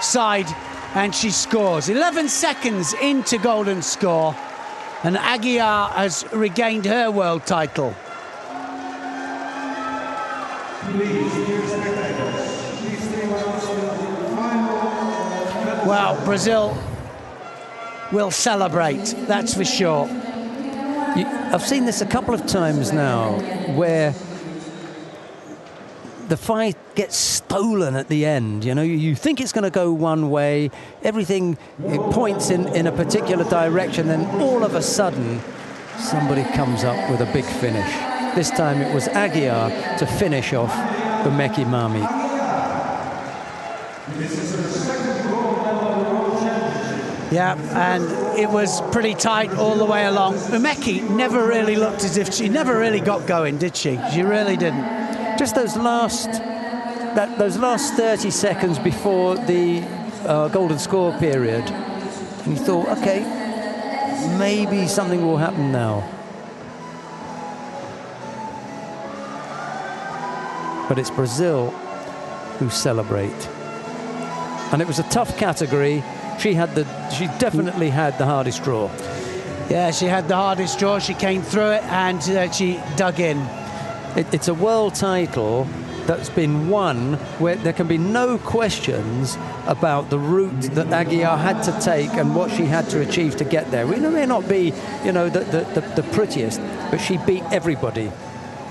side, and she scores. 11 seconds into golden score, and Aguiar has regained her world title. Well, Brazil will celebrate, that's for sure. I've seen this a couple of times now, where the fight gets stolen at the end. You know, you think it's going to go one way, everything it points in a particular direction, then all of a sudden somebody comes up with a big finish. This time it was Aguiar to finish off Umeki Mami. Yeah, and it was pretty tight all the way along. Umeki never really looked as if she never really got going, did she? She really didn't. Just those last 30 seconds before the golden score period, and you thought, okay, maybe something will happen now. But it's Brazil who celebrate, and it was a tough category. She definitely had the hardest draw. Yeah, she had the hardest draw. She came through it and she dug in. It's a world title that's been won where there can be no questions about the route that Aguiar had to take and what she had to achieve to get there. It may not be, you know, the prettiest, but she beat everybody.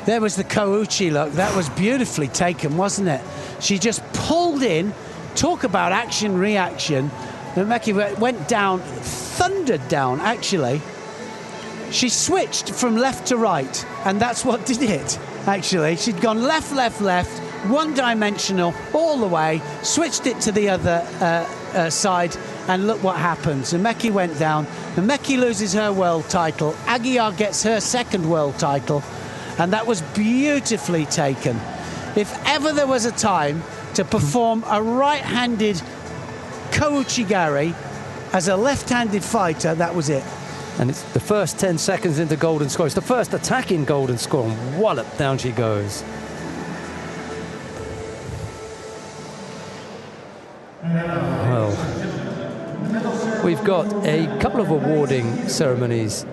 There was the Kouchi look. That was beautifully taken, wasn't it? She just pulled in. Talk about action-reaction. Umeki went down, thundered down, actually. She switched from left to right, and that's what did it, actually. She'd gone left, left, left, one-dimensional all the way, switched it to the other side, and look what happens. Umeki went down. Umeki loses her world title. Aguiar gets her second world title, and that was beautifully taken. If ever there was a time to perform a right-handed Kouchigari as a left-handed fighter, that was it. And it's the first 10 seconds into golden score. It's the first attack in golden score, and wallop, down she goes. Well, we've got a couple of awarding ceremonies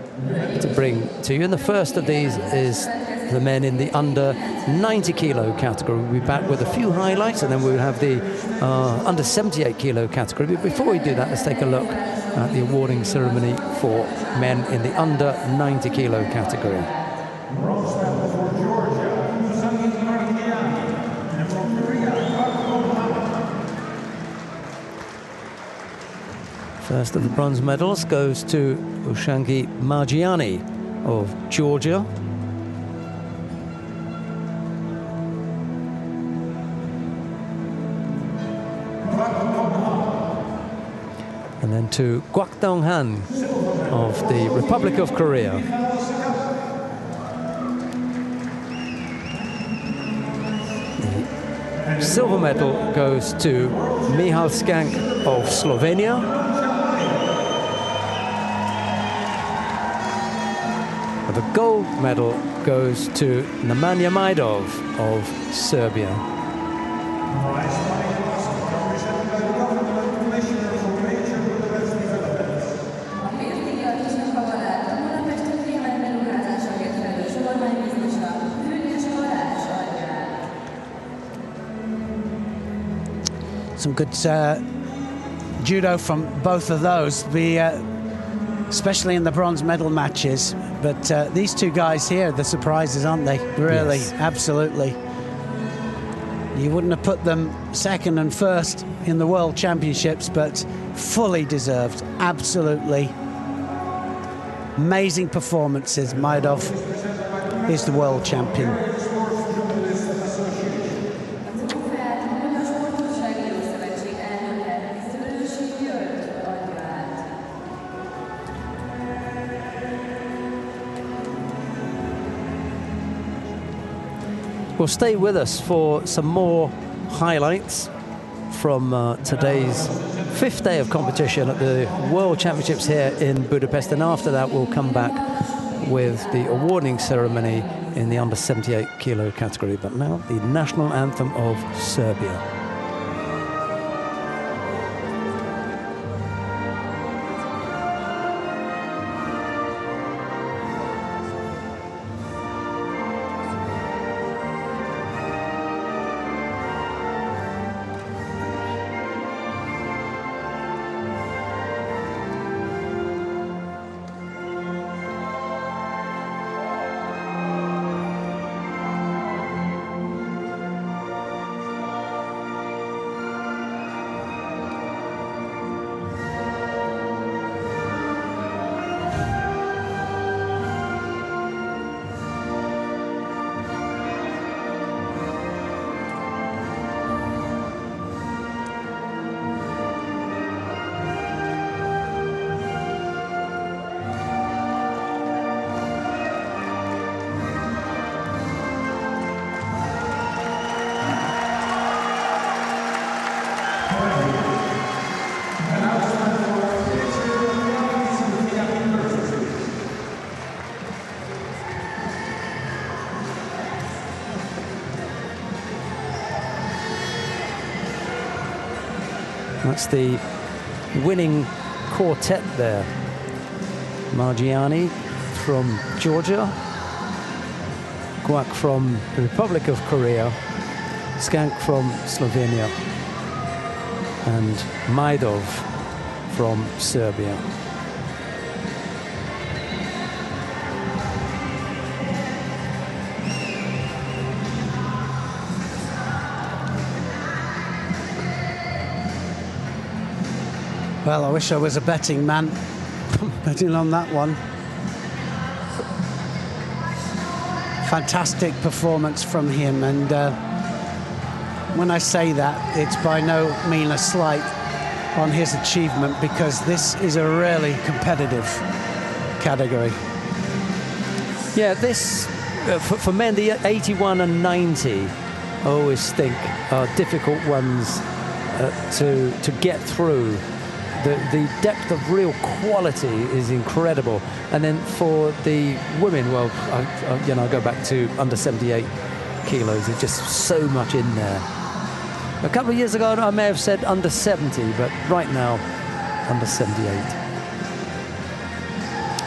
to bring to you, and the first of these is the men in the under 90 kilo category. We'll be back with a few highlights, and then we'll have the under 78 kilo category. But before we do that, let's take a look at the awarding ceremony for men in the under 90 kilo category. First of the bronze medals goes to Ushangi Margiani of Georgia. And then to Kwak Dong-han of the Republic of Korea. Silver medal goes to Michal Skank of Slovenia. The gold medal goes to Nemanja Majdov of Serbia. Some good judo from both of those, especially in the bronze medal matches. But these two guys here, the surprises, aren't they? Really, yes. Absolutely. You wouldn't have put them second and first in the World Championships, but fully deserved. Absolutely. Amazing performances. Majdov is the world champion. Well, stay with us for some more highlights from today's 5th day of competition at the World Championships here in Budapest, and after that we'll come back with the awarding ceremony in the under 78 kilo category. But now the national anthem of Serbia. That's the winning quartet there. Margiani from Georgia, Kwak from the Republic of Korea, Skank from Slovenia, and Majdov from Serbia. Well, I wish I was a betting man, betting on that one. Fantastic performance from him, and when I say that, it's by no means a slight on his achievement, because this is a really competitive category. Yeah, this, for men, the 81 and 90, I always think are difficult ones to get through. The depth of real quality is incredible. And then for the women, well, I go back to under 78 kilos. There's just so much in there. A couple of years ago, I may have said under 70, but right now, under 78.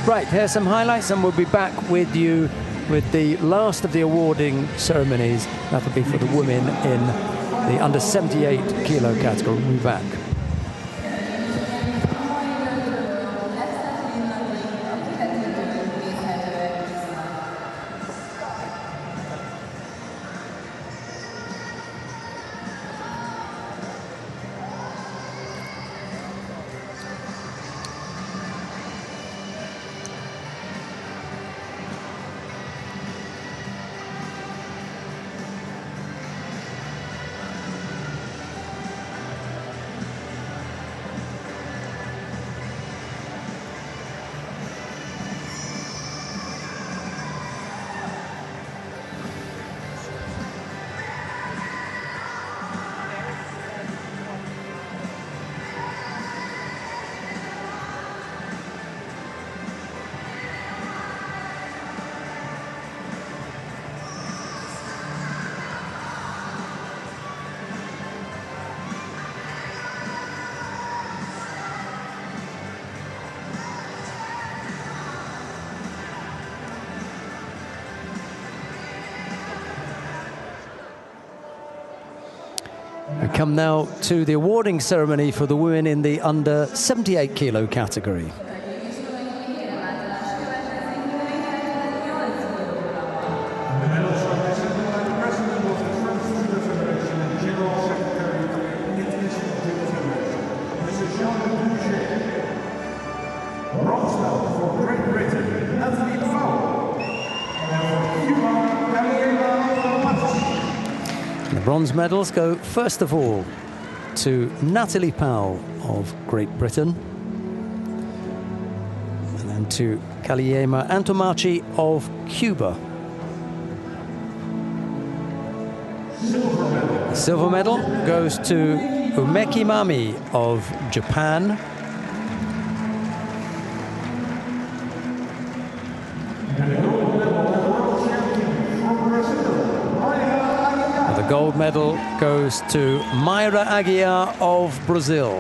Right, here's some highlights, and we'll be back with you with the last of the awarding ceremonies. That'll be for the women in the under 78 kilo category. We'll be back. We come now to the awarding ceremony for the women in the under 78 kilo category. The bronze medals go first of all to Natalie Powell of Great Britain, and then to Kaliema Antomachi of Cuba. The silver medal goes to Umeki Mami of Japan. The gold medal goes to Mayra Aguiar of Brazil.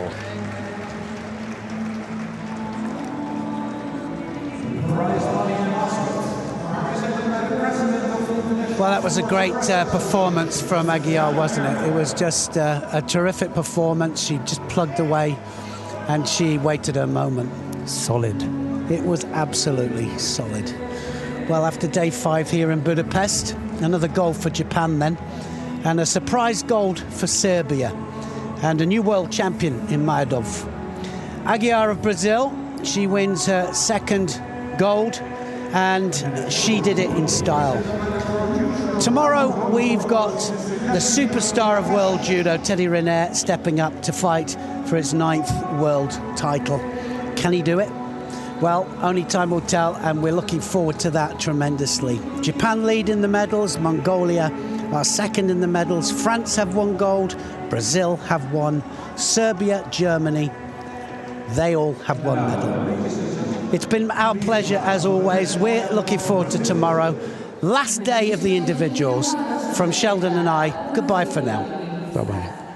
Well, that was a great performance from Aguiar, wasn't it? It was just a terrific performance. She just plugged away and she waited her moment. Solid. It was absolutely solid. Well, after day 5 here in Budapest, another gold for Japan then, and a surprise gold for Serbia, and a new world champion in Majdov. Aguiar of Brazil, she wins her second gold, and she did it in style. Tomorrow we've got the superstar of world judo, Teddy Riner, stepping up to fight for his 9th world title. Can he do it? Well, only time will tell, and we're looking forward to that tremendously. Japan lead in the medals, Mongolia are second in the medals, France have 1 gold, Brazil have 1, Serbia, Germany, they all have 1 medal. It's been our pleasure as always. We're looking forward to tomorrow. Last day of the individuals. From Sheldon and I, goodbye for now. Bye-bye.